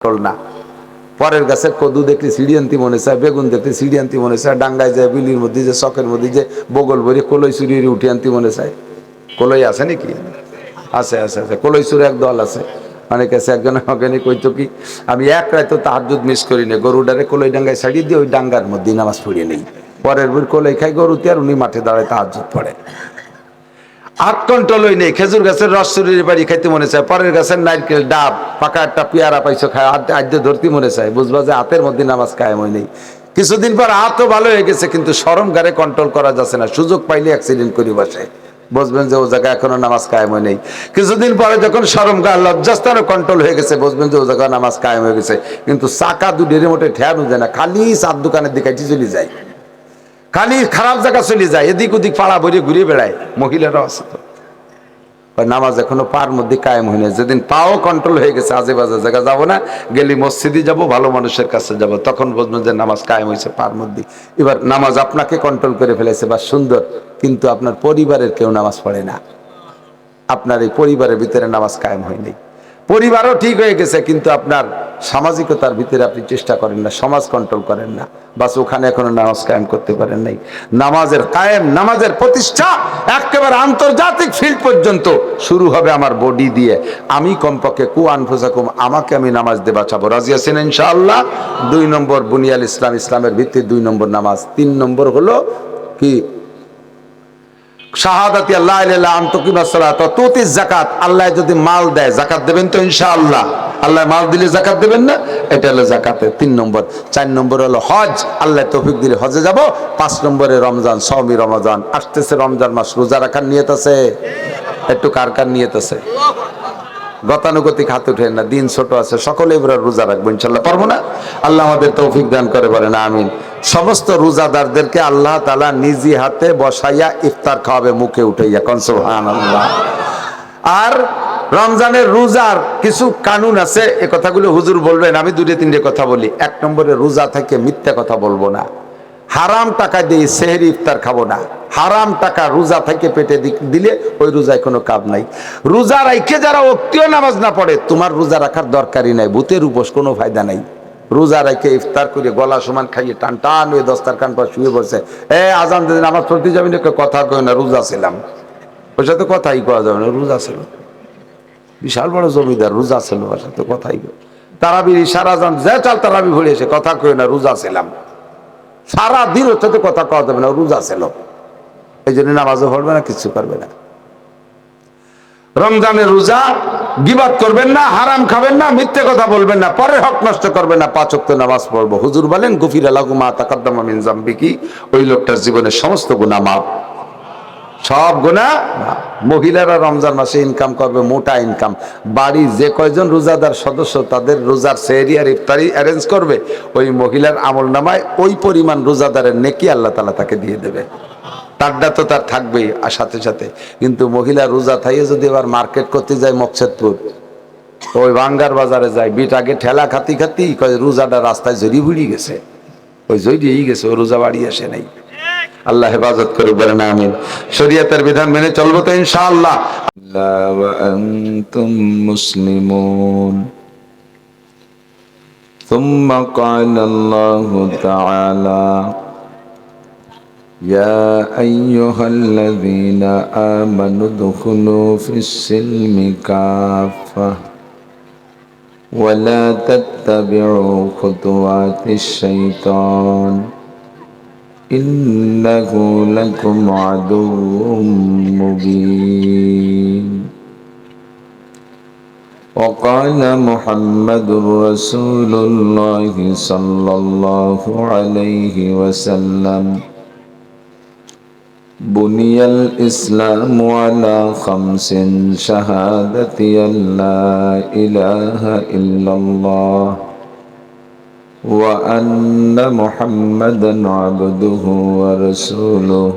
না। পরের গাছের কদু দেখলে সিঁড়ি আনতে মনে চায়, বেগুন দেখলে সিঁড়ি আনতে মনে চায়, ডাঙ্গায় যায় বিলির মধ্যে যে চকের মধ্যে যে বগল ভরে কলই চুরি উঠে আনতে মনে চায়। কলই আছে নাকি? আছে আছে আছে, কলই চুরি এক দল আছে। অনেক আছে। একজন আমাকে কইতো কি, আমি এক রাতে তাহাজ্জুদ মিস করি না, গরুটারে কলই ডাঙ্গায় ছাড়িয়ে দিয়ে ওই ডাঙ্গার মধ্যে নামাজ পড়িয়ে নেই। পরের বই কলই খাই গরুতে, আর উনি মাঠে দাঁড়ায় তাহাজ্জুদ পড়ে। হাত কন্ট্রোলই নেই। খেজুর গাছের রস চুরির বাড়ি খাইতে মনে চায়, পরের গাছের নারকেল ডাব পাকা একটা পেয়ারা পাইছো খায় আদ্য ধরতে মনে চায়, বুঝবা যে হাতের মধ্যে নামাজ কায়েম হয় নেই। কিছুদিন পর হাতও ভালো হয়ে গেছে, কিন্তু শরম গারে কন্ট্রোল করা যাচ্ছে না, সুযোগ পাইলে অ্যাক্সিডেন্ট করি বসে, বুঝবেন যে ও জায়গায় এখনো নামাজ কায়েম হয় নেই। কিছুদিন পরে যখন শরম গা লজ্জাস্থানও কন্ট্রোল হয়ে গেছে, বুঝবেন যে ও জায়গায় নামাজ কায়েম হয়ে গেছে। কিন্তু চাকা দুধের মোটে ঠেয়ানো যায় না, খালি চার দোকানের দিকে চলে যায়, খালি খারাপ জায়গা চলে যায়, এদিক ওদিক পাড়া ভরে ঘুরে বেড়ায়। মহিলারাও আছে তো, নামাজ এখনো পার মধ্যে কায়েম হয়নি। যেদিন পাও কন্ট্রোল হয়ে গেছে, আজে বাজে জায়গা যাবো না, গেলি মসজিদে যাব, ভালো মানুষের কাছে যাব, তখন বুঝবেন যে নামাজ কায়েম হয়েছে পার মধ্যে। এবার নামাজ আপনাকে কন্ট্রোল করে ফেলেছে বা সুন্দর, কিন্তু আপনার পরিবারের কেউ নামাজ পড়ে না, আপনার এই পরিবারের ভিতরে নামাজ কায়েম হয়নি। পরিবারও ঠিক হয়ে গেছে, কিন্তু আপনার সামাজিকতার ভিতরে আপনি চেষ্টা করেন না, সমাজ কন্ট্রোল করেন না, বাস ওখানে এখনো নামাজ কায়েম করতে পারেন নাই। নামাজের কায়েম, নামাজের প্রতিষ্ঠা একেবারে আন্তর্জাতিক ফিল্ড পর্যন্ত শুরু হবে আমার বডি দিয়ে। আমি কমপক্ষে আনফুসাকুম, আমাকে আমি নামাজ দিয়ে বাঁচাবো। রাজি আছেন ইনশাআল্লাহ? 2 নম্বর বুনিয়াল ইসলাম, ইসলামের ভিত্তি 2 নম্বর নামাজ। 3 নম্বর হলো কি? শাহাদাতি আল্লাহ ইলাহা আনতুকিমা সালাত তুতি যাকাত। আল্লাহ যদি মাল দেয়, যাকাত দেবেন তো ইনশাআল্লাহ? আল্লাহ মাল দিলে যাকাত দেবেন না? এটা হলো যাকাতের 3 নম্বর। 4 নম্বর হলো হজ, আল্লাহ তৌফিক দিলে হজে যাব। 5 নম্বরে রমজান, সওমি রমজান আসতেছে, রমজান মাস, রোজা রাখার নিয়ত আছে? একটু কার কার নিয়ত আছে? গতানুগতিক হাত উঠেন না, দিন ছোট আছে, সকলে এবার রোজা রাখবো ইনশাল্লাহ। পারবো না? আল্লাহ আমাদের তৌফিক দান করে, বলেন আমিন। সমস্ত রোজাদারদেরকে আল্লাহ তাআলা নিজি হাতে বসাইয়া ইফতার খাওয়াবে, মুখে উঠাইয়া, কোন সুবহানাল্লাহ। আর রমজানের রোজার কিছু কানুন আছে, এ কথাগুলো হুজুর বলবেন, আমি 2-3 কথা বলি। 1 নম্বরে রোজা থেকে মিথ্যা কথা বলবো না, হারাম টাকা দিয়ে সেহরি ইফতার খাবো না। হারাম টাকা রোজা থেকে পেটে দিলে ওই রোজায় কোনো কাজ নাই। রোজা রাইখে যারা ওক্তিও নামাজ না পড়ে, তোমার রোজা রাখার দরকারই নাই, ভূতের উপোস, কোনো ফায়দা নাই। রোজা রাইখে ইফতার করে গলা সমান খাইয়ে টান টান হয়ে দস্তারখান পর শুয়ে বসে, আজান দিন নামাজ পড়তে যাবি না, কথা কই না, রোজা ছিলাম। ওর সাথে কথাই কওয়া যাবে না, রোজা ছিল। বিশাল বড় জমিদার, রোজা ছিল, ওর সাথে কথাই তারাবি সারা জান যে চাল তারাবি ভরে এসে কথা কই না, রোজা ছিলাম। সারা দিন ওর সাথে কথা কওয়া যাবে না, রোজা ছিল। এই জন্য নামাজও পড়বে না, কিছু করবে না। রমজানের রোজা গীবাত করবেন না, হারাম খাবেন না, মিথ্যে কথা বলবেন না, পরের হক নষ্ট করবেন না, 5 ওয়াক্ত নামাজ পড়বো। হুজুর বলেন গুফিরা লাহু মা তাকাদ্দামা মিন যামবিহি, ওই লোকটার জীবনের সমস্ত গুনাহ মাফ, সব গুনাহ। মহিলারা রমজান মাসে ইনকাম করবে, মোটা ইনকাম। বাড়ি যে কয়জন রোজাদার সদস্য, তাদের রোজার সেহরি আর ইফতারি অ্যারেঞ্জ করবে, ওই মহিলার আমল নামায় ওই পরিমাণ রোজাদারের নেকি আল্লাহ তাআলা তাকে দিয়ে দেবে। তারটা তো তার থাকবেই, আর সাথে সাথে কিন্তু মহিলা রোজা থাইয়ে যদি এবার মার্কেট করতে যায় মকসেদপুর, ওই বাঙ্গার বাজারে যায়, বিট আগে ঠেলা খাতি খাতি রোজাটা রাস্তায় জড়িয়ে বুড়িয়ে গেছে, ওই জড়িয়েই গেছে, ও রোজা বাড়ি আসে নাই। আল্লাহ হেফাজত করে, বলেন আমিন। শরীয়তের বিধান মেনে চলবো তো ইনশাআল্লাহ। ওয়া আনতুম মুসলিমুন। ثم قال الله تعالى يا أيها الذين آمنوا ادخلوا في السلم كافة ولا تتبعوا خطوات الشيطان إنه لكم عدو مبين. وقال محمد رسول الله صلى الله عليه وسلم بني الإسلام على 5: شهادة أن لا إله إلا الله وأن محمدا عبده ورسوله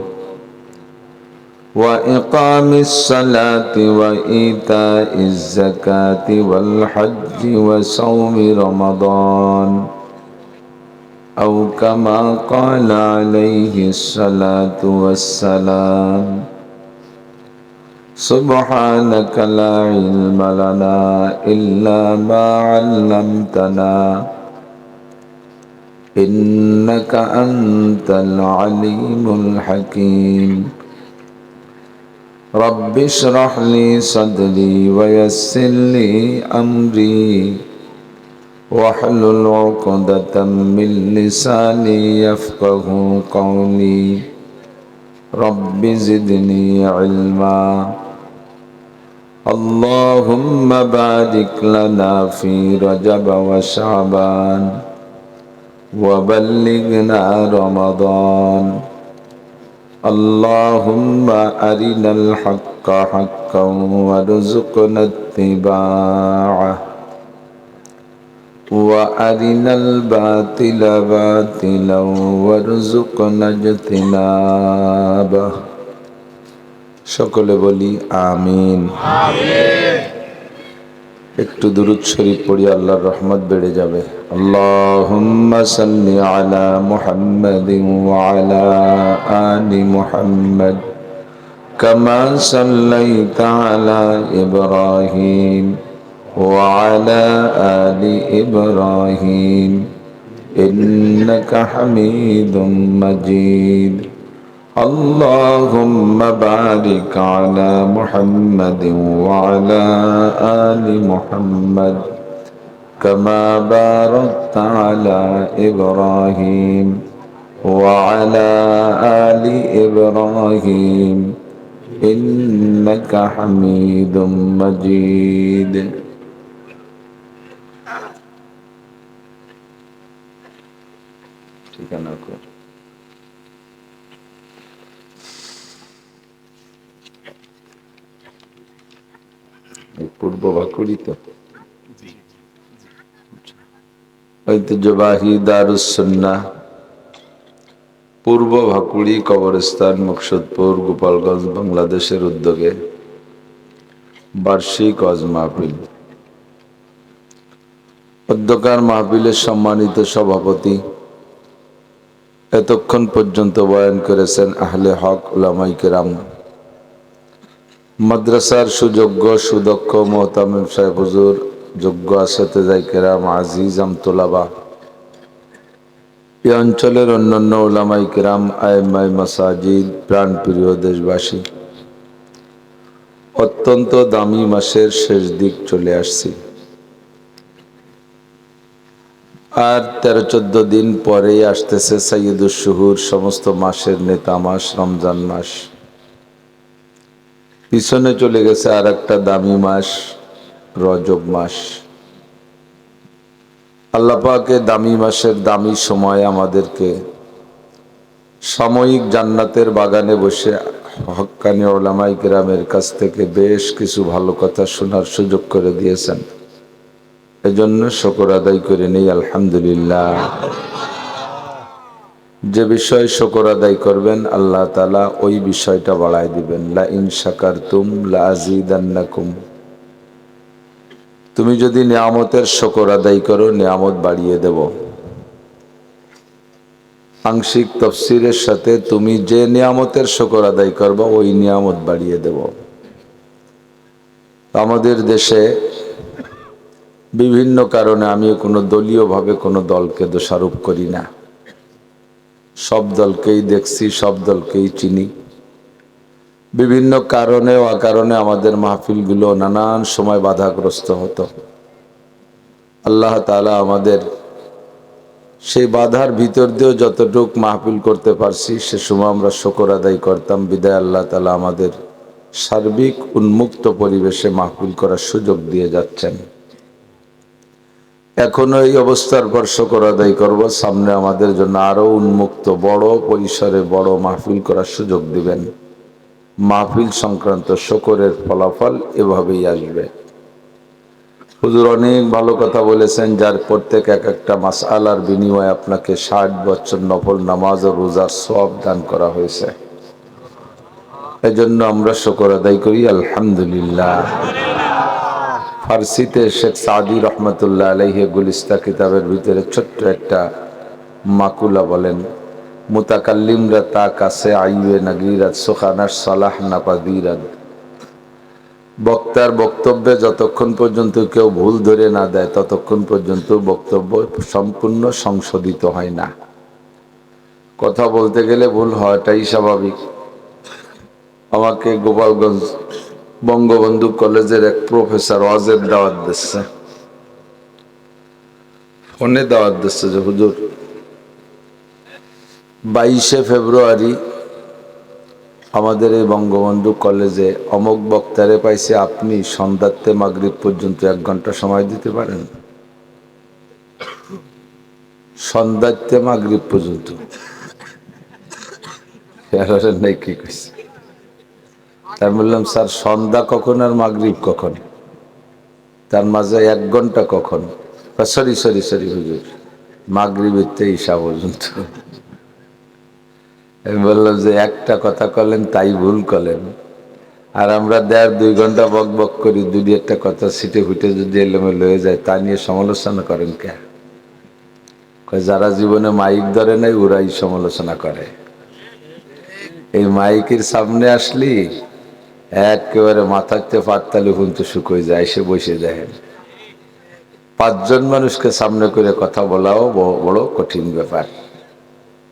وإقام الصلاة وإيتاء الزكاة والحج وصوم رمضان أو كما قال عليه الصلاة والسلام. سبحانك لا علم لنا إلا ما علمتنا إنك أنت العليم الحكيم رب اشرح لي صدري ويسر لي أمري واحلل عقدة من لساني يفقه قولي رب زدني علما اللهم بارك لنا في رجب وشعبان وبلغنا رمضان اللهم أرنا الحق حقا وارزقنا اتباعه وأرنا الباطل باطلا وارزقنا اجتنابه সকলে বলি আমিন। একটু দুরূদ শরীফ পড়ি, আল্লাহর রহমত বেড়ে যাবে। আল্লাহুম্মা সাল্লি আলা মুহাম্মাদিন ওয়া আলা আলি মুহাম্মাদ কামা সাল্লাইতা আলা ইব্রাহিম ওয়া আলা আলি ইব্রাহিম ইন্নাকা হামিদুম মাজিদ। اللهم بارك على محمد وعلى آل محمد كما باركت على إبراهيم وعلى آل إبراهيم إنك حميد مجيد। পূর্ব বাঁকুড়ি তো ঐতিহ্যবাহী দারুস সুন্নাহ পূর্ব ভাকুড়ি কবরস্থান মকসুদপুর গোপালগঞ্জ বাংলাদেশের উদ্যোগে বার্ষিক ওয়াজ মাহফিল। অধ্যকার মাহফিলের সম্মানিত সভাপতি, এতক্ষণ পর্যন্ত বয়ান করেছেন আহলে হক উলামায়ে কেরাম, মাদ্রাসার সুযোগ্য সুদক্ষ মোহতামিম সাহেব হুজুর, যোগ্য আসাতেজায়ে কেরাম, আজিজ আমতোলাবা, এই অঞ্চলের অন্যান্য উলামায়ে কেরাম, আইম্মায়ে মাসাজিদ, প্রাণপ্রিয় দেশবাসী, অত্যন্ত দামি মাসের শেষ দিক চলে আসছি। আর 13-14 দিন পরেই আসতেছে সাইয়্যিদুশ শুহুর, সমস্ত মাসের নেতা মাস রমজান মাস। পিছনে চলে গেছে আর একটা দামি মাস রজব মাস। আল্লাহ পাকের দামি মাসের দামি সময় আমাদেরকে সাময়িক জান্নাতের বাগানে বসে হক্কানি উলামায়ে কেরামের কাছ থেকে বেশ কিছু ভালো কথা শোনার সুযোগ করে দিয়েছেন। এজন্য শুকর আদায় করে নেই আলহামদুলিল্লাহ। যে বিষয় শুকর আদায় করবেন আল্লাহ তাআলা ওই বিষয়টা বাড়ায় দিবেন। লা ইন শাকারতুম লা আযীদান্নাকুম। তুমি যদি নিয়ামতের শুকর আদায় করো, নিয়ামত বাড়িয়ে দেব। আংশিক তাফসীরের সাথে তুমি যে নিয়ামতের শুকর আদায় করবে ওই নিয়ামত বাড়িয়ে দেব। আমাদের দেশে বিভিন্ন কারণে, আমি কোনো দলীয়ভাবে কোনো দলকে দোষারোপ করি না, সব দলকেই দেখছি, সব দলকেই চিনি। বিভিন্ন কারণে অকারণে আমাদের মাহফিলগুলো নানান সময় বাধাগ্রস্ত হতো। আল্লাহ তাআলা আমাদের সেই বাধার ভিতর দিয়েও যতটুক মাহফিল করতে পারছি সে সময় আমরা শুকর আদায় করতাম। বিদায় আল্লাহ তাআলা আমাদের সার্বিক উন্মুক্ত পরিবেশে মাহফিল করার সুযোগ দিয়ে যাচ্ছেন। এখনো এই অবস্থার পর শুকর আদায় করব, সামনে আমাদের জন্য আরো উন্মুক্ত বড় পরিসরে বড় মাহফিল করার সুযোগ দিবেন। মাহফিল সংক্রান্ত শুকরের ফলাফল এভাবেই আসবে। হুজুর অনেক ভালো কথা বলেছেন, যার প্রত্যেক এক একটা মাসআলার বিনিময়ে আপনাকে 60 বছর নফল নামাজ ও রোজার সওয়াব দান করা হয়েছে। এজন্য আমরা শুকর আদায় করি আলহামদুলিল্লাহ। ফার্সিতে শেখ সাদি রহমতুল্লাহ আলাইহি গুলিস্তা কিতাবের ভিতরে ছোট্ট একটা মাকুলা বলেন, মুতাকাল্লিমরা তা কাছে আইবে নাগিরাত সুখানার সালাহ নাপাদিরাত। বক্তার বক্তব্যে যতক্ষণ পর্যন্ত কেউ ভুল ধরে না দেয় ততক্ষণ পর্যন্ত বক্তব্য সম্পূর্ণ সংশোধিত হয় না। কথা বলতে গেলে ভুল হওয়াটাই স্বাভাবিক। আমাকে গোপালগঞ্জ বঙ্গবন্ধু কলেজের এক প্রফেসর ওয়াজের দাওয়াত দিচ্ছে, ফোনে দাওয়াত দিচ্ছে যে হুজুর 22শে ফেব্রুয়ারি আমাদের এই বঙ্গবন্ধু কলেজে অমুক বক্তারে পাইছে, আপনি সন্ধ্যাতে মাগরিব পর্যন্ত 1 ঘন্টা সময় দিতে পারেন? সন্ধ্যাতে মাগরিব পর্যন্ত নাই কি কইছে? তাই বললাম স্যার সন্ধ্যা কখন আর মাগরিব কখন, তার মাঝে 1 ঘন্টা কখন? সরি সরি সরি হুজুর, মাগরিবের থেকে ঈশা পর্যন্ত। আমি বললাম যে একটা কথা কলেন তাই ভুল করেন, আর আমরা 1.5-2 ঘন্টা বক বক করি, যদি একটা কথা সিটে ফুটে যদি এলোমেলো হয়ে যায় তা নিয়ে সমালোচনা করেন কে? যারা জীবনে মাইক ধরে নাই ওরাই সমালোচনা করে। এই মাইকের সামনে আসলি একেবারে মাথাতে পাততালি পর্যন্ত শুকিয়ে যায়, এসে বসে দেখেন 5 জন মানুষকে সামনে করে কথা বলাও বড় কঠিন ব্যাপার।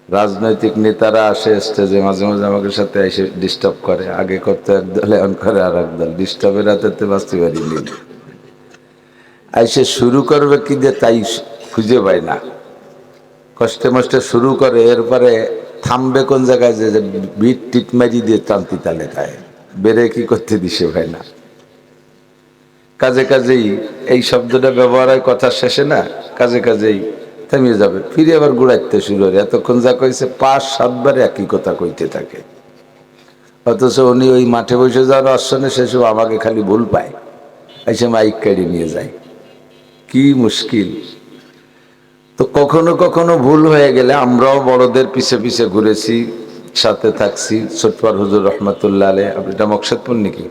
রাজনৈতিক নেতারা আসে স্টেজে, মাঝে মাঝে আমাদের সাথে এসে ডিস্টার্ব করে, আগে করতে এক দল এখন করে আর এক দল, ডিস্টার্বের হাতে বাঁচতে পারিনি। এসে শুরু করবে কি দিয়ে তাই খুঁজে পায় না, কষ্টে মষ্টে শুরু করে, এরপরে থামবে কোন জায়গায় যে বিট টিট মারি দিয়ে টানতি তালে খায়, বেড়ে কি করতে দিছে ভাই না। কাজে কাজেই এই শব্দটা ব্যবহার হয় কথা শেষে না, কাজে কাজেই থেমে যাবে, ফিরে আবার গুড়াইতে শুরু করে, এতক্ষণ যা কইছে 5-7 বার একই কথা কইতে থাকে। অথচ উনি ওই মাঠে বসে যাওয়ার অশ্বনে সেসব আমাকে খালি ভুল পায়, এসে মাইক কেড়ে নিয়ে যায়, কি মুশকিল। তো কখনো কখনো ভুল হয়ে গেলে আমরাও বড়দের পিছে পিছে ঘুরেছি, সাথে থাকছি। ছোটপার হুজুর রহমতুল্লাহ আলাইহ, এটা মকসদপুর নাকি?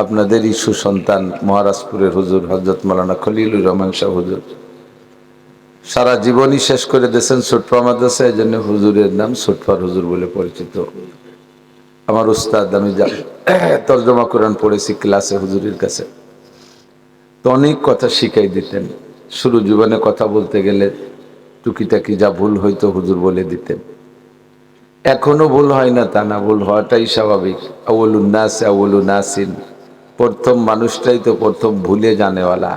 আপনাদের ইস্যু সন্তান মহারাজপুরের হুজুর হযরত মাওলানা খলিলুর রহমান শাহ হুজুর সারা জীবনই শেষ করে দিয়েছেন ছোটপা মাদ্রাসা, এই জন্য হুজুরের নাম ছোটপার হুজুর বলে পরিচিত। আমার উস্তাদ, আমি তর্জমা কোরআন পড়েছি ক্লাসে হুজুরের কাছে, তো অনেক কথা শিখাই দিতেন। শুরু জীবনে কথা বলতে গেলে টুকিটাকি যা ভুল হইতো হুজুর বলে দিতেন। এখনো ভুল হয় না তা না, ভুল হওয়াটাই স্বাভাবিক। আউয়ালুন নাস আউয়ালু নাসিন, প্রথম মানুষটাই তো প্রথম ভুলে জানেওয়ালা।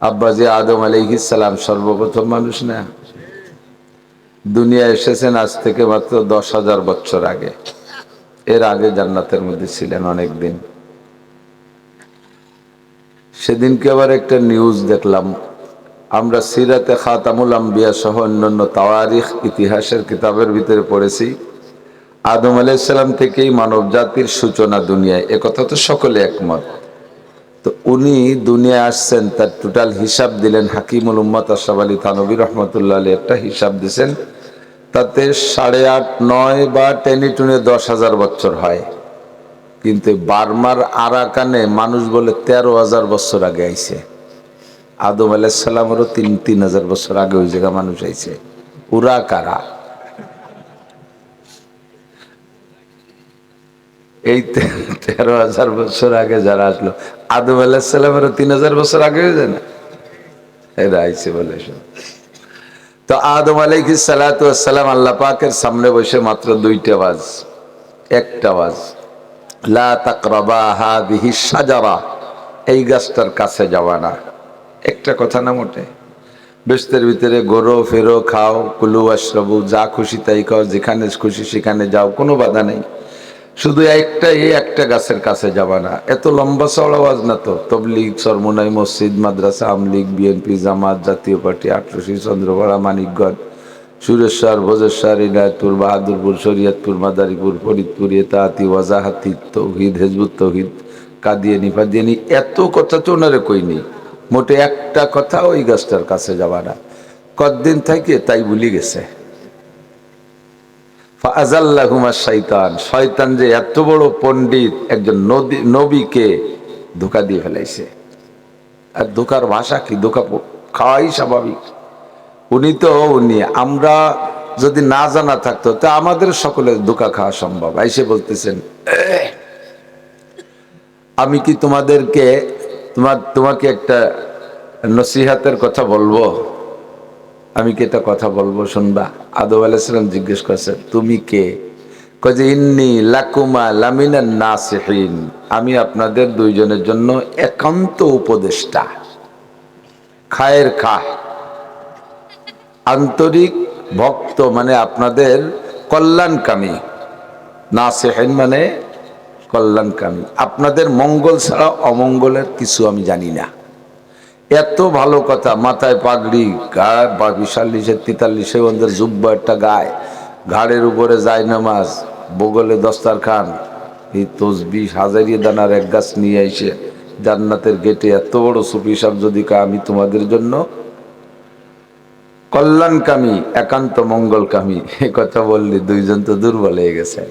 আব্বাজি আদম আলাইহিস সালাম সর্বপ্রথম মানুষ না? দুনিয়া এসেছেন আজ থেকে মাত্র 10,000 বছর আগে, এর আগে জান্নাতের মধ্যে ছিলেন অনেক দিন। সেদিনকে আবার একটা নিউজ দেখলাম, আমরা সিরাতে খাতামুল আম্বিয়া সহ অন্যান্য তাওয়ারিখ ইতিহাসের কিতাবের ভিতরে পড়েছি আদম আলাইহিস সালাম থেকেই মানব জাতির সূচনা দুনিয়ায়, একথা তো সকলে একমত। তো উনি দুনিয়ায় আসছেন, তার টোটাল হিসাব দিলেন হাকিমুল উম্মত আশরাফ আলী থানভী রহমতুল্লাহ আলাইহি, একটা হিসাব দিয়েছেন, তাতে 8.5, 9 বা টেনে টুনে 10,000 বছর হয়। কিন্তু বার্মার আরাকানে মানুষ বলে 13,000 বছর আগে আইছে। আদম আলাইহিস সালামেরও 3,000 বছর আগে ওই জায়গা মানুষ আইছে। উরা কারা? এই 13,000 বছর আগে যারা আসলো, আদম আলাইহিস সালামেরও 3,000 বছর আগে হয়ে যায় না, এরা আইছে বলে। তো আদম আলাইহিস সালাতু ওয়াস সালাম আল্লাহ পাকের সামনে বসে মাত্র 2টা ওয়াজ, একটা ওয়াজ, লা তাকরাবা হাদিহি শাজারা, এই গাছটার কাছে যাওয়া না, একটা কথা না মোটে। বেস্তের ভিতরে ঘোরো ফেরো, খাও, কুলু আশরাবু, যা খুশি তাই খাও, যেখানে খুশি সেখানে যাও, কোনো বাধা নেই, শুধু একটা গাছের কাছে যাবা না। এত লম্বা চওড়া ওয়াজ না তো। তবলিগ, চরমোনাই, মসজিদ, মাদ্রাসা, আমলিগ, বিএনপি, জামাত, জাতীয় পার্টি, আটরশি, চন্দ্রপাড়া, মানিকগঞ্জ, সুরেশ্বর, ভোজেশ্বর, ইনায়তপুর, বাহাদুরপুর, শরীয়তপুর, মাদারীপুর, ফরিদপুর, ইতাহাতি, ওয়াজাহাতি, তৌহিদ, হেজবুত তৌহিদ, কাদিয়ানি ফাদিয়ানি, এত কথা তো ওনারে কইনি, মোটে একটা কথা, ওই গাছটার কাছে যাবা না। কতদিন থাকে তাই ভুলি গেছে। ফাআযাল্লাহুমা শাইতান, শয়তান যে এত বড় পণ্ডিত, একজন নবীকে ধোঁকা দিয়ে ফেলাইছে। আর ধোঁকার ভাষা কি? ধোঁকা খাওয়াই স্বাভাবিক। উনি আমরা যদি না জানা থাকতো তা আমাদের সকলের ধোঁকা খাওয়া সম্ভব। আইসে বলতেছেন আমি কি তোমাদেরকে তোমাকে একটা নসিহাতের কথা বলবো? আমি কি এটা কথা বলবো, শুনবা? আদম আলাইহিস সালাম জিজ্ঞেস করছে, তুমি কে? কয় যে ইন্নী লাকুমা লামিনান নাসিহিন, আমি আপনাদের দুইজনের জন্য একান্ত উপদেষ্টা, খায়ের খাহ, আন্তরিক ভক্ত, মানে আপনাদের কল্যাণকামী। নাসিহিন মানে কল্যাণকামী, আপনাদের মঙ্গল ছাড়া অমঙ্গলের কিছু আমি জানি না। এত ভালো কথা, মাথায় পাগড়ি, গায়ে বা 42-43 বন্ধের জুব্বা একটা গায়ে, ঘাড়ের উপরে যায় নামাজ, বগলে দস্তারখান, এই তসবিহ হাজারিয়ে দানার এক গাছ নিয়ে এসে জান্নাতের গেটে এত বড় সুফি সাহেব যদি কা আমি তোমাদের জন্য কল্যাণকামী, একান্ত মঙ্গলকামী, এ কথা বললি দুইজন তো দুর্বল হয়ে গেছে।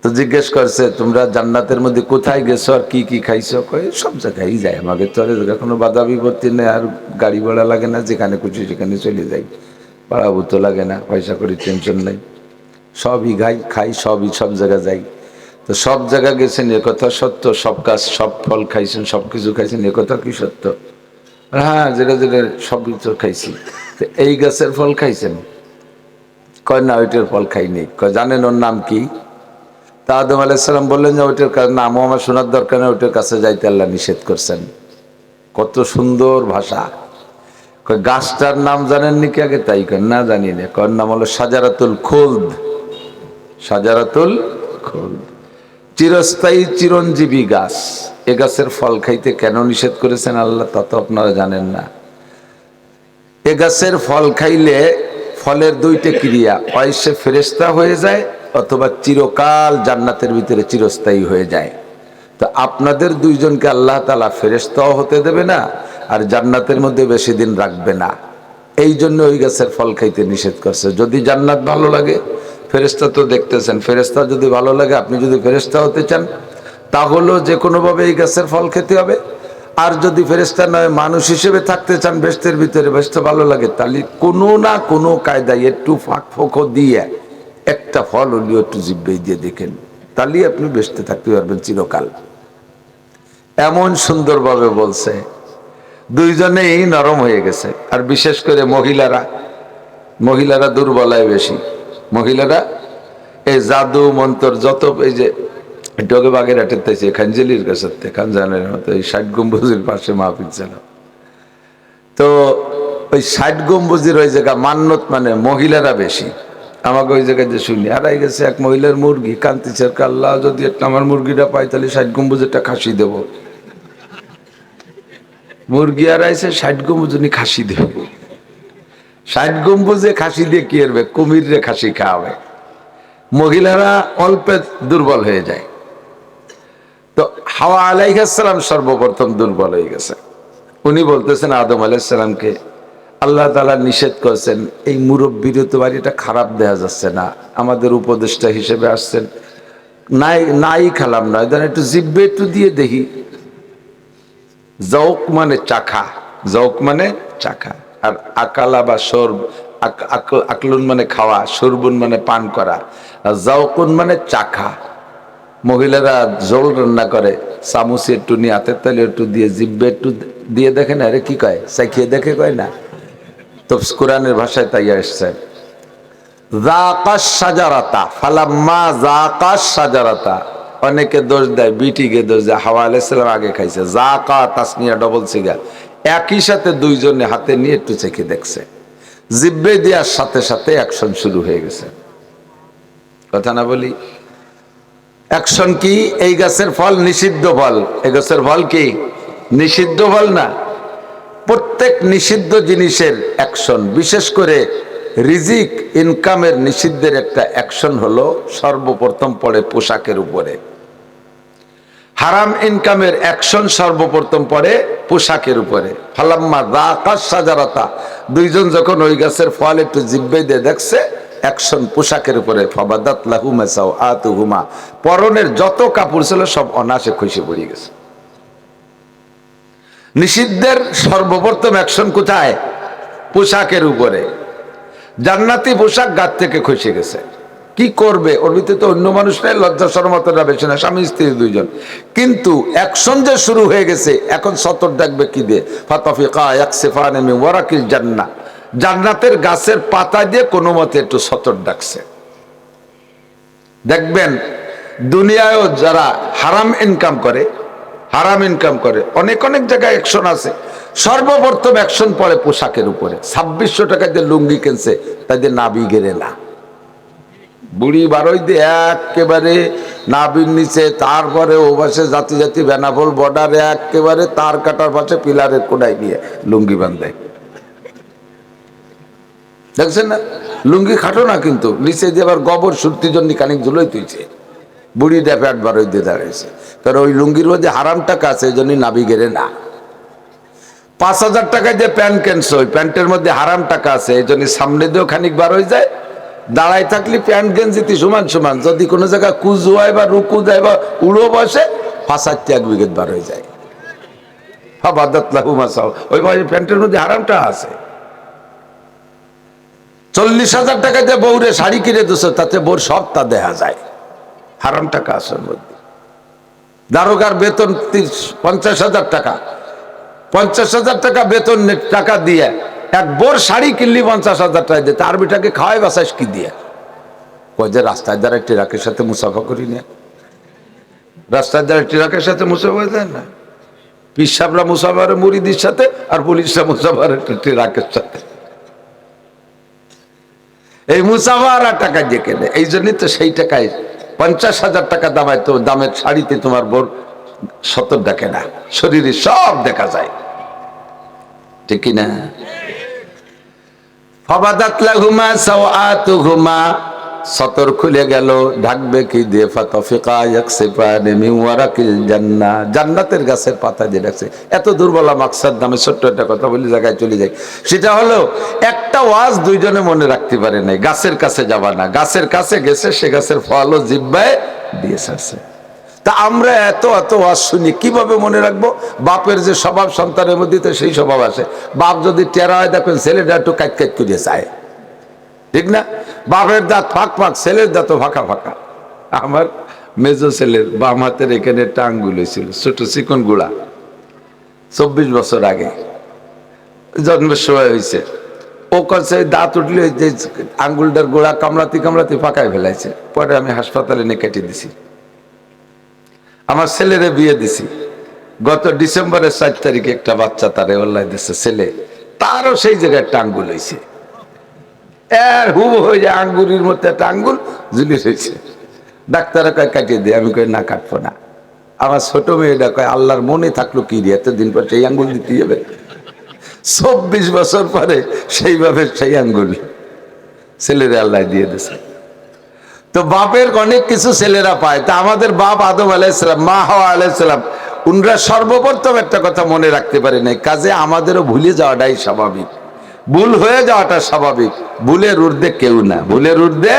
তো জিজ্ঞেস করছে, তোমরা জান্নাতের মধ্যে কোথায় গেছো আর কি কি খাইছো? কয় সব জায়গায় যাই, আমাকে তো আর কোনো বাধা বিপত্তি নেই, আর গাড়ি ভাড়া লাগে না, যেখানে খুশি সেখানে চলে যাই, ভাড়া ভূতো লাগে না, পয়সা করি টেনশন নেই, সবই খাই সবই, সব জায়গা যাই। তো সব জায়গা গেছেন এ কথা সত্য, সব কাজ সব ফল খাইছেন, সব কিছু খাইছেন এ কথা কি সত্য? হ্যাঁ, যেটা যেটা সব কিছু খাইছি। তো এই গাছের ফল খাইছেন? কয় না, ওইটার ফল খাইনি। কয় জানেন ওর নাম কি? তা আদম আলাইহিস সালাম বললেন যে ওইটার নামও আমার শোনার দরকার নেই, ওইটার কাছে যাইতে আল্লাহ নিষেধ করছেন। কত সুন্দর ভাষা। কয় গাছটার নাম জানেননি কি আগে? তাই কয় না, জানি না। কয় নাম হলো সাজারাতুল খুলদ। সাজারাতুল খুলদ, চিরস্থায়ী চিরঞ্জীবী গাছ। এ গাছের ফল খাইতে কেন নিষেধ করেছেন আল্লাহ, তা তো আপনারা জানেন না। এ গাছের ফল খাইলে ফলের দুইটা ক্রিয়া, হয় সে ফেরেশতা হয়ে যায় অথবা চিরকাল জান্নাতের ভিতরে চিরস্থায়ী হয়ে যায়। তো আপনাদের দুইজনকে আল্লাহ তাআলা ফেরেশতাও হতে দেবে না, আর জান্নাতের মধ্যে বেশি দিন রাখবে না। এই জন্য ওই গাছের ফল খাইতে নিষেধ করছে। যদি জান্নাত ভালো লাগে, ফেরেশতা তো দেখতেছেন, ফেরেশতা যদি ভালো লাগে, আপনি যদি ফেরেশতা হতে চান তাহলেও যে কোনোভাবে এই গাছের ফল খেতে হবে। আর যদি ফেরেশতা নয়, মানুষ হিসেবে থাকতে চান বেহেশতের ভিতরে, বেহেশত ভালো লাগে, তাহলে কোনো না কোনো কায়দায় একটু ফাঁক ফোঁকো দিয়ে একটা ফল হলেও একটু জিব্বেই দিয়ে দেখেন, তাহলেই আপনি বেহেশতে থাকতে পারবেন চিরকাল। এমন সুন্দরভাবে বলছে, দুইজনেই নরম হয়ে গেছে। আর বিশেষ করে মহিলারা দুর্বলায় বেশি। মহিলারা এই জাদু মন্তর যত, এই যে ডগে বাগের আটেতেছে খানজেলির কাছে, খানজানের মতো এই 60 গম্বুজের পাশে মাহফিল ছিল। তো ওই 60 গম্বুজের ওই জায়গা মান্নত, মানে মহিলারা বেশি। আমাকে ওই জায়গায় যে শুনি হারাই গেছে এক মহিলার মুরগি, কান্তিছে, আল্লাহ যদি একটা আমার মুরগিটা পাই তাহলে 60 গম্বুজেরটা খাসি দেব। মুরগি হারাইছে, 60 গম্বুজ উনি খাসি দেবে। 60 গম্বুজে খাসি দিয়ে কি করবে? কুমিরে খাসি খাওয়াবে। মহিলারা অল্পে দুর্বল হয়ে যায়। তো হাওয়া আলাইহিস সালাম সর্বপ্রথম দুর্বল হয়ে গেছে। উনি বলতেছেন আদম আলাইহিস সালামকে, আল্লাহ তাআলা নিষেধ করেছেন, এই মুরব্বির তো বাড়িটা খারাপ দেয়া যাচ্ছে না, আমাদের উপদেষ্টা হিসেবে আসছেন, নাই খেলাম না, একটু জিব্বে একটু দিয়ে দেখি। জৌক মানে চাখা, জৌক মানে চাখা, আর আকালা বা সর্ব, আকলুন মানে খাওয়া, সরবুন মানে পান করা, আর জৌকুন মানে চাখা। মহিলারা জল রান্না করে, চামচে একটু নিয়ে হাতের তালে একটু দিয়ে জিব্বে একটু দিয়ে দেখে না, আরে কি কয়, চাখিয়ে দেখে, কয় না? তো কোরআনের ভাষায় তাই আসছে, যাকাশ সাজারাতা ফালাম্মা যাকাশ সাজারাতা। অনেকে দোষ দেয়, বিটিকে দোষ দেয়, হাওয়া আলাইহিস সালাম আগে খাইছে, যাকা তাসনিয়া ডবল সিগা, একই সাথে দুইজনে হাতে নিয়ে একটু চেখে দেখছে, জিব্বে দেওয়ার সাথে সাথে অ্যাকশন শুরু হয়ে গেছে। কথা না বলি, অ্যাকশন কি? এই গাছের ফল নিষিদ্ধ ফল। এই গাছের ফল কি? নিষিদ্ধ ফল না। প্রত্যেক নিষিদ্ধ জিনিসের অ্যাকশন, বিশেষ করে রিজিক ইনকামের নিষিদ্ধের একটা অ্যাকশন হলো সর্বপ্রথম পড়ে পোশাকের উপরে। হারাম ইনকামের অ্যাকশন সর্বপ্রথম পড়ে পোশাকের উপরে। ফালাম্মা যাকাশ সাজারাতা, দুইজন যখন ওই গাছের ফল একটু জিব্বে দিয়ে দেখছে, অ্যাকশন পোশাকের উপরে। ফাবাদাত লাহুমা সাওআতুহুমা, পরনের যত কাপড় ছিল সব অনায়াসে খসে পড়ে গেছে। নিষিদ্ধের সর্বপ্রথম অ্যাকশন কোথায়? পোশাকের উপরে। জান্নাতি পোশাক গাছ থেকে খসে গেছে। কি করবে? ওর ভিতরে তো অন্য মানুষ নাই, লজ্জা শরমতরা বেশি না, স্বামী স্ত্রী দুইজন। কিন্তু অ্যাকশন যে শুরু হয়ে গেছে, এখন সতর ডাকবে কি দিয়ে? ফাতাফিকা ইয়াকসিফানি মিন ওয়ারাকিল জান্নাহ, জান্নাতের গাছের পাতা দিয়ে কোনো মতে একটু সতর ডাকছে। দেখবেন দুনিয়ায়ও যারা হারাম ইনকাম করে অনেক অনেক জায়গায় অ্যাকশন আছে। সর্বপ্রথম অ্যাকশন পড়ে পোশাকের উপরে। 2600 টাকা দিয়ে লুঙ্গি কিনছে, তাদের নাভি গেরে না, বুড়ি বারোই দিয়ে একেবারে নাভির নিচে, তারপরে ও পাশে জাতি জাতি বেনাফল বর্ডারে একেবারে তার কাটার পাশে পিলারের কোনায় নিয়ে লুঙ্গি বাঁধে। দেখছেন না? লুঙ্গি খাটো না, কিন্তু নিচে দিয়ে আবার গোবর সুরতির জন্য কানিক ঝুলোই তুইছে, বুড়ি দিয়ে প্যাট বারোই দিয়ে দাঁড়িয়েছে। কারণ ওই লুঙ্গির মধ্যে হারাম টাকা আছে, এই জন্যই নাভি গেরে না। 5000 টাকায় যে প্যান্ট কেনছো, ওই প্যান্টের মধ্যে হারাম টাকা আছে, এই জন্য সামনে দিয়েও খানিক বার হয়ে যায়। দাঁড়াই থাকলে প্যান্ট গেঞ্জিতে সমান সমান, যদি কোনো জায়গায় কুজু হয় বা রুকু দেয় বা উড়ো বসে, 5-8 উইকেট বার হয়ে যায়। ওই প্যান্টের মধ্যে হারামটা আছে। 40,000 টাকা দিয়ে বউরে শাড়ি কিনে দিছো, তাতে বউর সবটা দেখা যায়, হারাম টাকা আছে ওর মধ্যে। দারোগার বেতন 50,000 টাকা, 50,000 টাকা বেতন টাকা দিয়ে এক বোর শাড়ি কিনলি 50,000 টাকা দিয়ে, তার বেটাকে খাওয়াই বাসাইস কি দিয়ে? ওই যে রাস্তায় দ্বারা ট্রাকের সাথে মুসাফা করি না, রাস্তায় দ্বারা ট্রাকের সাথে মুসাফা দেয় না, পিসাবরা মুসাফারে মুরিদির সাথে, আর পুলিশরা মুসাফারে ট্রাকের সাথে। এই মুসাফারা টাকা দিয়ে কেনে, এই জন্যই তো সেই টাকায় 50,000 টাকা দামায় তো দামের শাড়িতে তোমার বোর সতর ডাকে না, শরীরে সব দেখা যায়, ঠিক কিনা? ফাবাদাত লাহুমা সাওআতুহুমা, সতর খুলে গেল, ঢাকবে কি দিয়ে? ফাতাফিকা ইয়াকসিফানি মিন ওয়ারাকিল জান্নাহ, জান্নাতের গাছের পাতা দিয়ে ডাকছে। এত দুর্বল মাকসাদ নামে ছোট্ট একটা কথা বলি জায়গায় চলে যাই। সেটা হলো একটা ওয়াজ দুইজনে মনে রাখতে পারে নাই, গাছের কাছে যাবা না, গাছের কাছে গেছে, সে গাছের ফলও জিহ্বায় দিয়ে ছাড়ছে। তা আমরা এত এত ওয়াজ শুনি, কিভাবে মনে রাখবো? বাপের যে স্বভাব সন্তানের মধ্যে তো সেই স্বভাব আসে। বাপ যদি টেরা হয়, দেখবেন ছেলেটা একটু কাট কাট করিয়ে চায়, ঠিক না? বাপের দাঁত ফাঁক ফাঁক, ছেলের দাঁত ফাঁকা ফাঁকা। আমার মেজো ছেলের বাম হাতের এখানে একটা আঙ্গুল হয়েছিল, ছোট চিকন গুড়া, 24 বছর আগে জন্মের সময় হয়েছে। ও করছে দাঁত উঠলে যে আঙ্গুলটার গোড়া কামড়াতে কামড়াতে ফাঁকায় ফেলাইছে। পরে আমি হাসপাতালে নিয়ে কেটে দিছি। আমার ছেলেরে বিয়ে দিছি গত ডিসেম্বরের 4 তারিখে, একটা বাচ্চা তারে অল্লাহ দিচ্ছে ছেলে, তারও সেই জায়গায় একটা আঙ্গুল হয়েছে, এর হুব হয়ে যায় আঙ্গুরের মতো একটা আঙ্গুল ঝুলে রয়েছে। ডাক্তারে কয় কাটিয়ে দিয়ে, আমি কই না কাটবো না। আমার ছোট মেয়েটা কয় আল্লাহর মনে থাকলো কি রে, এতদিন পর সেই আঙ্গুল দিতে যাবে? 24 বছর পরে সেইভাবে সেই আঙ্গুল ছেলেরা আল্লাহ দিয়ে দিছে। তো বাপের অনেক কিছু ছেলেরা পায়। তা আমাদের বাপ আদম আলাইহিসসালাম, মা হাওয়া আলাইহিসসালাম, উনরা সর্বপ্রথম একটা কথা মনে রাখতে পারে নাই, কাজে আমাদেরও ভুলে যাওয়াটাই স্বাভাবিক, ভুল হয়ে যাওয়াটা স্বাভাবিক। ভুলের ঊর্ধ্বে কেউ না, ভুলের ঊর্ধ্বে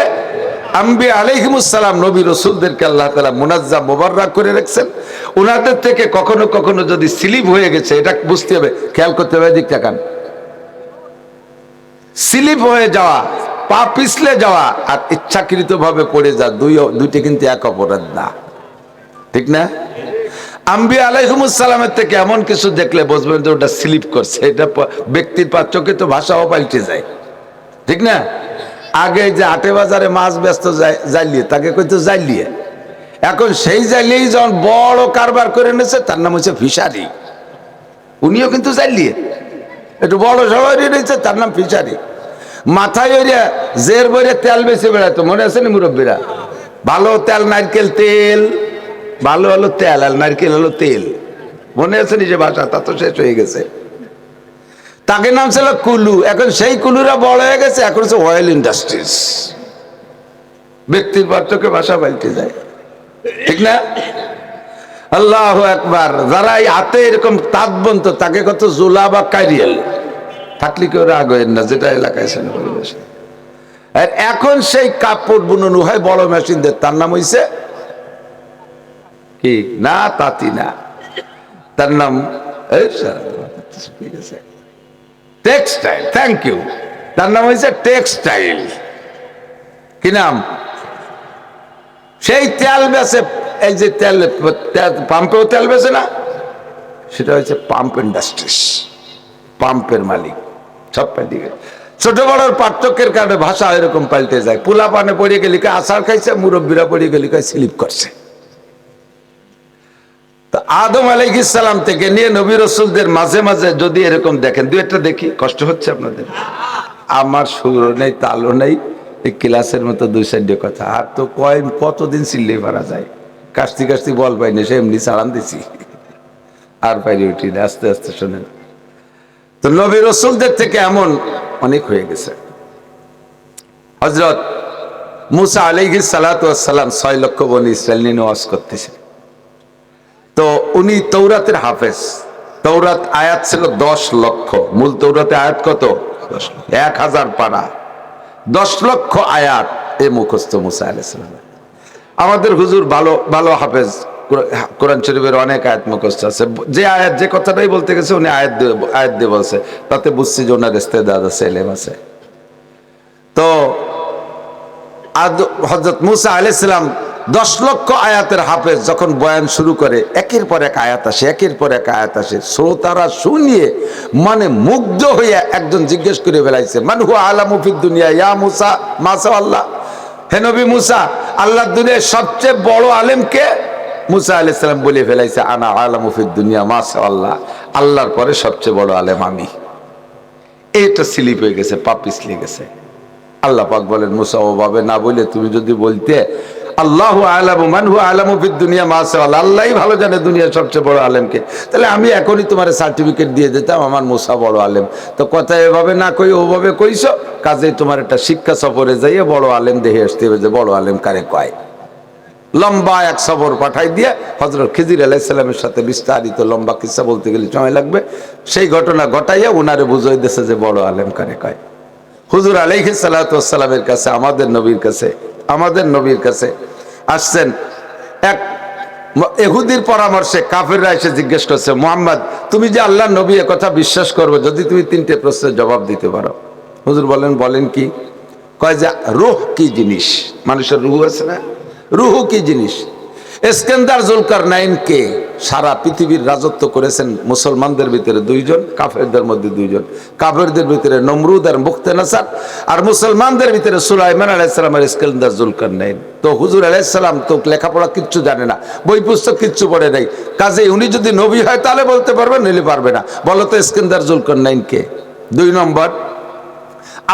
আম্বিয়া আলাইহিমুসসালাম, নবী রাসূলদেরকে আল্লাহ তাআলা মুনাজ্জাম মুবাররাক করে রাখছেন। ওনাদের থেকে কখনো কখনো যদি স্লিপ হয়ে গেছে, এটা বুঝতে হবে, খেয়াল করতে হবে, দিক তাকান। স্লিপ হয়ে যাওয়া, পা পিছলে যাওয়া আর ইচ্ছাকৃত ভাবে পড়ে যা, দুইটা কিন্তু এক অপরাধ না, ঠিক না? আম্বিয়া আলাইহিমুসসালামের থেকে এমন কিছু দেখলে বুঝবেন যে ওটা স্লিপ করছে, এটা ব্যক্তির চোখে তো ভাষাও পাল্টে যায়, ঠিক না? আগে যে হাটে বাজারে মাছ ব্যস্ত জাইলিয়ে, তাকে কইতো জাইলিয়ে, এখন সেই জাইলিয়েই যখন বড় কারবার করে নিয়েছে, তার নাম হচ্ছে ফিশারি। উনিও কিন্তু জাইলিয়ে, একটু বড় সবাই রয়েছে, তার নাম ফিশারি। মাথায় ওইরা জের বইরে তেল বেশি বেড়াতো, মনে আছে না মুরব্বীরা? ভালো তেল, নারকেল তেল, ভালো হলো তেল আর নারকেল হলো তেল, মনে আছে নিজে ভাষা? তা তো শেষ হয়ে গেছে। তাকে নাম ছিল কুলু, এখন সেই কুলুরা বড় হয়ে গেছে, এখন হচ্ছে অয়েল ইন্ডাস্ট্রিজ। ব্যক্তির পার্থক্যে ভাষা পাল্টে যায়, ঠিক না? আল্লাহু আকবার। যারা এই হাতে এরকম তাঁতবন্ত, তাকে কত জোলা বা কারিয়াল থাকলে কেউ রাগ হয় না, যেটা এলাকায় ছিল পরিবেশ। আর এখন সেই কাপড় বুনন হয় বড় মেশিন দিয়ে, তার নাম হইছে কি? না তাঁতি না, তার নাম টেক্সটাইল। Thank you. তার নাম হয়েছে টেক্সটাইল। কি নাম? সেই তেল বেচে, এই যে তেল পাম্পেও তেল বেচে না, সেটা হচ্ছে পাম্প ইন্ডাস্ট্রিজ, পাম্পের মালিক সব পাল্টে গেছে। ছোট বড়র পার্থক্যের কারণে ভাষা এরকম পাল্টে যায়। পোলা পানে পড়ে গেলি আষাঢ় খাইছে, মুরব্বীরা পড়ে গেলি স্লিপ করছে। তো আদম আলাইহিস সালাম থেকে নিয়ে নবী রাসূলদের মাঝে মাঝে যদি এরকম দেখেন, দুই একটা দেখি, কষ্ট হচ্ছে আপনাদের? আমার সুর নেই, তালও নেই, এই ক্লাসের মতো দুই সাইডে কথা। আর তো কতদিন চিল্লে পারা যায়, কাশতি কাশতি বল পাইনি, সে এমনি চালান দিছি, আর পাইনি উঠি না। আস্তে আস্তে শোনেন, তো নবী রাসূলদের থেকে এমন অনেক হয়ে গেছে। হযরত মুসা আলাইহিস সালাতু ওয়াস সালাম 6 লক্ষ বনি ইসরাইল নিয়ে ওয়াজ করতেছে। তো উনি তৌরাতের হাফেজ। তৌরাত আয়াত ছিল 10 লক্ষ, মূল তৌরাতে আয়াত কত? 1000 পারা, 10 লক্ষ আয়াত এ মুখস্থ মুসা আলাইহিস সালাম। আমাদের হুজুর ভালো ভালো হাফেজ, কোরআন শরীফের অনেক আয়াত মুখস্থ আছে। যে আয়াত যে কথাটাই বলতে গেছে উনি আয়াত দিয়ে বলছে, তাতে বুঝছি যে ওনার ইস্তেদাদ আছে, ইলম আছে। তো হযরত মুসা আলাইহিস সালাম 10 লক্ষ আয়াতের হাফেজ যখন বয়ান শুরু করে, একের পর এক আয়াত আসে, একের পর এক আয়াত আসে। শ্রোতারা শুনিয়ে মানে মুগ্ধ হইয়া একজন জিজ্ঞেস করে ফেলাইছে, মান হুয়া আলামু ফিদ দুনিয়া ইয়া মুসা মাসা আল্লাহ। হে নবী মুসা, আল্লাহর দুনিয়ার সবচেয়ে বড় আলেম কে? মুসা আলাইহিস সালাম বলে ফেলাইছে, আনা আলামু ফিদ দুনিয়া মাসা আল্লাহ, আল্লাহর পরে সবচেয়ে বড় আলেম আমি। এটা স্লিপ হয়ে গেছে, পা পিছলে গেছে। আল্লাহ পাক বলেন, মুসা ওভাবে না বলে তুমি যদি বলতে আল্লাহু আ'লামু মান হুয়া আ'লামু ফিদ দুনিয়া মা শাআল্লাহ, আল্লাহই ভালো জানে দুনিয়ার সবচেয়ে বড় আলেমকে, তাহলে আমি এখনই তোমার সার্টিফিকেট দিয়ে দিতাম আমার মুসা বড় আলেম। তো কথা এভাবে না কই ওভাবে কইছো, কাজেই তোমার একটা শিক্ষা সফরে যাইয়ে বড় আলেম দেখে আসতে হবে যে বড় আলেম কারে কয়। লম্বা এক সফর পাঠাই দিয়ে হযরত খিজির আলাইহিস সালামের সাথে বিস্তারিত লম্বা কিসসা বলতে গেলে সময় লাগবে, সেই ঘটনা ঘটাইয়া উনারে বুঝাই দিয়েছে যে বড় আলেম কারে কয়। হুজুর আলাইহিস সালাতু ওয়াস সালামের কাছে, আমাদের নবীর কাছে আসছেন এক ইহুদির পরামর্শে। কাফেররা এসে জিজ্ঞেস করছে, মুহাম্মদ তুমি যে আল্লাহর নবী, এ কথা বিশ্বাস করবে যদি তুমি 3টে প্রশ্নের জবাব দিতে পারো। হুজুর বলেন কি? কয় যে রূহ কি জিনিস, মানুষের রূহ আছে না, রূহ কি জিনিস? ইস্কান্দার জুলকারনাইন কে? সারা পৃথিবীর রাজত্ব করেছেন মুসলমানদের ভিতরে 2 জন, কাফেরদের মধ্যে 2 জন। কাফেরদের ভিতরে নমরুদ আর মুখতেনাসার, আর মুসলমানদের ভিতরে সুলাইমান আলাইহিস সালাম আর ইস্কান্দার জুলকারনাইন। তো হুজুর আলাইহিস সালাম তো লেখাপড়া কিচ্ছু জানে না, বই পুস্তক কিচ্ছু পড়ে নাই, কাজে উনি যদি নবী হয় তাহলে বলতে পারবেন, নইলে পারবে না। বলো তো ইস্কান্দার জুলকারনাইন কে? 2 নম্বর,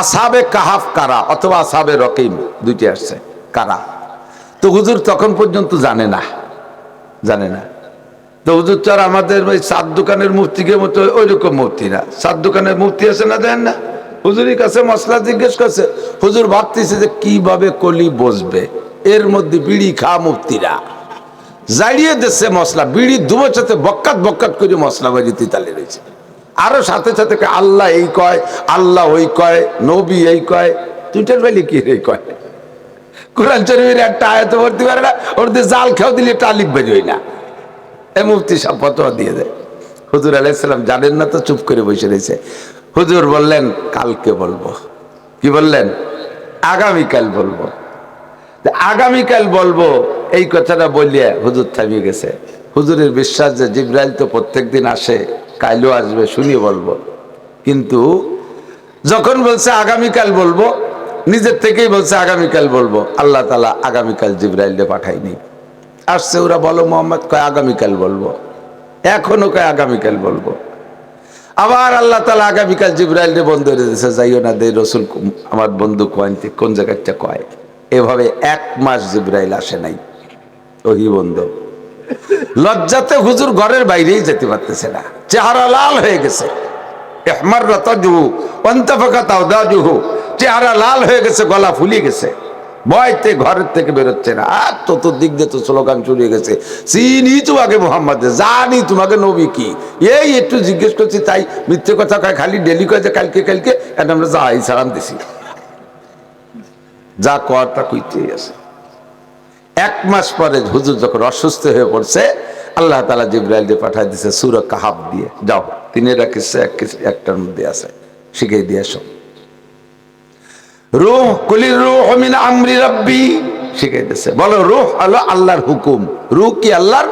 আসহাবে কাহাফ কারা, অথবা আসহাবে রকিম, 2টি আসছে কারা। তো হুজুর তখন পর্যন্ত জানে না। তো হুজুর তো আর আমাদের ওই 7 দোকানের মুফতিকে মতো ওই রকম মুফতি না। 7 দোকানের মুফতি আছে না, দেন না? হুজুরের কাছে মশলা জিজ্ঞেস করছে, হুজুর ভাবতেছে যে কিভাবে কলি বসবে, এর মধ্যে বিড়ি খা মুফতিরা জাড়িয়ে দিচ্ছে মশলা, বিড়ি দুবোর সাথে বক্কাত করে মশলা বাজিতে তালে রয়েছে। আরো সাথে সাথে আল্লাহ এই কয়, আল্লাহ ওই কয়, নবী এই কয়, 2টার বেলি কি এই কয়। কোরআন শরীফের একটা আয়াত পড়তে পারে না, ওর দিয়ে জাল খেয়েও দিলে টালিক বেরোয় না, এ মুফতি সব ফতোয়া দিয়ে দেয়। হুজুর আলাইহিস সালাম জানেন না তো চুপ করে বসে রয়েছে। হুজুর বললেন কালকে বলবো। কি বললেন? আগামীকাল বলবো। আগামীকাল বলবো এই কথাটা বলিয়ে হুজুর থামিয়ে গেছে। হুজুরের বিশ্বাস যে জিবরাইল তো প্রত্যেকদিন আসে, কালও আসবে, শুনিয়ে বলবো। কিন্তু যখন বলছে আগামীকাল বলবো, নিজের থেকেই বলছে আগামীকাল বলবো, আল্লাহ তাআলা আগামীকাল জিবরাইলকে পাঠায়নি। আসছে ওরা, বলো মোহাম্মদ, কয় আগামীকাল বলবো, এখনো কয় আগামীকাল বলবো। আবার আল্লাহ তাআলা আগামীকাল জিবরাইলকে বন্ধ করে দিয়েছে, যাইও না দে রসুল আমার বন্ধু কয়তে কোন জায়গাটা কয়। এভাবে 1 মাস জিবরাইল আসে নাই, ওহি বন্ধ। লজ্জাতে হুজুর ঘরের বাইরেই যেতে পারতেছে না, চেহারা লাল হয়ে গেছে। ইহমাররাত ওয়াজহু ওয়ান্তাফাকাত আওদাজুহু, চেহারা লাল হয়ে গেছে, গলা ফুলে গেছে, ভয়তে ঘরের থেকে বেরোচ্ছে না। আর চতুর্দিক দিয়ে তো স্লোগান শুরু হয়ে গেছে, চিনি তোমাকে মুহাম্মদ, জানি তোমাকে নবী কি। এই একটু জিজ্ঞেস করছি তাই মিথ্যে কথা কয়, খালি ডেলি কয় যে কালকে এটা আমরা যাই সালাম দিছি, যা কর তা কইতেই আছে। 1 মাস পরে হুজুর যখন অসুস্থ হয়ে পড়ছে, আল্লাহ তাআলা জিবরাইলকে পাঠায় দিয়েছে সূরা কাহাফ দিয়ে, যাও 3টা কিসসা একটার মধ্যে আছে, শিখিয়ে দিয়ে আসো। রূহ কুলির রূহ মিন আমরি রাব্বি, শিখাইতেছে। বলো রূহ হলো আল্লাহর হুকুম। রূহ কি আল্লাহর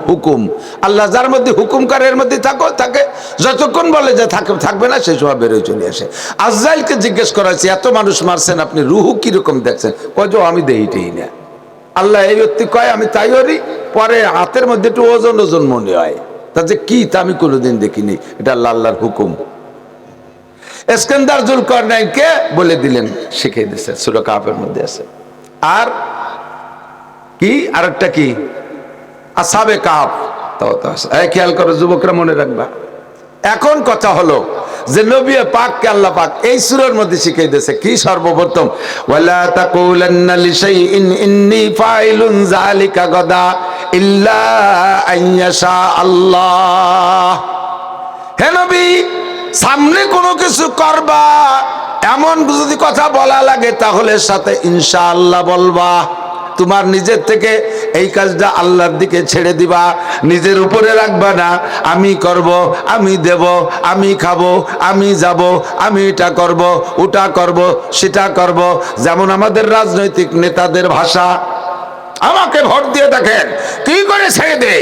হুকুম। আল্লাহ যার মধ্যে হুকুম করে এর মধ্যে থাকে, যতক্ষণ বলে যে থাকবে না সেই সময় বেরোয় চলে আসে। আজরাইলকে জিজ্ঞেস করা হয়েছে এত মানুষ মারছেন আপনি রূহ কিরকম দেখছেন? কয় যে আমি দেখিটেই না। আল্লাহ এই ব্যক্তি কয় আমি তাই করি, পরে হাতের মধ্যে একটু ওজন ওজন মনে হয়, তা যে কি তা আমি কোনোদিন দেখিনি। এটা আল্লাহর হুকুম। ইস্কান্দার যুলকারনাইনকে বলে দিলেন, শিখিয়ে দিচ্ছে, সূরা কাহফের মধ্যে আছে। আর কি আরেকটা কি আসহাবে কাহফ, তাও তো আছে। খেয়াল করো যুবকরা, মনে রাখবা। এখন কথা হলো যে নবী পাককে আল্লাহ পাক এই সূরার মধ্যে শিখিয়ে দিয়েছে কি? সর্বপ্রথম ওয়ালা তাকুলান্না লিশাইইন ইন্নী ফাইলুন যালিকা গাদা ইল্লা আইয়াশা আল্লাহ। হে নবী, সামনে কোনো কিছু করবা এমন যদি কথা বলা লাগে তাহলে সাথে ইনশাআল্লাহ বলবা। তোমার নিজের থেকে এই কাজটা আল্লাহর দিকে ছেড়ে দিবা, নিজের উপরে রাখবা না। আমি করব, আমি দেব, আমি খাবো, আমি যাব, আমি এটা করব, ওটা করব, সেটা করব। যেমন আমাদের রাজনৈতিক নেতাদের ভাষা, আমাকে ভোট দিয়ে দেখেন কি করে ছেড়ে দে,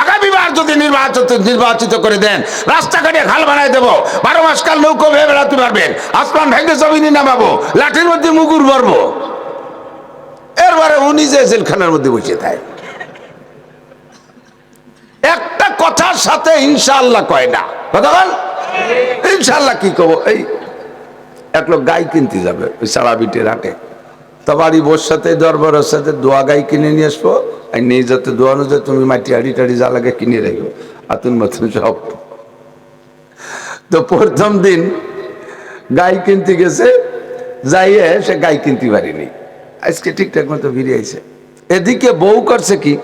আগামীবার যদি নির্বাচিত করে দেন রাস্তাঘাটে খাল বানাই দেবো, 12 মাস কাল নৌকো ভেবে বেড়াতে পারবেন, আসমান ভেঙে জমিনে নামাবো, লাঠির মধ্যে মুগুর ভরবো। এরবারে উনি যে জেলখানার মধ্যে বসে থাকে, একটা কথার সাথে ইনশাআল্লাহ কয় না। কথা বল, ইনশাআল্লাহ কি কব? এই এক লোক গাই কিনতে যাবে ওই সারা বিটের হাটে, তা বাড়ি বোর সাথে দরবারের সাথে দোয়া গাই কিনে নিয়ে আসবো, আর নিয়ে যাতে দোয়ানো যায়, তুমি মাটি হাড়ি টাড়ি যা লাগে কিনে রাখবো, আতুন মাতুন সব। তো প্রথম দিন গাই কিনতে গেছে, যাইয়ে সে গাই কিনতে পারিনি, আজকে ঠিকঠাক মতো ফিরে আইছে। এদিকে বউ করছে কি,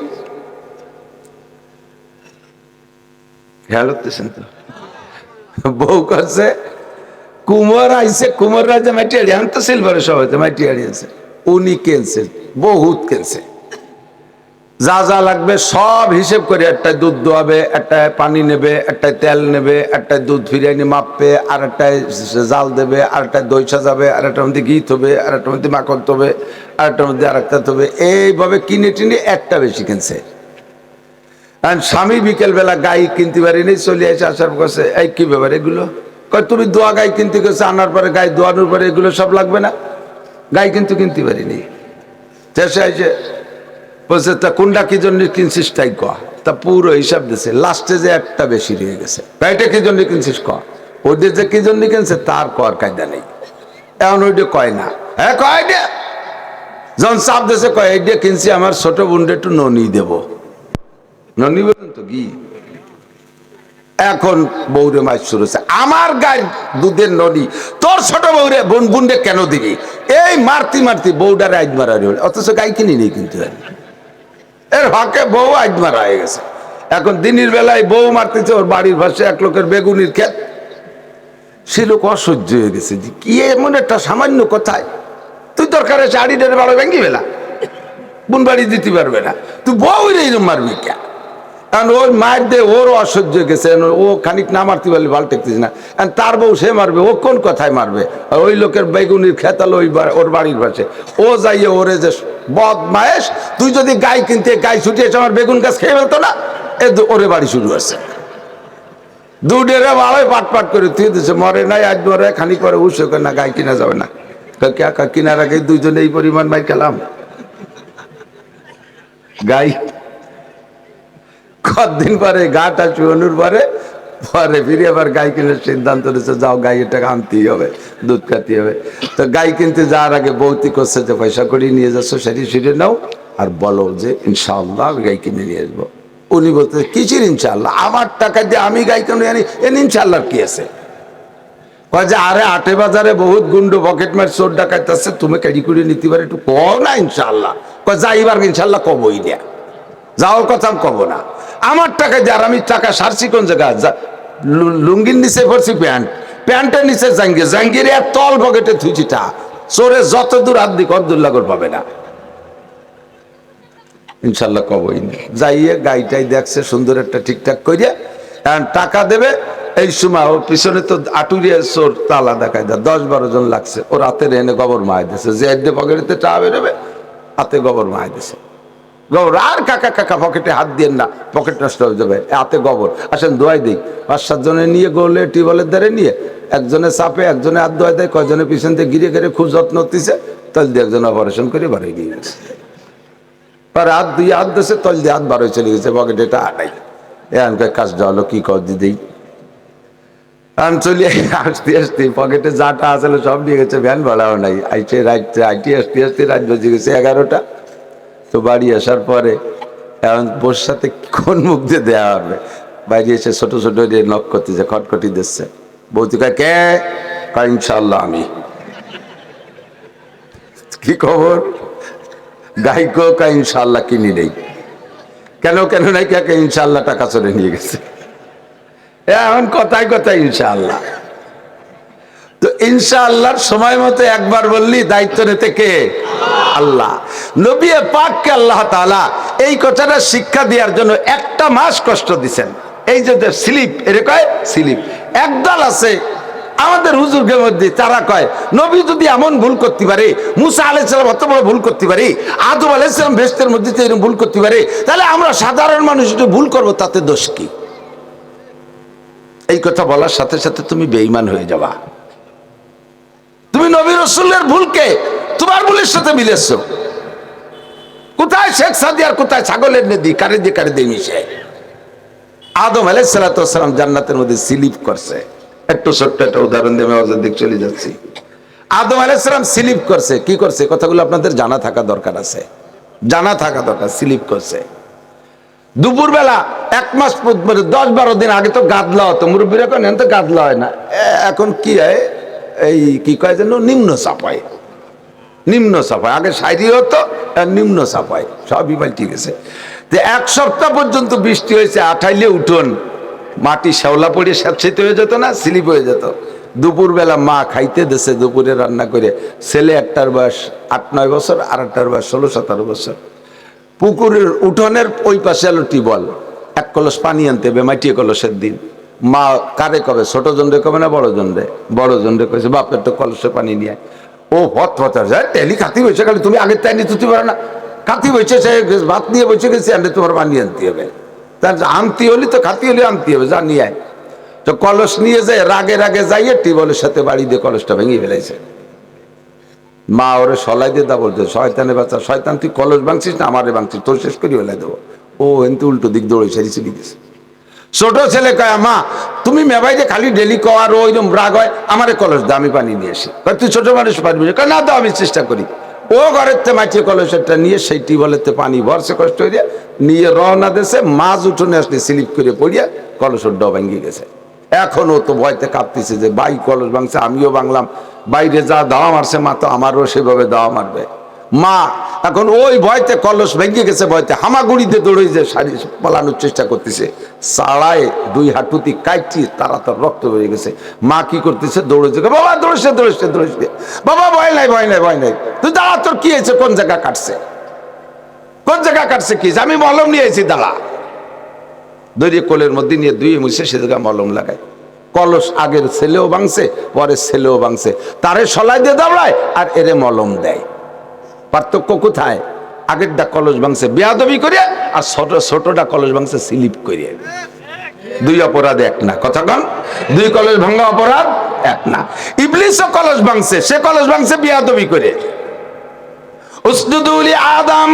খেয়াল করতেছেন তো? বউ করছে কুমোর আইছে, কুমোর রাজা মাটি হাড়ি, আমি তো সিলভারের সবাই মাটি হারিয়েছে, উনি কেনছে, বহুত কেনছে, যা যা লাগবে সব হিসেব করে, একটাই দুধ দোয়াবে, একটাই পানি নেবে, একটাই তেল নেবে, একটাই দুধ ফিরিয়ে মাপবে, আর একটাই জাল দেবে, আর একটাই দই সাজাবে, আর একটার মধ্যে ঘি থবে, আর একটার মধ্যে মাখন থবে, আর একটার মধ্যে আর একটা থবে, এইভাবে কিনে টিনে একটা বেশি কিনছে। কারণ স্বামী বিকেলবেলা গাই কিনতে পারিনি, চলে আসে, আসার কাছে এই কি ব্যাপার এগুলো? কয় তুমি দোয়া গাই কিনতে গেছো, আনার পরে গাই দোয়ানোর পরে এগুলো সব লাগবে না? গাই কিন্তু কিনতে পারিনি। দেশে এসে বলছে তা কোনটা কি জন্য কিনছিস তাই ক, তা পুরো হিসাব দিছে, লাস্টে যে একটা বেশি রয়ে গেছে, গাইটা কি জন্য কিনছিস ক, ওদের যে কি জন্য কিনছে তার কর কায়দা নেই, এখন ওইটা কয় না, হ্যাঁ কয় না, যখন চাপ দিয়েছে কয় এইটা কিনছি আমার ছোট বোনটা একটু ননি দেবো, ননি বলেন তো কি। এখন বউরে মাছ শুরু হচ্ছে, আমার গায়ে দুধের ননি তোর ছোট বউরে বোনরে কেন দিবি? এই মারতি মারতি বউটারে আইজ মারা হল, অথচ গাই কিনি নেই কিন্তু এর হকে বউ আইজ মারা হয়ে গেছে। এখন দিনের বেলায় বউ মারতেছে, ওর বাড়ির পাশে এক লোকের বেগুনির ক্ষেত, সে লোক অসহ্য হয়ে গেছে, যে কি এমন একটা সামান্য কথায় তুই দরকার আছে আড়িটারে বাড়ো ভেঙ্গি বেলা, বোন বাড়ি দিতে পারবে না, তুই বউ এইরকম মারবি কে? কারণ ওই মায়ের দিয়ে ওর অসহ্য গেছে, ও খানিক না মারতে পারলে ভাল টেকতেছে না, তার বউ সে মারবে, ও কোন কথায় মারবে? ওই লোকের বেগুনির খেতাল ওই ওর বাড়ির পাশে, ও যাইয়ে ওরে যে বদমায়েশ, তুই যদি গাই কিনতে গাই ছুটিয়েছে আমার বেগুন গাছ খেয়ে ফেলতো না, ওরে বাড়ি শুরু আছে, দুডেরে ভালোই পাট পাট করে তুই দিচ্ছে, মরে নাই আজ মরে, খানিক পরে উৎস না গাই কিনা যাবে না, কিনার আগে দুইজনে এই পরিমাণ মাই খেলাম গাই। কতদিন পরে গাটা চুয়ানোর পরে ফিরে আবার গাই কেনার সিদ্ধান্ত নিয়েছে, যাও গাই এটা আনতেই হবে, দুধ খাতে হবে। তো গাই কিনতে যাওয়ার আগে বৌতি করছে যে পয়সা করে নিয়ে যাচ্ছ, সেটি সেরে নাও আর বলো যে ইনশাআল্লাহ আমি গাই কিনে নিয়ে আসবো। উনি বলতে কিসের ইনশাআল্লাহ, আমার টাকা দিয়ে আমি গাই কিনে আনি, ইনশাআল্লাহ কি আছে? কয় যে আরে আটে বাজারে বহুত গুন্ড পকেট মার চোর ডাকাত আছে, তুমি ক্যারি করে নিতে পারে, একটু কও না ইনশাআল্লাহ। কয় যাইবার ইনশাআল্লাহ কবই না, যাওয়ার কথা আমি কব না, আমার টাকা দিয়ে। আর আমি টাকা সারছি কোন জায়গায়? লুঙ্গির নিচে পড়ছি প্যান্ট, প্যান্টের নিচে জাঙ্গির, জাঙ্গির আর তল পকেটে থুইছি টা, চোরে যত দূর হাত দিক অব্দুল্লাহ পাবে না, ইনশাল্লাহ কবই না। যাইয়ে গাইটাই দেখছে সুন্দর একটা ঠিকঠাক করিয়া টাকা দেবে, এই সময় ওর পিছনে তো আটুরিয়া চোর তালা দেখায় দেয়, 10-12 জন লাগছে, ও রাতের এনে গোবর মায় দিচ্ছে, যে পকেটেতে টাকা বেরোবে হাতে গোবর মায় দিছে। গোবর আর কাকা কাকা পকেটে হাত দিয়ে না, পকেট নষ্ট হয়ে যাবে, হাতে গোবর। আসেন দোয়াই দিই। 5-7 জনে নিয়ে গোলে টিউবওয়েলের ধারে নিয়ে একজনে চাপে, একজনে হাত ধোয়া দেয়, কয়জনে পিছন থেকে ঘিরে ঘিরে খুব যত্ন দিচ্ছে। তল দিয়ে একজন অপারেশন করে বাড়ি দিয়ে গেছে। আর হাত দিয়ে হাত দিয়েছে, তল দিয়ে হাত বারোয় চলে গেছে, পকেটে টাকা নাই। এখানকার কাজটা হলো কি কর দিদি আমি চলি আসতে আসতে পকেটে যাটা আসলে সব নিয়ে গেছে, ভ্যান ভাড়াও নাই। আইটি আসতে আসতে রাত বেজে গেছে 11টা। তো বাড়ি আসার পরে এখন বোর সাথে কোন মুখ দিয়ে দেওয়া হবে, বাইরে এসে ছোট ছোট নক করতেছে, খটখটি দিচ্ছে। বৌতিকা কে? ইনশাল্লাহ আমি। কি খবর? গাইকো কা ইনশাল্লাহ কিনি নেই। কেন কেন নাই কে? ইনশাল্লাহ টাকা চলে নিয়ে গেছে। এখন কথায় কথায় ইনশাআল্লাহ। তো ইনশাআল্লাহর সময় মতো একবার বললি দায়িত্ব নিতে কে? আল্লাহ। নবী পাককে আল্লাহ তাআলা এই কথাটা শিক্ষা দেওয়ার জন্য 1টা মাস কষ্ট দিচ্ছেন। এই যে স্লিপ, এর কয় স্লিপ। একদল আছে আমাদের হুজুরদের মধ্যে, তারা কয় নবী যদি এমন ভুল করতে পারে, মুসা আলাইহিস সালাম অত বড় ভুল করতে পারে, আদম আলাইহিস সালাম বেহেশতের মধ্যে এরকম ভুল করতে পারে, তাহলে আমরা সাধারণ মানুষ একটু ভুল করবো, তাতে দোষ কি? এই কথা বলার সাথে সাথে তুমি বেঈমান হয়ে যাবা। তুমি নবী রাসূলের ভুলকে তোমার ভুলের সাথে মিলেছো। কোথায় শেখ সাদি আর কোথায় ছাগলের নেদি, কারে দিয়ে মিশে। আদম আলাইহিস সালাতু ওয়াস সালাম জান্নাতের মধ্যে স্লিপ করছে। একটু ছোট্ট একটা উদাহরণ দিয়ে আমি ওদের দিকে চলে যাচ্ছি। আদম আলাইহিস সালাম স্লিপ করছে, কি করছে? কথাগুলো আপনাদের জানা থাকা দরকার আছে, জানা থাকা দরকার। স্লিপ করছে দুপুরবেলা, 1 মাস 10-12 দিন আগে তো গাদলা হতো। মুরব্বীরা কেন তো গাদলা হয় না, এখন কি হয়, এই কি কয় যেন নিম্ন চাপায়, নিম্ন চাপায়। আগে সাইরি হতো, নিম্ন চাপায়, সবই পাল্টে গেছে। তো 1 সপ্তাহ পর্যন্ত বৃষ্টি হয়েছে, আঠাইলে উঠোন মাটি শ্যাওলা পড়ে স্যাঁতসেঁতে হয়ে যেত না, স্লিপ হয়ে যেত। দুপুরবেলা মা খাইতে দেশে, দুপুরে রান্না করে। ছেলে একটার বয়স 8-9 বছর, আর একটার বয়স 16-17 বছর। পুকুরের উঠোনের ওই পাশে এলো টিউবওয়েল, 1 কলস পানি আনতে হবে, মাটিয়ে কলসের দিন। মা কারে কবে, ছোট জনরে কবে না বড় জনরে? বড় জনরে কয়েছে, বাপের তো কলসে পানি নিয়ে। ও হত হতার যায়, টেলি খাতি বসে গেলে তুমি আগের তাই নিতে পারো না, খাতি বসে সে ভাত নিয়ে বসে গেছে, আনতে তোমার পানি আনতে হবে। তার আনতে হলে তো খাতি হলে আনতে হবে, যা নিয়ে আয়। তো কলস নিয়ে যায়, রাগে রাগে যাইয়ে টিউবওয়েলের সাথে বাড়ি দিয়ে কলসটা ভেঙে ফেলাইছে। মা ওরে সলাই দিয়ে তা বলতে, শয়তানের বাচ্চা, শয়তান তুই কলস ভাঙছিস না আমারে ভাঙছিস, তোর শেষ করে ফেলাই দেবো। ও এমনি উল্টো দিক দৌড়ে সারি চলে গেছে। ছোট ছেলে কয়, মা তুমি মেবাইতে খালি ডেলি কর, ওইরকম রাগ হয়, আমারে কলস দে, আমি পানি নিয়ে আসি। তুই ছোট মানুষ পারবি না? তো আমি চেষ্টা করি। ও ঘরের তে মাইছে কলসেরটা নিয়ে সেই টিউবওয়েলের পানি ভরছে, কষ্ট হয়ে নিয়ে রওনা দেশে। মাছ উঠোনে আসলে স্লিপ করে পড়িয়া কলসের ড ভেঙে গেছে। এখনো তো ভয়তে কাঁপতেছে যে ভাই কলস ভাঙছে, আমিও ভাঙলাম, বাইরে যা দাওয়া মারছে মা তো আমারও সেভাবে দাওয়া মারবে। মা এখন ওই ভয়তে, কলস ভেঙে গেছে ভয়তে, হামাগুড়িতে দৌড়ে যে সারি পালানোর চেষ্টা করতেছে। সাড়ায় 2 হাঁটুতি কাইটি তারা তার রক্ত বেরিয়ে গেছে। মা কি করতেছে? দৌড়েছে, বাবা দৌড়েছে দৌড়েছে দৌড়েছে, বাবা ভয় নাই ভয় নাই ভয় নাই, তুই দাঁড়া, তোর কি হয়েছে? কোন জায়গা কাটছে? কোন জায়গা কাটছে? কি আমি মলম নিয়ে এসেছি, দাঁড়া। দড়িয়ে কোলের মধ্যে নিয়ে ধুয়ে মুছে সে জায়গা মলম লাগায়। কলস আগের ছেলেও ভাঙছে, পরের ছেলেও ভাঙছে, তারে সলাই দিয়ে দাঁড়ায় আর এরে মলম দেয়। পার্থক্য কোথায়? আগেরটা কলস ভাঙছে বেয়াদবি করে, আর ছোটটা কলস ভাঙছে স্লিপ করে। 2 অপরাধ 1 না, কথা কন। 2 কলস ভাঙা অপরাধ 1 না। ইবলিসও কলস ভাঙছে, সে কলস ভাঙছে বেয়াদবি করে। উসজুদু লি আদম,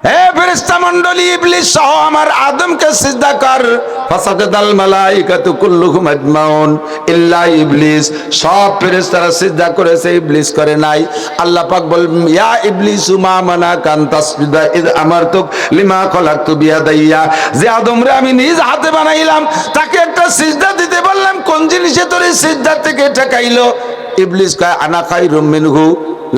হে ফেরেশতা মণ্ডলী, ইবলিস সহ আমার আদমকে সিজদা কর। ফাসাজাদাল মালাইকাতু কুল্লুহুম আজমাউন ইল্লা ইবলিস, সব ফেরেশতারা সিজদা করেছে, ইবলিস করে নাই। আল্লাহ পাক বলেন, ইয়া ইবলিসু মা মানাকা আন তাসজুদা ইয আমারতুক লিমা খলাকতু বিয়াদাইয়া, যে আদমরে আমি নিজ হাতে বানাইলাম, তাকে একটা সিজদা দিতে বললাম, কোন জিনিসে তোর এই সিজদা থেকে ঠেকাইলো? ইবলিস কয়, আনা খায়রুম মিনহু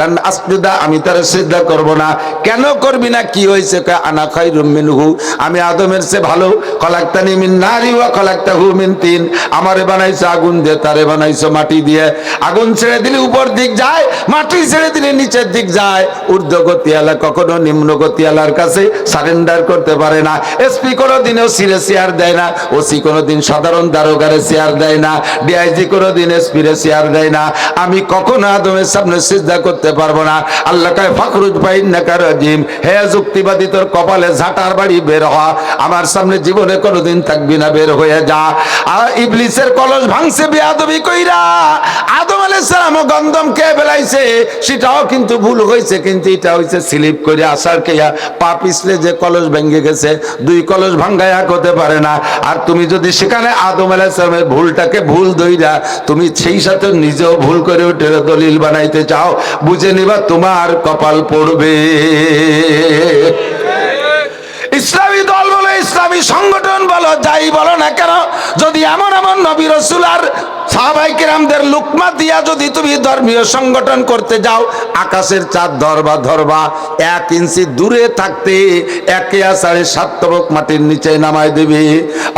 লান আসজুদা, আমি তার সিজদা করব না। কেন করবি না? কি হয়েছে? কয়, আনা খায়রুম মিনহু, আমি আদমের চেয়ে ভালো। খলাকতানি মিন নারি ওয়া খলাকতাহু মিন তিন, আমারে বানাইছো আগুন দিয়ে, তারে বানাইছো মাটি দিয়ে। আগুন ছেড়ে দিলে উপর দিক যায়, মাটি ছেড়ে দিলে নিচের দিক যায়। ঊর্ধ্বগতিওয়ালা কখনো নিম্নগতিওয়ালার কাছে সারেন্ডার করতে পারে না। এসপি কোনোদিনও সিরে শেয়ার দেয় না, ওসি কোনোদিন সাধারণ দারোগারে শেয়ার দেয় না, ডিআইজি কোনোদিন এসপিরে শেয়ার দেয় না। আমি কখনো আদমের সামনে সিজদা করতে করতে পারবো না। আল্লাহ কয় ফাখরুজ ফাইন্নাকা রাজিম, হে যুক্তিবাদী তোর কপালে ঝাঁটার বাড়ি, বের হ, আমার সামনে জীবনে কোনোদিন থাকবি না, বের হয়ে যা। আর ইবলিসের কলস ভাঙছে বেয়াদবি কইরা, আদম আলাইহিস সালাম গন্ধম কে বেলাইছে সেটাও কিন্তু ভুল হয়েছে, কিন্তু এটা হইছে স্লিপ করে আসার কেয়া পা পিছলে যে কলস ভেঙে গেছে, দুই কলস ভাঙ্গায় এক হতে পারে না। আর তুমি যদি সেখানে আদম আলাইহিস সালামের ভুলটাকে ভুল ধইরা তুমি সেই সাথে নিজেও ভুল করে উঠে দলিল বানাইতে চাও, বুঝে নিবা তোমার কপাল পড়বে। ইসলামী দল বলো, ইসলামী সংগঠন বলো, যাই বলো না কেন, যদি এমন এমন নবী রাসূল আর সাহাবায়ে কেরামদের লুকমা দিয়া যদি তুমি ধর্মীয় সংগঠন করতে যাও, আকাশের চাঁদ ধরবা 1 ইঞ্চি দূরে থাকতে একে আসারে 7 তবক মাটির নিচে নামাই দেবে।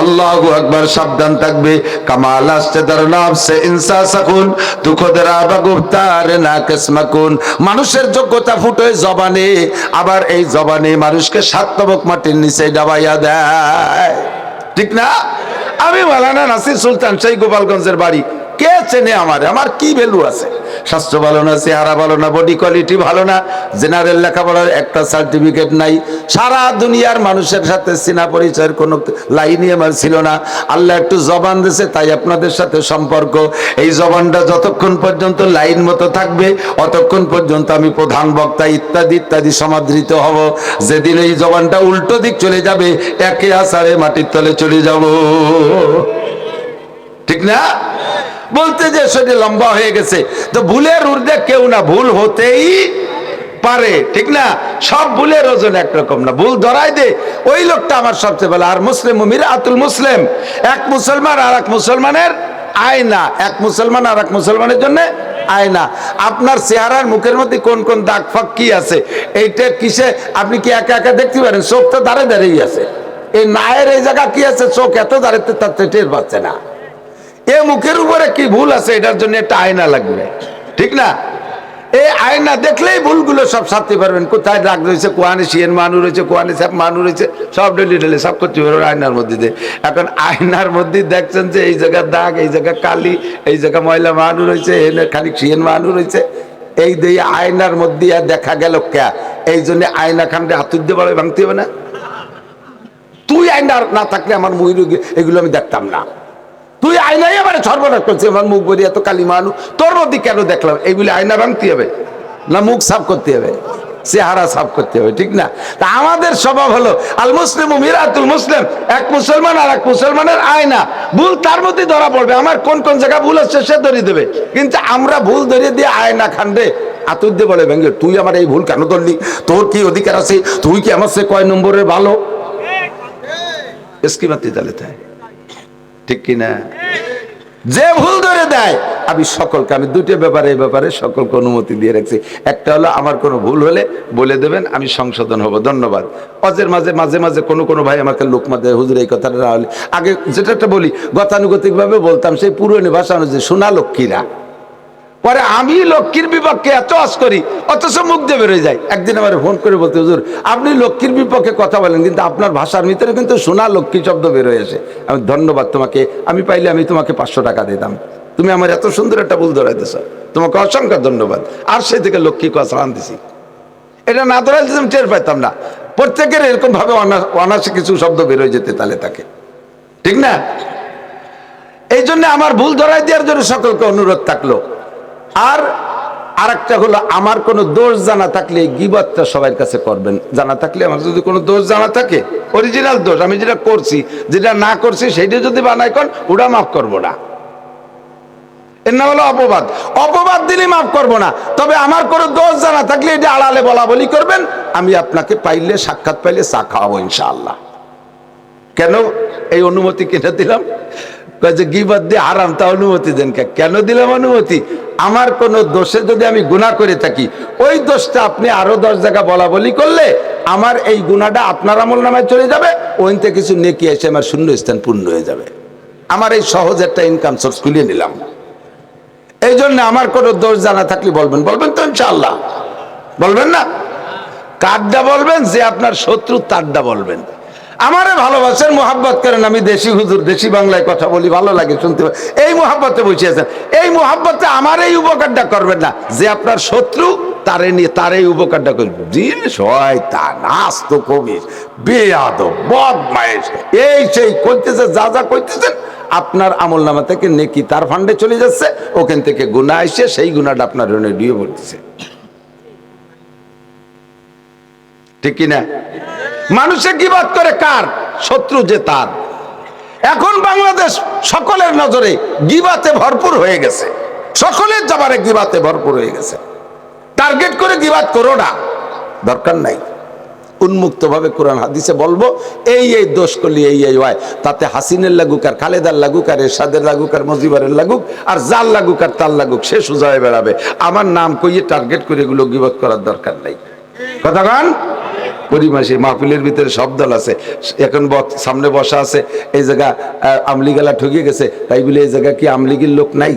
আল্লাহু আকবার, সাবধান থাকবে। কামাল আসতে তার নফসে ইনসা সাকুন তুখদরা বাগুফতার না কিসমাকুন, মানুষের যোগ্যতা ফুটে জবানে, আবার এই জবানে মানুষকে 7 তবক মাটির নিচে ডাবাইয়া দেয়, ঠিক না? আমি মাওলানা নাসির সুলতান, সেই গোপালগঞ্জের বাড়ি। কে চেনে আমার কি ভ্যালু আছে? স্বাস্থ্য ভালো না, চেহারা ভালো না, বডি কোয়ালিটি ভালো না, জেনারেল লেখাপড়ার একটা সার্টিফিকেট নাই, সারা দুনিয়ার মানুষের সাথে চেনা পরিচয়ের কোনো লাইনই আমার ছিল না। আল্লাহ একটু জবান দিয়েছে, তাই আপনাদের সাথে সম্পর্ক। এই জবানটা যতক্ষণ পর্যন্ত লাইন মতো থাকবে, অতক্ষণ পর্যন্ত আমি প্রধান বক্তা ইত্যাদি ইত্যাদি সমাদৃত হব। যেদিন এই জবানটা উল্টো দিক চলে যাবে, একে আসারে মাটির তলে চলে যাব, ঠিক না? বলতে যে শরীর লম্বা হয়ে গেছে, তো ভুলের ঊর্ধ্বে কেউ না, ভুল হতেই পারে, ঠিক না? সব ভুলের ওজন একরকম না, ভুল ধরাই দে ওই লোকটা আমার সবচেয়ে ভালো। আর মুসলিম মিরাতুল মুসলিম, এক মুসলমান আর এক মুসলমানের আয়না, এক মুসলমান আর এক মুসলমানের জন্য আয়না। আপনার চেহারার মুখের মধ্যে কোন কোন দাগ ফাঁক কি আছে, এইটা কিসে আপনি কি একা একা দেখতে পারেন? চোখ তো দাঁড়ে দাঁড়িয়ে আছে, এই নায়ের এই জায়গা কি আছে, চোখ এত দাঁড়াতে তার টের পাচ্ছে না। এ মুখের উপরে কি ভুল আছে, এটার জন্য একটা আয়না লাগবে, ঠিক না? এই আয়না দেখলেই ভুলগুলো সব সারতে পারবেন। কোথায় দাগ রয়েছে, কোয়ানে শিয়েন মানু রয়েছে, কোয়ানে সাপ মানু রয়েছে, সব ডেলে সব করতে পারবেন আয়নার মধ্যে দিয়ে। এখন আয়নার মধ্যে দেখছেন যে এই জায়গার দাগ, এই জায়গা কালি, এই জায়গা ময়লা মানু রয়েছে, এনে খালি শিয়েন মানু রয়েছে, এই দিয়ে আয়নার মধ্যে দেখা গেল কে? এই জন্য আয়না খানটা হাতুর দিয়ে বলে ভাঙতে হবে না? তুই আয়না না থাকলে আমার মুখ এগুলো আমি দেখতাম না, তুই আয়নাই আমার সর্বনাশ করছিস, আমার মুখ বলি এত কালি মানু, তোর মধ্যে কেন দেখলাম? এইগুলি আয়না ভাঙতে হবে না, মুখ সাফ করতে হবে, চেহারা সাফ করতে হবে, ঠিক না? তা আমাদের স্বভাব হলো আল মুসলিম মিরাতুল মুসলিম, এক মুসলমান আর এক মুসলমানের আয়না। ভুল তার মধ্যে ধরা পড়বে, আমার কোন কোন জায়গা ভুল আছে সে ধরিয়ে দেবে, কিন্তু আমরা ভুল ধরিয়ে দিয়ে আয়না খান্ডে আতুর দিয়ে বলে ভেঙে, তুই আমার এই ভুল কেন ধরলি, তোর কি অধিকার আছে, তুই কি আমার সে কয় নম্বরের ভালো? এসকিমাতি চালাতে হয়, ঠিক কিনা? যে ভুল ধরে দেয়, আমি সকলকে, আমি দুটো ব্যাপারে এই ব্যাপারে সকলকে অনুমতি দিয়ে রাখছি। একটা হলো আমার কোনো ভুল হলে বলে দেবেন, আমি সংশোধন হব, ধন্যবাদ। অজের মাঝে মাঝে কোনো ভাই আমাকে লোকমা দেয়, হুজুর এই কথাটা না হলে, আগে যেটা একটা বলি গতানুগতিক ভাবে বলতাম, সেই পুরনো ভাষা অনুযায়ী সোনা লক্ষ্মীরা, পরে আমি লক্ষ্মীর বিপক্ষে এত আজ করি, অথচ মুখ দিয়ে বেরোয় যায়। একদিন আমার ফোন করে বলতে, হুজুর আপনি লক্ষ্মীর বিপক্ষে কথা বলেন, কিন্তু আপনার ভাষার ভিতরে কিন্তু সোনা লক্ষ্মী শব্দ বেরোয় আসে। আমি ধন্যবাদ তোমাকে, আমি পাইলে আমি তোমাকে 500 টাকা দিতাম, তুমি আমার এত সুন্দর একটা ভুল ধরাইতেছ, তোমাকে অসংখ্য ধন্যবাদ। আর সেই থেকে লক্ষ্মী কথা আনতেছি, এটা না ধরাইলে আমি টের পাইতাম না। প্রত্যেকের এরকম ভাবে অনাসে কিছু শব্দ বেরোয় যেতে তাহলে তাকে, ঠিক না? এই জন্য আমার ভুল ধরাই দেওয়ার জন্য সকলকে অনুরোধ থাকলো। আর আরেকটা হলো, আমার কোনো দোষ জানা থাকলে গীবতটা সবার কাছে করবেন, জানা থাকলে, আমার যদি কোনো দোষ জানা থাকে, অরিজিনাল দোষ, আমি যেটা করছি যেটা না করছি সেইটা যদি বানাই কর, ওটা মাফ করবো না। এর নাম হলো অপবাদ, অপবাদ দিলে মাফ করবো না। তবে আমার কোনো দোষ জানা থাকলে এটা আড়ালে বলা বলি করবেন, আমি আপনাকে পাইলে, সাক্ষাৎ পাইলে চা খাওয়াবো ইনশাআল্লাহ। কেন এই অনুমতি কেটে দিলাম? যে গীবত দিয়ে হারাম, তা অনুমতি দেন কেন দিলাম অনুমতি? আমার কোন দোষে যদি আমি গুনাহ করে থাকি, ওই দোষটা আপনি আরো 10 জায়গা বলা বলি করলে আমার এই গুনাহটা আপনার আমল নামায় চলে যাবে, ওইতে কিছু নেকি এসে আমার শূন্য স্থান পূর্ণ হয়ে যাবে। আমার এই সহজ একটা ইনকাম সোর্স খুলিয়ে নিলাম। এই জন্য আমার কোনো দোষ জানা থাকলে বলবেন তো ইনশাআল্লাহ, বলবেন না? কারটা বলবেন, যে আপনার শত্রু তারটা বলবেন। আমারে ভালোবাসেন, মোহাব্বত করেন, আমি দেশি হুজুর, দেশি বাংলায় কথা বলি, ভালো লাগে শুনতে, এই মোহাব্বতে বসে আছেন, এই মোহাব্বতে আমার এই উপকারটা করবেন না। যে আপনার শত্রু তারে নিয়ে তারই উপকারটা করবো। দিন শয়তান, আস্ত কবির, বেয়াদব, বদমাইশ, এই সেই করতেছে, যা যা করতেছেন আপনার আমল নামা থেকে নেকি তার ফান্ডে চলে যাচ্ছে, ওখান থেকে গুনাহ আসছে, সেই গুনাহটা আপনার ঋণে ডুবে পড়তেছে। ঠিক কিনা? মানুষে গীবত করে কার? শত্রু যে তার। এখন বাংলাদেশ সকলের নজরে গীবতে ভরপুর হয়ে গেছে, সকলের জবারে গীবতে ভরপুর হয়ে গেছে। টার্গেট করে গীবত করো না, দরকার নাই। উন্মুক্ত ভাবে কোরআন হাদিসে বলবো এই এই দোষ করলি এই এই হয়, তাতে হাসিনের লাগুক আর খালেদার লাগুক আর এরশাদের লাগুক আর মজিবরের লাগুক আর জাল লাগুক আর তার লাগুক, সে সোজা হয়ে বেড়াবে। আমার নাম কইয়ে টার্গেট করে এগুলো গীবত করার দরকার নাই। কথা গান পরিমাসে মাহফিলের ভিতরে সব দল আছে, এখন সামনে বসা আছে, এই জায়গা আমলিগালা ঠকিয়ে গেছে, তাই বলে এই জায়গা কি আমলিগির লোক নাই?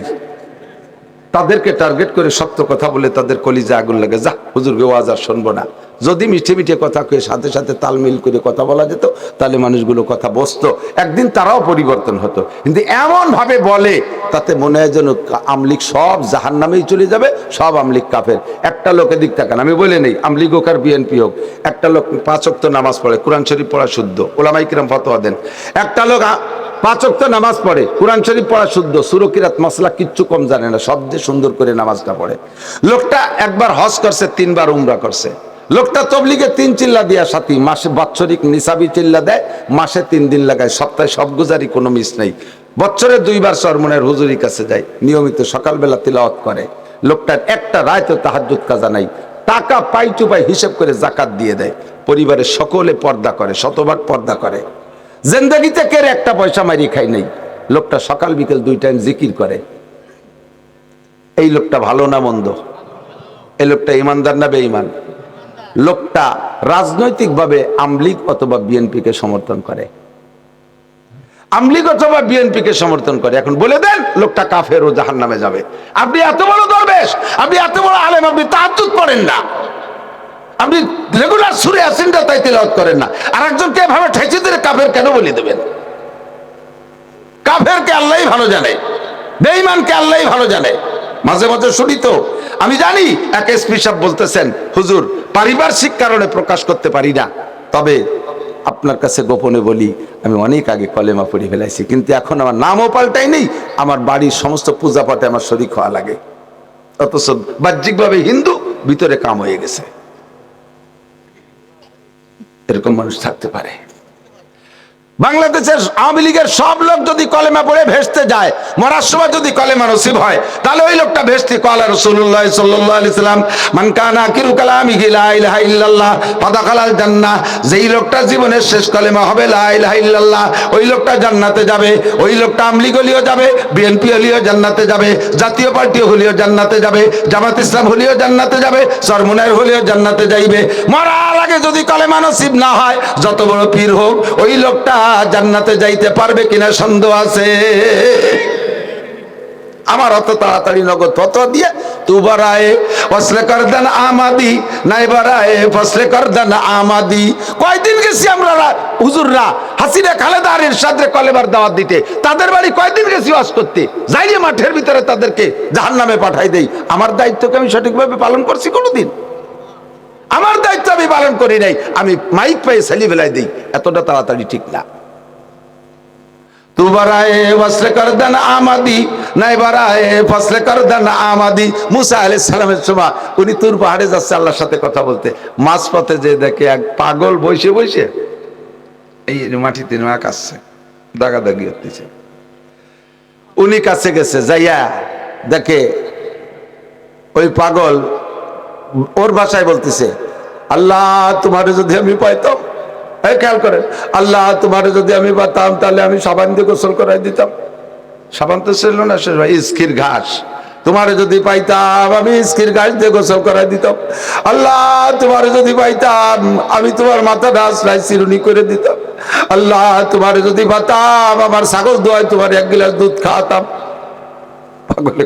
তাদেরকে টার্গেট করে সত্য কথা বলে তাদের কলিজা আগুন লাগে, যা হুজুরকে ওয়াজ আর শুনবো না। যদি মিঠে মিঠে কথা কয়ে সাথে সাথে তালমিল করে কথা বলা যেত, তাহলে মানুষগুলো কথা বসতো, একদিন তারাও পরিবর্তন হতো। কিন্তু এমন ভাবে বলে তাতে মনে হয় যেন আমলিগ সব জাহান্নামেই চলে যাবে, সব আমলিগ কাফের। একটা লোক এদিক তাকান, আমি বলে নেই আমলিগ হোক আর বিএনপি হোক, একটা লোক 5 ওয়াক্ত নামাজ পড়ে, কোরআন শরীফ পড়া শুদ্ধ, ওলামায়ে কিরাম ফতোয়া দেন। একটা লোক 5 ওয়াক্ত নামাজ পড়ে, কোরআন শরীফ পড়া শুদ্ধ, সূরা কিরাত মাসলা কিচ্ছু কম জানে না, শব্দে সুন্দর করে নামাজটা পড়ে। লোকটা একবার হজ করছে, 3 বার উমরা করছে। লোকটা তবলিগে 3 চিল্লা দিয়া সাথী, মাসে বাৎসরিক নিসাবি চিল্লা দেয়, মাসে 3 দিন লাগায়, সপ্তাহে সব গুজারি, কোনো মিস নেই। বছরে 2 বার চরমনের হুজুরির কাছে যায়, নিয়মিত সকালবেলা তিলাওয়াত করে। লোকটার একটা রায়তো তাহাজ্জুদ কাজা নাই, টাকা পাই টু পাই হিসেব করে যাকাত দিয়ে দেয়, পরিবারের সকলে পর্দা করে, শতভাগ পর্দা করে। জিন্দেগিতে কের একটা পয়সা মারি খাই নাই। লোকটা সকাল বিকেল 2 টাইম জিকির করে। এই লোকটা ভালো না মন্দ? এই লোকটা ইমানদার না বেঈমান? লোকটা রাজনৈতিকভাবে আমলিগ অথবা বিএনপিকে সমর্থন করে, আমলিগ অথবা বিএনপিকে সমর্থন করে। এখন বলে দেন লোকটা কাফের ও জাহান্নামে যাবে। আপনি এত বড় দরবেশ, আপনি এত বড় আলেম, আপনি তাহাজ্জুদ পড়েন না, আপনি রেগুলার সূরা ইয়াসিনটা তাই তিলাওয়াত করেন না, আর একজনকে এভাবে ঠেঁচে দিয়ে কাফের কেন বলে দেবেন? কাফেরকে আল্লাহই ভালো জানে, বেঈমানকে আল্লাহই ভালো জানে। মাঝে মাঝে শুনি তো, আমি জানি এক এসপি সাহেব বলতেছেন, হুজুর পারিপার্শ্বিক কারণে প্রকাশ করতে পারি না, তবে আপনার কাছে গোপনে বলি আমি অনেক আগে কলেমা পড়ে ফেলাইছি, কিন্তু এখন আমার নামও পাল্টাই নেই, আমার বাড়ির সমস্ত পূজা পাঠে আমার শরীক হওয়া লাগে, অথচ বাহ্যিকভাবে হিন্দু, ভিতরে কাম হয়ে গেছে। এরকম মানুষ থাকতে পারে। বাংলাদেশের আওয়ামী লীগের সব লোক যদি কলেমা পড়ে ভেস্তে যায়, মরার সময় যদি কলেমা নসিব হয়, তাহলে ওই লোকটা ভেস্তে ক্বালা রাসূলুল্লাহ সাল্লাল্লাহু আলাইহি সাল্লাম মান কানা আখিরু কালামিহি লা ইলাহা ইল্লাল্লাহ ফাদাখালাল জান্নাহ। যেই লোকটা জীবনের শেষ কলেমা হবে লা ইলাহা ইল্লাল্লাহ, ওই লোকটা জান্নাতে যাবে। ওই লোকটা আওয়ামী লীগ হলেও যাবে, বিএনপি হলেও জান্নাতে যাবে, জাতীয় পার্টি হলেও জান্নাতে যাবে, জামাত ইসলাম হলেও জান্নাতে যাবে, চরমনায়ের হলেও জান্নাতে যাইবে। মরার আগে যদি কলেমা নসিব না হয়, যত বড় পীর হোক, ওই লোকটা জান্নাতে যাইতে পারবে কিনা সন্দেহ আছে। আমার অত তাড়াতাড়ি নগদ ফতোয়া দিয়ে তু বারায়ে ফসলে করদান আমাদি নাই বারায়ে ফসলে করদান আমাদি। কয়দিন গেছি আমরা হুজুররা হাসিনা খালেদা আর এরশাদের কলেমার দাওয়াত দিতে, তাদের বাড়ি কয়দিন গেছি ওয়াজ করতে, যাইয়ে মাঠের ভিতরে তাদেরকে জাহান্নামে পাঠাই দেই। আমার দায়িত্বকে আমি সঠিকভাবে পালন করছি কোনোদিন? আমার দায়িত্ব আমি পালন করি নাই, আমি মাইক পেয়ে ছেলে বেলায় দিই, এতটা তাড়াতাড়ি ঠিক না। তু বারায়ে ফসলে করদান আমাদি নাই বারায়ে ফসলে করদান আমাদি। মুসা আলাইহিস সালামের সময় উনি তুর পাহাড়ে যাচ্ছে আল্লাহর সাথে কথা বলতে, মাঝপথে যে দেখে এক পাগল বসে বসে এই মাটিতে নাক আসছে, দাগাদাগি হতেছে। উনি কাছে গেছে, যাইয়া দেখে ওই পাগল ওর ভাষায় বলতেছে, আল্লাহ তোমার যদি আমি পাইতাম, খেয়াল করেন, আল্লাহ তোমার যদি আমি পাতাম তাহলে আমি সাবান দিয়ে গোসল করাই দিতাম। সাবান তো ছিল না, সে ইস্কির ঘাস, তোমার যদি পাইতাম আমি ইস্কির ঘাস দিয়ে গোসল করাই দিতাম। আল্লাহ তোমার যদি পাইতাম আমি তোমার মাথাটা আসলাই চিরুনি করে দিতাম। আল্লাহ তোমার যদি পাতাম আমার ছাগল দোয়ায় তোমার 1 গ্লাস দুধ খাওয়াতাম। পাগলে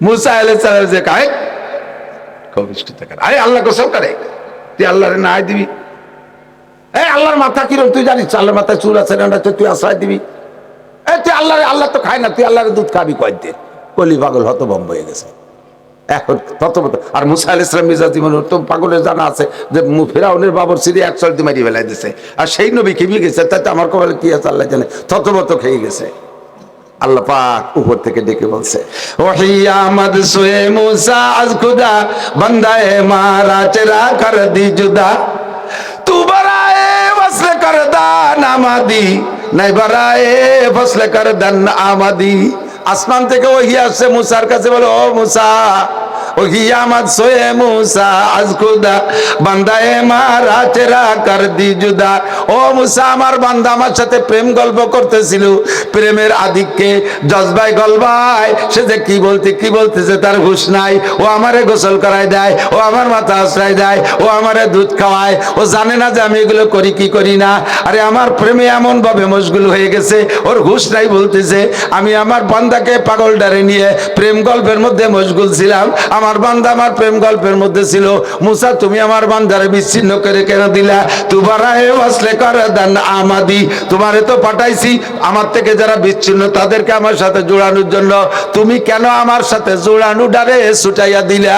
মুসা আলাইহিস সালাম যে কায় কবিষ্ঠিত করে, আরে আল্লাহ গোসল করে, তুই আল্লাহরে না দিবি? এই আল্লাহর মাথা কিরম তুই জানিস? আল্লাহর মাথায় চুল আছে না, তুই আশ্রয় দিবি? এই তুই আল্লাহ তো খায় না, তুই আল্লাহর দুধ খাবি কয়েকদিন? কলি পাগল হতভম্ব হয়ে গেছে। এখন তত আর মুসা আলাইহিস সালাম মিজাজি মানুষ তো পাগলের জানা আছে যে ফেরাউনের বাবর সিরি এক চলতি মারি ফেলাই দিছে, আর সেই নবী কি গেছে তাতে আমার কপালে কি আছে আল্লাহ জানে, তত খেয়ে গেছে। আল্লাহ পাক উপর থেকে ডেকে বলছে, ওহি আমদ সুয়ে মুসা আজ খুদা বান্দায়ে মারা চেরা কর দি জুদা, তু বরায়ে ফসলে কর দান আমাদি, নাই বরায়ে ফসলে কর দান আমাদি। আসমান থেকে ওহি আসছে মুসার কাছে, বলো ও মুসা, ওহি আমদ সোয়ে মুসা আজ খুদা বান্দায়ে মারা চেরা কর দি জুদা। ও মুসা, আমার বান্দা আমার সাথে প্রেম গল্প করতেছিল, প্রেমের আধিক্যে জজবাই গলবায় সে যে কি বলতেছে তার হুঁশ নাই। ও আমারে গোসল করাই দেয়, ও আমার মাথা আশ্রয় দেয়, ও আমারে দুধ খাওয়ায়, ও জানে না যে আমি এগুলো করি কি করি না। আরে আমার প্রেমে এমন ভাবে মশগুল হয়ে গেছে, ওর হুঁশ নাই বলতেছে। আমি আমার বান্দাকে পাগল ডারে নিয়ে প্রেম গল্পের মধ্যে মশগুল ছিলাম, আমার বান্দা আমার প্রেম গল্পের মধ্যে ছিল। মুসা, তুমি আমার বান্দারে বিচ্ছিন্ন করে কেন দিলা? তুবারায়ে ওয়াসলে কর দান আমাদি, তোমারে তো পাঠাইছি আমার থেকে যারা বিচ্ছিন্ন তাদেরকে আমার সাথে জোড়ানোর জন্য, তুমি কেন আমার সাথে জোড়ানো ডারে ছুটাইয়া দিলা?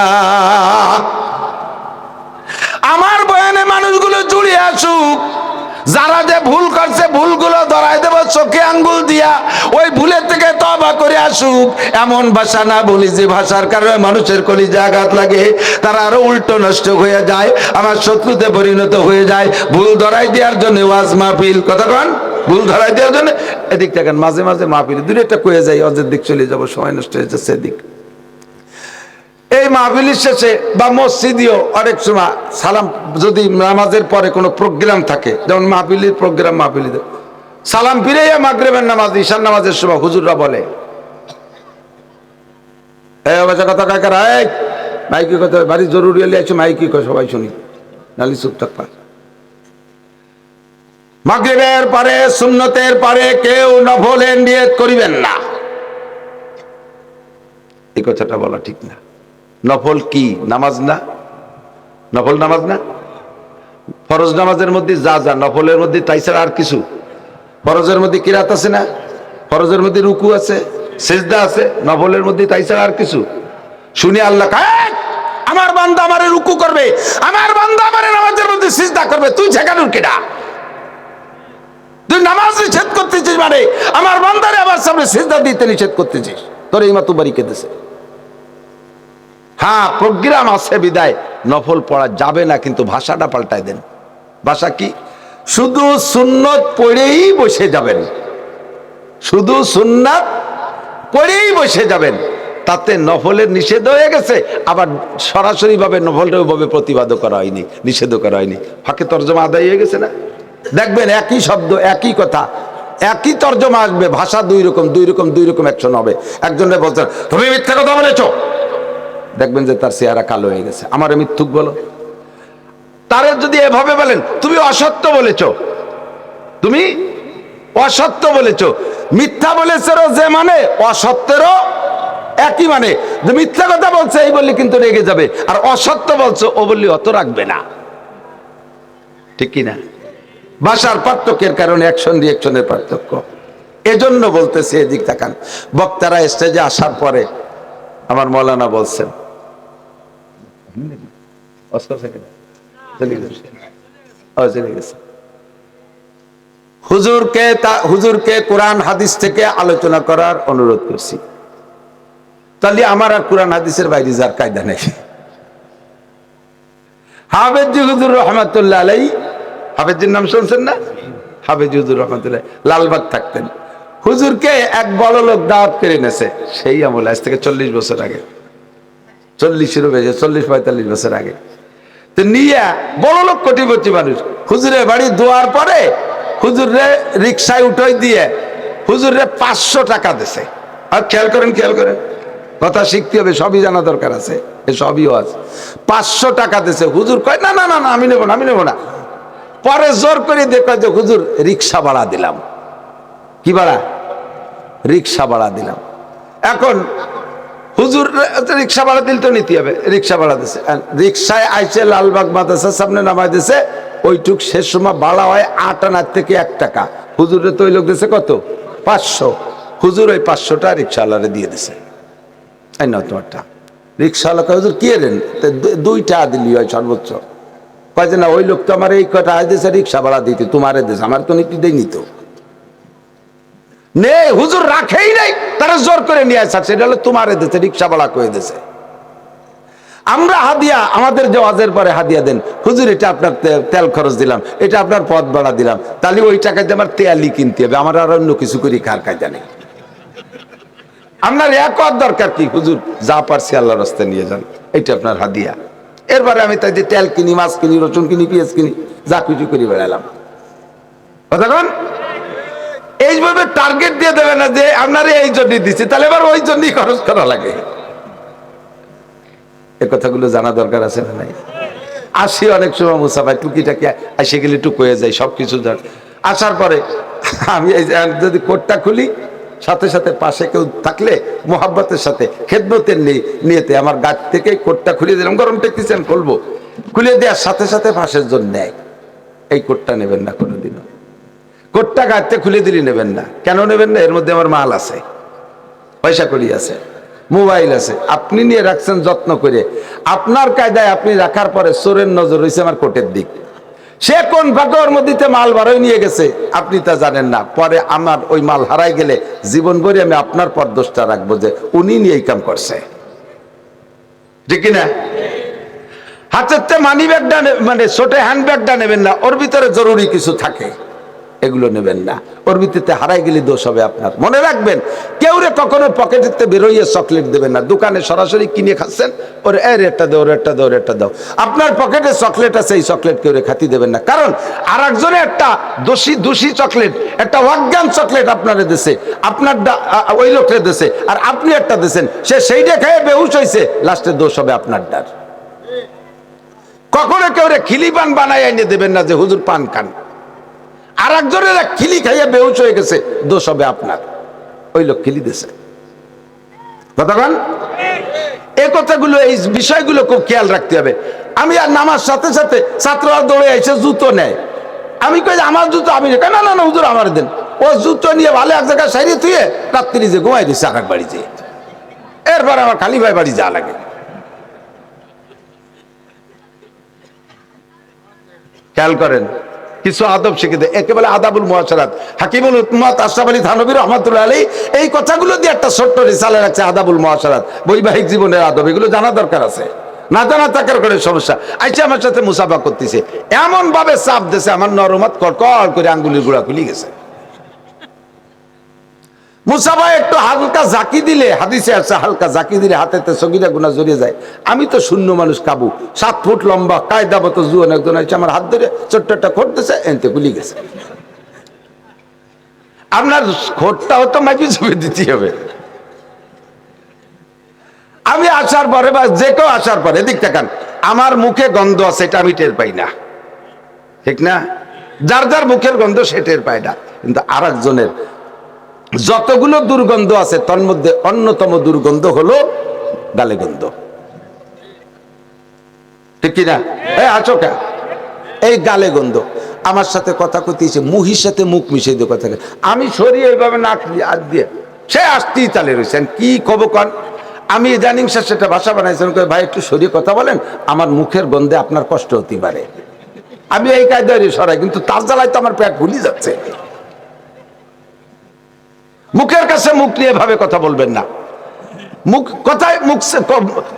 আমার বয়ানে মানুষগুলো জুড়ে আসুক, যারা যে ভুল করছে ভুলগুলো ধরাই দেব চোখে আঙ্গুল দিয়া, ওই ভুলের থেকে তওবা করে আসুক। এমন ভাষা না বলি যে ভাষার কারণে মানুষের কলিজা আঘাত লাগে, তারা আরো উল্টো নষ্ট হয়ে যায়, আমার শত্রুতে পরিণত হয়ে যায়। ভুল ধরাই দেওয়ার জন্য ওয়াজ মাহফিল, কথা কন, ভুল ধরাই দেওয়ার জন্য এদিক থেকে মাঝে মাঝে মাহফিল দূরে একটা কয়ে যাই, অজের দিক চলে যাবো, সময় নষ্ট হয়ে যাচ্ছে এদিক। এই মাহফিলের শেষে বা মসজিদেও অনেক সময় সালাম, যদি নামাজের পরে কোনো প্রোগ্রাম থাকে, যেমন মাহফিলের প্রোগ্রাম, মাহফিলে সালাম ফিরেই মাগরিবের নামাজ, ঈশার নামাজের সময় হুজুররা বলে, কথা কাকার মাইকি কথা বাড়ি জরুরি হলে আছে, মাইকি সবাই শুনি, নালি চুপ থাকবা। মাগরিবের পরে সুন্নতের পরে কেউ নফলের নিয়ত করিবেন না, এই কথাটা বলা ঠিক না। নফল কি? নামাজ না? নফল নামাজ না? ফরজ নামাজের মধ্যে যা যা, নফলের মধ্যে তাই ছাড়া আর কিছু। ফরজের মধ্যে কিরাত আছে না, ফরজের মধ্যে রুকু আছে, সিজদা আছে, নফলের মধ্যে তাই ছাড়া আর কিছু। শুনি আল্লাহ আমার বান্দা আমারে রুকু করবে, আমার বান্দা আমারে নামাজের মধ্যে সিজদা করবে, তুই ঝেকানুর কেডা? তুই নামাজ নিষেধ করতেছিস, মানে আমার বান্দারে আমার সামনে সিজদা দিতে নিষেধ করতেছিস, তোর এই মাতু বাড়ি কেঁদেছে। হ্যাঁ, প্রোগ্রাম আছে বিদায় নফল পড়া যাবে না, কিন্তু ভাষাটা পাল্টাই দেন। ভাষা কি? শুধু সুন্নত পড়েই বসে যাবেন, শুধু সুন্নাত পড়েই বসে যাবেন, তাতে নফলের নিষেধ হয়ে গেছে। আবার সরাসরি ভাবে নফলটাও ভাবে প্রতিবাদও করা হয়নি, নিষেধও করা হয়নি, ফাঁকে তর্জমা আদায় হয়ে গেছে না। দেখবেন একই শব্দ একই কথা একই তর্জমা আসবে, ভাষা দুই রকম অ্যাকশন হবে। একজনের বলছেন তুমি মিথ্যা কথা বলেছো, দেখবেন যে তার চেহারা কালো হয়ে গেছে, আমারে মিথ্যুক বলো। তারে যদি এভাবে বলেন তুমি অসত্য বলেছো, তুমি অসত্য বলেছো, মিথ্যা বলেছো যে মানে অসত্যেরও একই মানে, যে মিথ্যা কথা বলছে এই বললে কিন্তু রেগে যাবে, আর অসত্য বলছো ও বললে অত রাখবে না, ঠিক কিনা? ভাষার পার্থক্যের কারণে অ্যাকশন রিঅ্যাকশনের পার্থক্য। এজন্য বলতেছে, এদিক তাকান, বক্তারা স্টেজে আসার পরে আমার মৌলানা বলছেন, হুজুরকে কোরআন হাদিস থেকে আলোচনা করার অনুরোধ করছি। তাহলে আমার আর কোরআন হাদিসের বাইরে যার কায়দা নেই। হাফেজি হুজুর রহমাতুল্লাহ আলাই, হাফেজির নাম শুনছেন না? হাফেজি হুজুর রহমাতুল্লাহ লালবাগ থাকতেন। হুজুরকে এক বড় লোক দাওয়াত করে নেছে, সেই আমলে, আজ থেকে 40 বছর আগে, 40-এরও বেশি, 40-45 বছর আগে। তো নিয়ে বড় লোক, কোটিপতি মানুষ, হুজুরের বাড়ি দোয়ার পরে হুজুরে রিক্সায় উঠাই দিয়ে হুজুরে 500 টাকা দিছে। আর খেয়াল করেন কথা শিখতে হবে, সবই জানা দরকার আছে, সবইও আছে। 500 টাকা দিছে। হুজুর কয় না না না না, আমি নেবো না। পরে জোর করে দেখো যে হুজুর রিক্সা ভাড়া দিলাম। কি ভাড়া? রিক্সা ভাড়া দিলাম। এখন হুজুর রিক্সা ভাড়া দিল তো নিতে হবে, রিক্সা ভাড়া দিছে, রিক্সায় আইসে লালবাগ মাদ্রাসার সামনে নামাই দিছে। ওইটুক শেষ সময় ভাড়া হয় 8 আনা থেকে 1 টাকা। হুজুরে তো ওই লোক দিছে কত? 500। হুজুর ওই 500টা রিক্সাওয়ালারে দিয়ে দিছে, এই না তোমারটা। রিক্সাওয়ালা কয় হুজুর কি এলেন? 2 টাকা দিলি হয় সর্বোচ্চ। কয় যে না ওই লোক তো আমার এই কটা আয় দিয়েছে রিক্সা ভাড়া দিতে, তোমারে দিয়েছে, আমার তো নিতে দেয়নি তো। নে হুজুর রাখেই নাই, তারা জোর করে নিয়ে আসছে, সেটা হলো তোমারে দিয়েছে, রিক্সা ভাড়া করে দিয়েছে। আমরা হাদিয়া, আমাদের যে ওয়াজের পরে হাদিয়া দেন, হুজুর এটা আপনার তেল খরচ দিলাম, এটা আপনার পথ ভাড়া দিলাম, তাহলে ওই টাকা দিয়ে আমার তেলই কিনতে হবে, আমার আর অন্য কিছু করি কার কায়দা নেই। আপনার এক দরকার কি? হুজুর যা পারছি আল্লাহর রাস্তায় নিয়ে যান, এটা আপনার হাদিয়া। এরপরে আমি তাই যে তেল কিনি, মাছ কিনি, রসুন কিনি, পেঁয়াজ কিনি, যা কিছু করি বেড়ালাম। কতক্ষণ এইভাবে টার্গেট দিয়ে দেবে না যে আপনার এই জন্যই দিচ্ছি, তাহলে এবার ওই জন্যই খরচ করা লাগে। এ কথাগুলো জানা দরকার আছে না নাই? আসি অনেক সময় মুসা ভাই টুকিটাকি আসে গেলে টুক হয়ে যায় সবকিছু। আসার পরে আমি এই যদি কোটটা খুলি, সাথে সাথে পাশে কেউ থাকলে মোহাব্বতের সাথে খেদমতের নিয়েতে আমার গাছ থেকে কোটটা খুলে দিলাম, গরম টেকতেছেন খুলবো, খুলে দেওয়ার সাথে সাথে পাশের জন নেয়। এই কোটটা নেবেন না কোনোদিনও, কোটটা গাছতে খুলে দিলে নেবেন না। কেন নেবেন না? এর মধ্যে আমার মাল আছে, পয়সা কড়ি আছে, মোবাইল আছে, আপনি নিয়ে রাখছেন যত্ন করে, আপনার কায়দায় আপনি রাখার পরে চোরের নজর হয়েছে আমার কোটের দিক, সে কোন ফাঁকর মধ্যে মাল বারোই নিয়ে গেছে আপনি তা জানেন না। পরে আমার ওই মাল হারাই গেলে জীবন ভরে আমি আপনার পর দোষটা রাখবো যে উনি নিয়ে এই কাম করছে, ঠিক না? হাতের মানি ব্যাগটা মানে ছোট হ্যান্ড ব্যাগটা নেবেন না, ওর ভিতরে জরুরি কিছু থাকে, এগুলো নেবেন না, ওর ভিত্তিতে হারাই গেলে দোষ হবে আপনার। মনে রাখবেন, কেউ রে কখনো পকেটেতে বেরোইয়ে চকলেট দেবেন না। দোকানে সরাসরি কিনে খাচ্ছেন, ওর এর একটা দাও, ওর একটা দাও, ওর একটা দাও। আপনার পকেটে চকলেট আছে, এই চকলেট কেউ রে খাতি দেবেন না, কারণ আর একজনে একটা দোষী চকলেট, একটা অজ্ঞান চকলেট আপনারে দেশে, আপনার ওই লোকরে দেশে, আর আপনি একটা দেশেন, সে সেইটা খেয়ে বেহুশ হয়েছে, লাস্টে দোষ হবে আপনার ডার। কখনো কেউ রে খিলি পান বানাই এনে দেবেন না যে হুজুর পান খান, আর একজনের খিলি খাইয়া বেহুশ হয়ে গেছে, দোষ হবে আপনার, ওই লোক খিলি দিছে। কতক্ষণ এই কথাগুলো, এই বিষয়গুলো খুব খেয়াল রাখতে হবে। আমি আর নামার সাথে সাথে ছাত্ররা দৌড়ে এসে জুতো নেয়, আমি কই আমার জুতো আমি না না না হুজুর আমার দেন। ও জুতো নিয়ে ভালো এক জায়গায় সাইরে থুয়ে রাত্রি যে ঘুমাই দিচ্ছে আর এক বাড়ি যেয়ে, এরপর আমার খালি ভাই বাড়ি যা লাগে। খেয়াল করেন, কিছু আদব শিখে দেয়, একেবারে আদাবুল মুআশারাত। হাকিমুল উম্মাত আশরাফ আলী থানভী রাহমাতুল্লাহ আলাইহি এই কথাগুলো দিয়ে একটা ছোট্ট রিসালা রাখছে, আদাবুল মুআশারাত, বৈবাহিক জীবনের আদব। এগুলো জানা দরকার আছে, না জানা থাকার করে সমস্যা। আইসা আমার সাথে মুসাফা করতেছে, এমন ভাবে চাপ দিয়েছে আমার নরমাত কড়কড় করে আঙ্গুলির গুড়া খুলে গেছে। মুসাফা একটু হালকা জাকি দিলে, হাদিসে আছে হালকা জাকি দিলে হাতেতে সগীরা গুনাহ জড়িয়ে যায়। আমি তো শূন্য মানুষ, কাবু 7 ফুট লম্বা কায়দাবত জুয়ান একজন আছে, আমার হাত ধরে ছোট্ট একটা খোট দিয়েছে, এনতে খুলে গেছে। আপনার খোটটাও তো মাইপি ছবি দিতে হবে। আমি আসার পরে বা যে কেউ আসার পরে এদিক তাকান, আমার মুখে গন্ধ আছে, এটা আমি টের পাই না, ঠিক না? যার যার মুখের গন্ধ সে টের পায় না, কিন্তু আর একজনের যতগুলো দুর্গন্ধ আছে তার মধ্যে অন্যতম দুর্গন্ধ হলো গালে গন্ধ, ঠিক কিনা? আছো কে? এই গালে গন্ধ। আমার সাথে কথা কইতেছে, মুহির সাথে মুখ মিশিয়ে দিয়ে কথা, আমি সরিয়ে এইভাবে নাক দিয়ে হাত দিয়ে সে আসতেই চালে রয়েছেন, কি কব কন? আমি ইদানিং সেটা ভাষা বানাইছেন, ভাই একটু সরিয়ে কথা বলেন, আমার মুখের গন্ধে আপনার কষ্ট হতে পারে। আমি এই কায়দায় সরাই, কিন্তু তার জ্বালায় তো আমার পেট ভুলি যাচ্ছে। মুখের কাছে মুখ নিয়ে ভাবে কথা বলবেন না। মুখ কথায় মুখ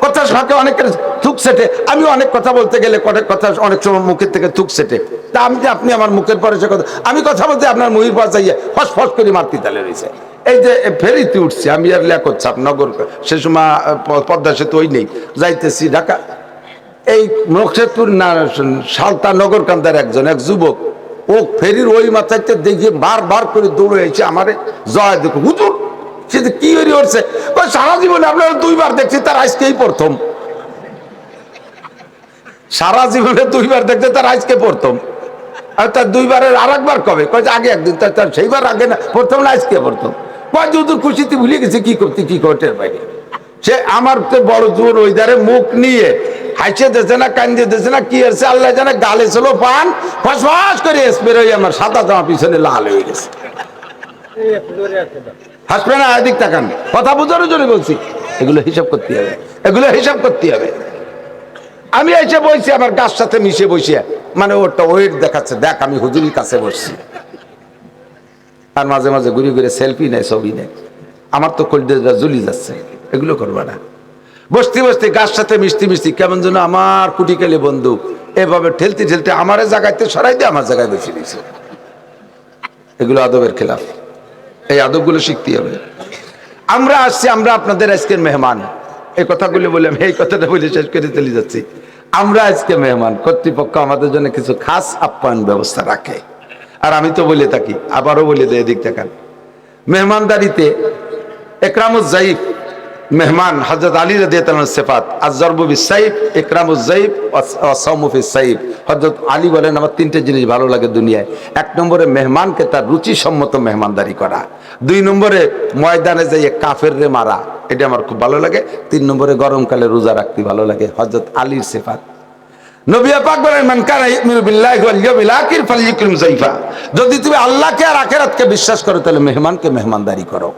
কথার ফাঁকে অনেকের থুক সেটে, আমি অনেক কথা বলতে গেলে অনেক কথা অনেক সময় মুখের থেকে থুক সেটে, তা আমি যে আপনি আমার মুখের পরে সে কথা, আমি কথা বলতে আপনার মুহির পাশ যাইয়ে ফস ফস করে মারতে তালে রয়েছে। এই যে ফেরিতে উঠছি আমি, আর লেখক চাপ নগর, সে সময় পদ্মা সেতু ওই নেই, যাইতেছি ঢাকা, এই নকশেদপুর না সালতা নগর কান্দার এক যুবক, ও ফেরির ওই মাথাতে দেখে বার করে দৌড়ে এসে আমারে জয় দেখো হুজুর, সে কি হয়ে উঠছে, সারা জীবনে আপনারা 2 বার দেখছি, তার আজকেই প্রথম। সারা জীবনে 2 বার দেখছে, তার আজকে প্রথম। আর তার 2 বারের আর একবার কবে? আগে একদিন, তার সেইবার আগে না, প্রথম না আজকে প্রথম। হুজুর খুশিতে ভুলে গেছে কি করতে কি করতে বাইরে। সে আমার বড় জোর ওই ধারে মুখ নিয়ে হাইছে দিয়েছে না, কান্দিয়ে দিয়েছে না, কি হয়েছে আল্লাহ জানে, গালে ছিল পান, ফস ফস করে স্প্রে হয়ে আমার সাদা জামা পিছনে লাল হয়ে গেছে। হাসবে না, এদিক তাকান, কথা বুঝানোর জন্য বলছি। এগুলো হিসাব করতে হবে, এগুলো হিসাব করতে হবে। আমি এসে বসছি আমার গাছ সাথে মিশে বসে, মানে ওটা ওয়েট দেখাচ্ছে, দেখ আমি হুজুরের কাছে বসছি, আর মাঝে মাঝে ঘুরে ঘুরে সেলফি নেয়, ছবি নেয়। আমার তো কলজা জ্বলি যাচ্ছে। এগুলো করবা না। বসতে বসতে গাছ সাথে মিশতে মিশতে কেমন যেন আমার কুটিকালি বন্ধু এভাবে ঠেলতে ঠেলতে আমার জায়গাতে সরাই দিয়ে আমার জায়গায় বসে দিয়েছে। এগুলো আদবের খেলাফ। এই আদবগুলো শিখতে হবে। আমরা আসছি, আমরা আপনাদের আজকের মেহমান। এই কথাগুলো বলে আমি এই কথাটা বলে শেষ করে চলে যাচ্ছি। আমরা আজকে মেহমান, কর্তৃপক্ষ আমাদের জন্য কিছু খাস আপ্যায়ন ব্যবস্থা রাখে। আর আমি তো বলে থাকি, আবারও বলে দেয়, এদিক দেখান। মেহমানদারিতে একরামুজ জাইফ, মেহমান হযরত আলী রাদিয়াল্লাহু আনহু সিফাত, আয-যরবু বিস-সাইফ, ইকরামুজ জাইফ ওয়া সাওমু ফিস-সাইফ। হযরত আলী বলেন আমার তিনটে জিনিস ভালো লাগে দুনিয়ায়। এক নম্বরে মেহমানকে তার রুচিসম্মত মেহমানদারি করা। দুই নম্বরে ময়দানে যাইয়ে কাফেররে মারা, এটা আমার খুব ভালো লাগে। তিন নম্বরে গরমকালে রোজা রাখতে ভালো লাগে। হযরত আলীর সিফাত। নবী পাক বলেন মান কানা ইউমিনু বিল্লাহি ওয়াল ইয়াউমিল আখির ফালইকরিম যায়ফা। যদি তুমি আল্লাহকে আর আখিরাতকে বিশ্বাস করো তাহলে মেহমানকে মেহমানদারি করো।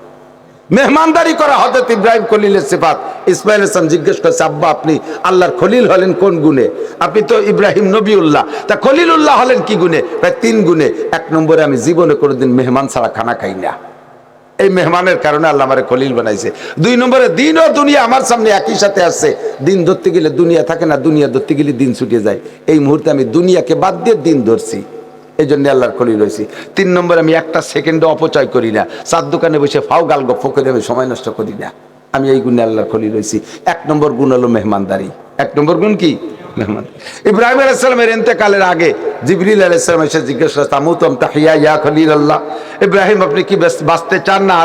মেহমানদারি করা হযরত ইব্রাহিম খলিলের সিফাত। ইসমাঈল হাসান জিজ্ঞেস করছে, আব্বা আপনি আল্লাহর খলিল হলেন কোন গুণে? আপনি তো ইব্রাহিম নবীউল্লাহ, তা খলিলুল্লাহ হলেন কি গুণে? প্রায় 3 গুণে। এক নম্বরে আমি জীবনে কোনোদিন মেহমান ছাড়া খানা খাই না, এই মেহমানের কারণে আল্লাহ আমারে খলিল বানাইছে। 2 নম্বরে দিন ও দুনিয়া আমার সামনে একই সাথে আসছে। দিন ধরতে গেলে দুনিয়া থাকে না, দুনিয়া ধরতে গেলে দিন ছুটে যায়। এই মুহূর্তে আমি দুনিয়াকে বাদ দিয়ে দিন ধরছি, এই জন্য আল্লাহর খলিল হয়েছি। 3 নম্বরে আমি একটা সেকেন্ডও অপচয় করি না, চার দোকানে বসে ফাও গাল গপ্প করে আমি সময় নষ্ট করি না। আমি এই গুণে আল্লাহর খলিল হয়েছি। 1 নম্বর গুণ হলো মেহমানদারি। 1 নম্বর গুণ কি? মেহমান। ইব্রাহিম আলাইহিস সালামের ইন্তেকালের আগে জিবরিল আলাইহিস সালাম এসে জিজ্ঞেস করলেন, তামুতুম তাহিয়া ইয়া খলিলাল্লাহ, ইব্রাহিম আপনি কি বাঁচতে চান না,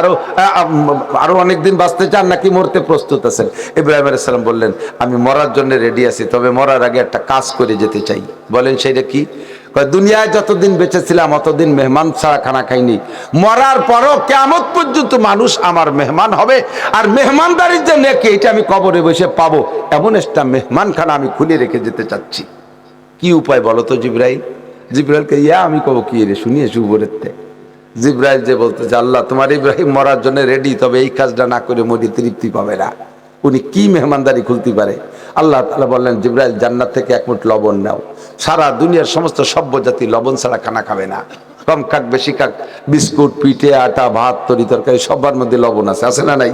আরো অনেক দিন বাঁচতে চান নাকি মরতে প্রস্তুত আছেন? ইব্রাহিম আলাইহিস সালাম বললেন, আমি মরার জন্য রেডি আছি, তবে মরার আগে একটা কাজ করে যেতে চাই। বলেন সেটা কি? দুনিয়ায় যতদিন বেঁচে ছিলাম অতদিন মেহমান ছাড়া খানা খাইনি, মরার পরও কিয়ামত পর্যন্ত মানুষ আমার মেহমান হবে, আর মেহমানদারির যে নেকি এটা আমি কবরে বসে পাবো, এমন একটা মেহমানখানা আমি খুলে রেখে যেতে চাচ্ছি। কি উপায় বলো তো জিবরাইল? জিবরাইলকে আমি কব কি রে, শুনিয়ে উপরের থেকে জিবরাইল যে বলতেছে, আল্লাহ তোমার ইব্রাহিম মরার জন্য রেডি, তবে এই কাজটা না করে মরি তৃপ্তি পাবে না। উনি কি মেহমানদারি খুলতে পারে? আল্লাহ তাআলা বললেন, জিবরাইল জান্নাত থেকে 1 মুঠ লবণ নাও, সারা দুনিয়ার সমস্ত সভ্য জাতি লবণ ছাড়া খানা খাবে না। কম খাক বেশি খাক, বিস্কুট পিঠে আটা ভাত তরি তরকারি সবার মধ্যে লবণ আছে, আছে না নাই?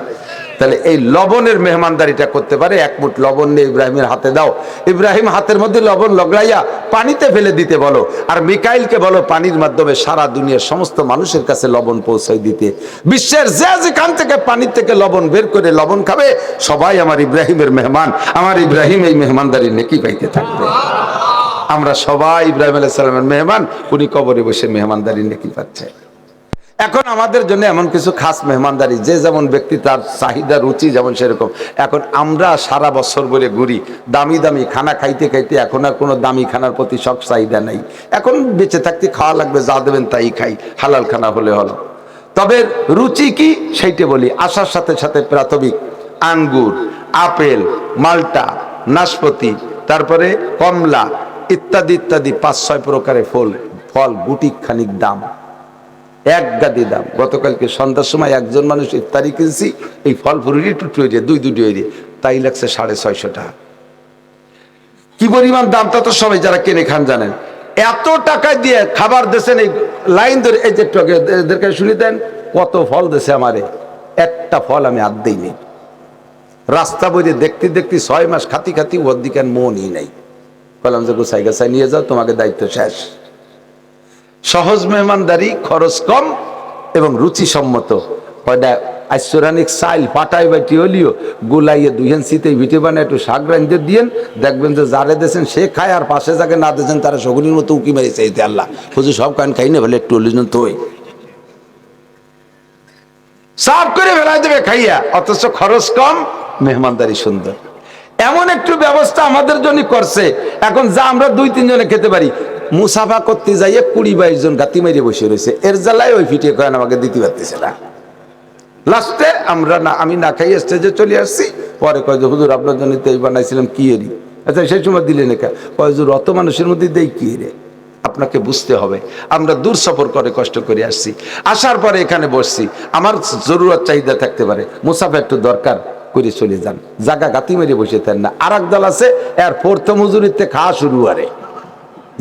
তাহলে এই লবণের মেহমানদারিটা করতে পারে। 1 মুঠ লবণ নিয়ে ইব্রাহিমের হাতে দাও, ইব্রাহিম হাতের মধ্যে লবণ লগাইয়া পানিতে ফেলে দিতে বলো, আর মিকাইলকে বলো পানির মাধ্যমে সারা দুনিয়ার সমস্ত মানুষের কাছে লবণ পৌঁছাই দিতে। বিশ্বের যে যেখান থেকে পানির থেকে লবণ বের করে লবণ খাবে, সবাই আমার ইব্রাহিমের মেহমান, আমার ইব্রাহিম এই মেহমানদারি নেকি পাইতে থাকবে। আমরা সবাই ইব্রাহিম আলাইহিস সালামের মেহমান, উনি কবরে বসে মেহমানদারি নেকি পাচ্ছে। এখন আমাদের জন্য এমন কিছু খাস মেহমানদারি, যে যেমন ব্যক্তি তার চাহিদা রুচি যেমন সেরকম। এখন আমরা সারা বছর বলে ঘুরি দামি দামি খানা খাইতে খাইতে, এখন আর কোনো দামি খানার প্রতি শখ চাহিদা নাই। এখন বেঁচে থাকতে খাওয়া লাগবে, যা দেবেন তাই খাই, হালাল খানা হলে হলো। তবে রুচি কি সেইটা বলি। আসার সাথে সাথে প্রাথমিক আঙ্গুর, আপেল, মাল্টা, নাশপাতি, তারপরে কমলা ইত্যাদি ইত্যাদি 5-6 প্রকারের ফল গুটি খানিক দাম, 1 গাদি দাম। গতকালকে সন্ধ্যার সময় একজন মানুষ ইফতারি কিনছি, এই ফল ফুরুরি টুটু হয়ে দুই হয়ে তাই লাগছে 650 টাকা। কি পরিমাণ দাম তা তো সবাই যারা কিনে খান জানেন। এত টাকা দিয়ে খাবার দেশেন, এই লাইন ধরে এই যে এদেরকে শুনি দেন কত ফল দেশে আমারে, একটা ফল আমি আর দিইনি। রাস্তা বইয়ে দেখতে দেখতে 6 মাস খাতি খাতি ওর দিকে মনই নাই। বললাম যে গোছাই গাছাই নিয়ে যাও, তোমাকে দায়িত্ব শেষ। সহজ মেহমানদারি, খরচ কম এবং রুচিসম্মত। আইসরানিক সাইল পাটাই বাটি হলিও গুলাইয়ে 2 ইঞ্চিতে ভিটে বানায় একটু শাক রাঁধতে দিয়েন, দেখবেন যে যারে দেশেন সে খায়, আর পাশে যাকে না দেশেন তারা শগুনির মতো উকি মারি চাইতে, আল্লাহ হুজুর সব কান খাই না বলে একটু অলিজন তো সাফ করে ফেলাই দেবে খাইয়া, অথচ খরচ কম, মেহমানদারি সুন্দর। এমন একটু ব্যবস্থা আমাদের জন্য করছে এখন, যা আমরা 2-3 জনে খেতে পারি। মুসাফা করতে যাইয়ে 20-22 জন গাতি মারিয়ে বসে রয়েছে, এর জ্বালায় ওই ফিটে কয়েন আমাকে দিতে পারতেছে না। লাস্টে আমি না খাই স্টেজে চলে আসছি। পরে কয় যে হুজুর আপনার জন্য তো এই বানাইছিলাম, কি এরি? আচ্ছা সেই সময় দিলেন একা? কয় হুজুর অত মানুষের মধ্যে দেই কি রে? আপনাকে বুঝতে হবে, আমরা দূর সফর করে কষ্ট করে আসছি, আসার পরে এখানে বসছি, আমার জরুরত চাহিদা থাকতে পারে, মুসাফা একটু দরকার, করে চলে যান, জাগা গাতি মেরে বসে থাকেন না। আর এক দল আছে এর প্রথম হুজুরিতে খাওয়া শুরু করে,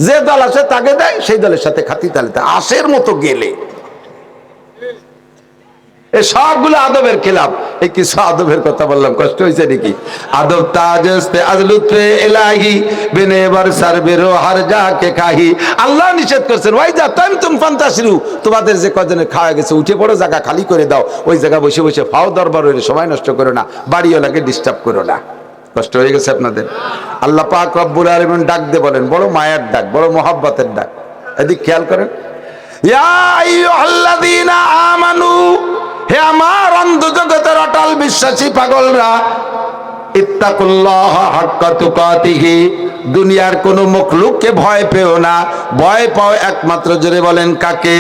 যে দল আসে তাকে দেয়, সেই দলের সাথে খাতি তালিতে আশের মতো গেলে এই সবগুলো আদবের খেলাফ। এই কিছু আদবের কথা বললাম, কষ্ট হয়েছে নাকি? আদব তাজস্তে আজলুতে ইলাহি বিনেবার সারবেরো হার জাকে খাহি। আল্লাহ নিষেধ করছেন ওই যা তুম ফান্তাসিরু, তোমাদের যে কজনে খাওয়া গেছে উঠে পড়ো, জায়গা খালি করে দাও, ওই জায়গা বসে বসে ফাও দরবার হইলে সময় নষ্ট করো না, বাড়িওয়ালাকে ডিস্টার্ব করো না। কষ্ট হয়ে গেছে আপনাদের? আল্লাহ পাক রব্বুল আলামিন ডাক দিয়ে বলেন, বড় মায়ার ডাক, বড় মহব্বতের ডাক। এদিক খেয়াল করেন, ইয়া আইয়ুহাল্লাযীনা আমানু, হে আমার অন্ধ জগতের অটল বিশ্বাসী পাগলরা, ইত্তাকুল্লাহ হাক্কা তুকাতিহি, দুনিয়ার কোন মখলুককে ভয় পেও না, ভয় পাও একমাত্র, জোরে বলেন কাকে?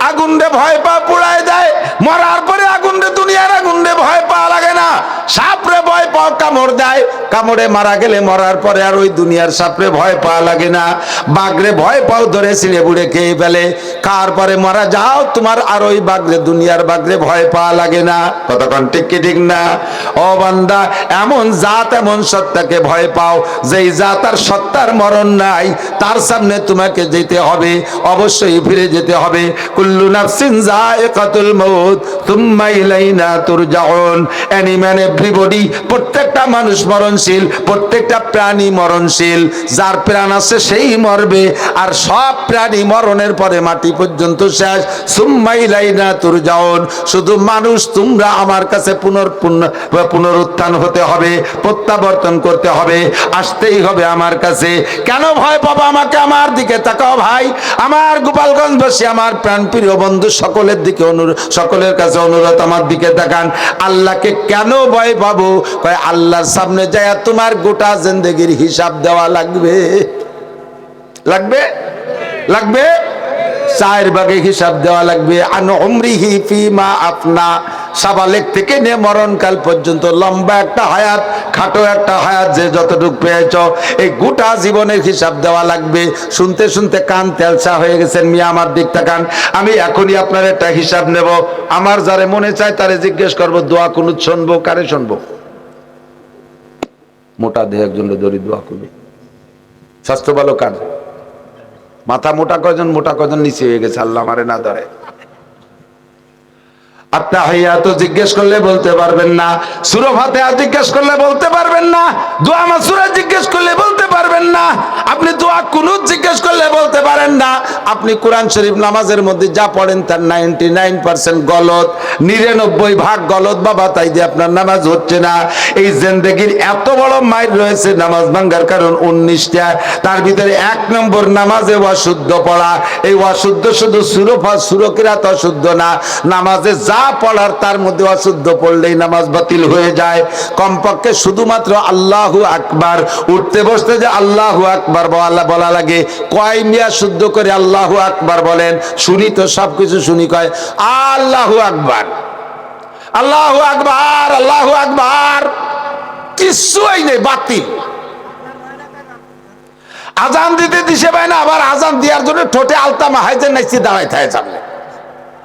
আগুনরে ভয় পা পুড়ায় দেয়, মরার পরে আগুনরে, দুনিয়ার আগুনরে ভয় পাওয়া লাগে না। সাপরে ভয় পাও, কামড় দেয়, কামড়ে মারা গেলে মরার পরে আর ওই দুনিয়ার সাপরে ভয় পাওয়া লাগে না। বাঘরে ভয় পাও, ধরে ছিঁড়ে বুড়ে খেয়ে ফেলে, খাওয়ার পরে মারা যাও, তোমার আর ওই বাঘরে, দুনিয়ার বাঘরে ভয় পাওয়া লাগে না। কতক্ষণ ঠিক কি ঠিক না? ও বান্দা, এমন জাত, এমন সত্তাকে ভয় পাও যেই জাত আর সত্তার মরণ নাই, তার সামনে তোমাকে যেতে হবে, অবশ্যই ফিরে যেতে হবে। কুল্লু নাফসিন যায়িকাতুল মাউত সুম্মা ইলাইনা তুরজাউন। এনি ম্যান এভরিবডি, প্রত্যেকটা মানুষ মরণশীল, প্রত্যেকটা প্রাণী মরণশীল। যার প্রাণ আছে সেই মরবে, আর সব প্রাণী মরণের পরে মাটি পর্যন্ত শেষ। সুম্মা ইলাইনা তুরজাউন, শুধু মানুষ তোমরা আমার কাছে পুনরুত্থান হতে হবে, প্রত্যাবর্তন করতে হবে, আসতেই হবে আমার কাছে। কেন ভয় পাবো আমাকে? আমার দিকে তাকাও ভাই, আমার গোপালগঞ্জবাসী, আমার প্রাণপ্রিয় বন্ধু, সকলের দিকে সকলের কাছে অনুরোধ, আমার দিকে তাকান। আল্লাহকে কেন ভয় পাবো? কয় আল্লাহর সামনে যায় তোমার গোটা জিন্দেগির হিসাব দেওয়া লাগবে। লাগবে? লাগবে? 4 ভাগে হিসাব দেওয়া লাগবে। আন উমরিহি ফিমা আফনা, সাবালেক থেকে নিয়ে মরণকাল পর্যন্ত লম্বা একটা হায়াত, খাটো একটা হায়াত, যে যতটুকু পেয়েছ, এই গোটা জীবনের হিসাব দেওয়া লাগবে। শুনতে শুনতে কান তেলসা হয়ে গেছেন মিয়া, আমার দিক তাকান। আমি এখনই আপনার একটা হিসাব নেব। আমার যারে মনে চায় তারে জিজ্ঞেস করবো, দোয়া কুনুত শুনবো, কারে শুনবো? মোটা দেহ একজন দরি দোয়া কুনুত। স্বাস্থ্য ভালো কার? মাথা মোটা কজন, মোটা কজন নিচে হয়ে গেছে, আল্লাহ আমারে না ধরে। আত্তাহিয়াতু জিজ্ঞেস করলে বলতে পারবেন না, সূরা ফাতিহা জিজ্ঞেস করলে বলতে পারবেন না, দোয়া মাসুরা জিজ্ঞেস করলে বলতে পারবেন না, আপনি দোয়া কুনুত জিজ্ঞেস করলে বলতে পারেন না। আপনি কোরআন শরীফ নামাজের মধ্যে যা পড়েন তার 99% গলত, 99 ভাগ গলত বাবা, তাই দিয়ে আপনার নামাজ হচ্ছে না। এই জিন্দেগির এত বড় মাইর রয়েছে নামাজ ভাঙ্গার কারণ 19টা, তার ভিতরে 1 নম্বর নামাজে অশুদ্ধ পড়া। এই অশুদ্ধ শুধু সুরকিরাত অশুদ্ধ না, নামাজে যা পড়ার তার মধ্যে অশুদ্ধ পড়লেই নামাজ বাতিল হয়ে যায়। কমপক্ষে শুধুমাত্র আল্লাহু আকবার, উঠতে বসতে যে আল্লাহু আকবার বলা লাগে। কয় মিয়া শুদ্ধ করে আল্লাহু আকবার বলেন? শুনি তো, সবকিছু শুনি, কয় আল্লাহু আকবার, আল্লাহু আকবার, আল্লাহু আকবার, কিছুই নেই, বাতিল। আজান দিতে দিশে পায় না, আবার আজান দেওয়ার জন্য ঠোঁটে আলতামা হাইজেন নাইছি দাঁড়ায় থাকে সামনে।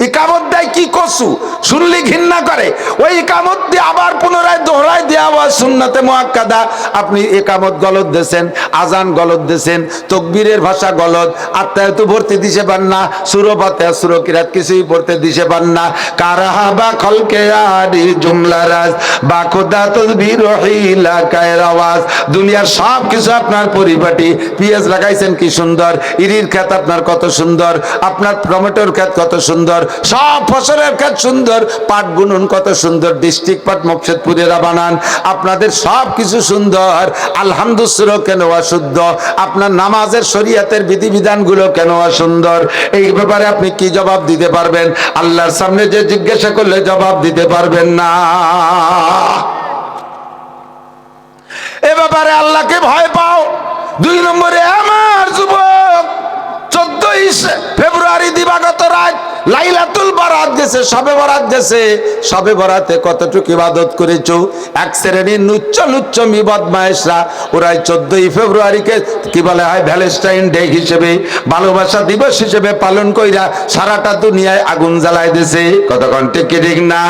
ইকামত দেয় কি কসু, শুনলে ঘৃণা করে। ওই ইকামত দিয়ে আবার পুনরায় দোহরায় দেওয়া হয় সুন্নতে মুআক্কাদা। আপনি ইকামত গলত দিয়েছেন, আজান গলত দিয়েছেন, তকবীরের ভাষা গলত, আত্মায়াতু পড়তে দিশে পান না, সূরা ফাতিহা সূরা কিরাত কিছুই পড়তে দিশে পান না। কারাহাবা খলকে আদি জুমলা রাজ বা খোদা তসবির রহিলা কায়ের আওয়াজ। দুনিয়ার সব কিছু আপনার পরিপাটি, পেঁয়াজ লাগাইছেন কি সুন্দর, ইরির ক্ষেত আপনার কত সুন্দর, আপনার টমেটোর ক্ষেত কত সুন্দর, সব ফসলের ক্ষেত সুন্দর, পাট বুনুন কত সুন্দর, ডিস্ট্রিক্ট পাট মকসেদপুরেরা বানান, আপনাদের সব কিছু সুন্দর। আলহামদুলিল্লাহ কেন অশুদ্ধ? আপনার নামাজের শরীয়তের বিধিবিধানগুলো কেন অসুন্দর? এই ব্যাপারে আপনি কি জবাব দিতে পারবেন? আল্লাহর সামনে যে জিজ্ঞাসা করলে জবাব দিতে পারবেন না। এ ব্যাপারে আল্লাহকে ভয় পাও। 2 নম্বরে, আমার যুবক, 14 ফেব্রুয়ারি দিবাগত রাত লাইলাতুল বারাত গেছে, সবে বরাত গেছে, সবে বরাতে কতটুকু ইবাদত করেছো? এক শ্রেণীর লুচ্চ বদমায়েশরা ওরাই 14ই ফেব্রুয়ারিকে কি বলে হয় ভ্যালেন্টাইন ডে হিসেবে, ভালোবাসা দিবস হিসেবে পালন কইরা সারাটা দুনিয়ায় আগুন জ্বালাই দিছে। কতক্ষণ ঠিক না?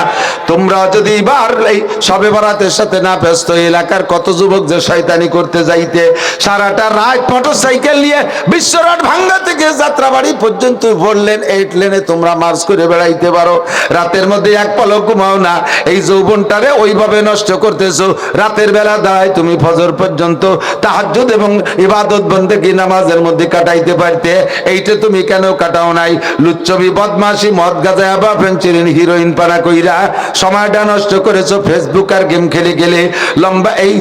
তোমরা যদি এবার এই সবে বরাতের সাথে না ব্যস্ত, এলাকার কত যুবক যে শয়তানি করতে যাইতে সারাটা রাত মোটরসাইকেল নিয়ে বিশ্বরোড ভাঙ্গা থেকে যাত্রাবাড়ি পর্যন্ত 4 লেন 8 লেনে তোমরা মার্চ করে বেড়াইতে পারো, রাতের মধ্যে এক পলক ঘুমাও না। এই যৌবনটারে ওইভাবে নষ্ট করতেছো। রাতের বেলা দাঁড়ায় তুমি ফজর পর্যন্ত তাহাজ্জুদ এবং ইবাদত বন্দেগী নামাজের মধ্যে কাটাইতে পারতে, এইটা তুমি কেন কাটাও নাই? লুচ্ছবি বদমাশি মদ গাঁজা বা ফেন্সিডিল হিরোইন পানা কইরা সময়টা নষ্ট করেছো ফেসবুক আর গেম খেলে গেলে। লম্বা এই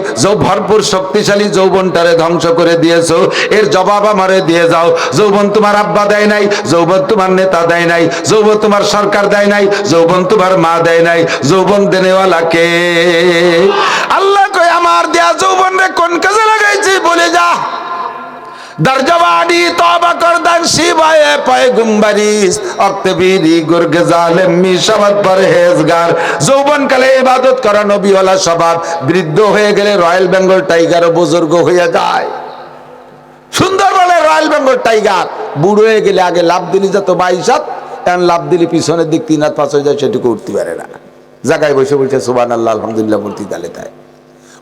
ভরপুর শক্তিশালী যৌবনটারে ধ্বংস করে দিয়েছো। এর জবাব আমারে দিয়ে যাও। যৌবন তোমার আব্বা দেয় নাই, যৌবন তোমার নেতা দেয় নাই, যৌবন তোমার সরকার দেয় নাই, যৌবন তোমার মা দেয় নাই, যৌবন দেনেওয়ালা কে? আল্লাহ কই আমার দেয়া যৌবন রে কোন কাজে লাগাইছি বলে যা। দরজবাড়ি তওবা করদান শিবায়ে পয়গম্বরিস অক্তবিরি গুরগে জালেম মিশাবাদ পরহেজগার। যৌবনকালে ইবাদত করা নবীওয়ালা স্বভাব, বৃদ্ধ হয়ে গেলে রয়্যাল বেঙ্গল টাইগারও বুজুর্গ হয়ে যায়। সুন্দর বলে রয়্যাল বেঙ্গল টাইগার, বুড়ো হয়ে গেলে আগে লাভ দিলি যত 22 হাত, এখন লাভ দিলি পিছনের দিক 3 হাত 5 হয়ে যায়, সেটুকু উঠতে পারে না। জায়গায় বসে বলছে সুবহানাল্লাহ আলহামদুলিল্লাহ বলতে তালে তাই।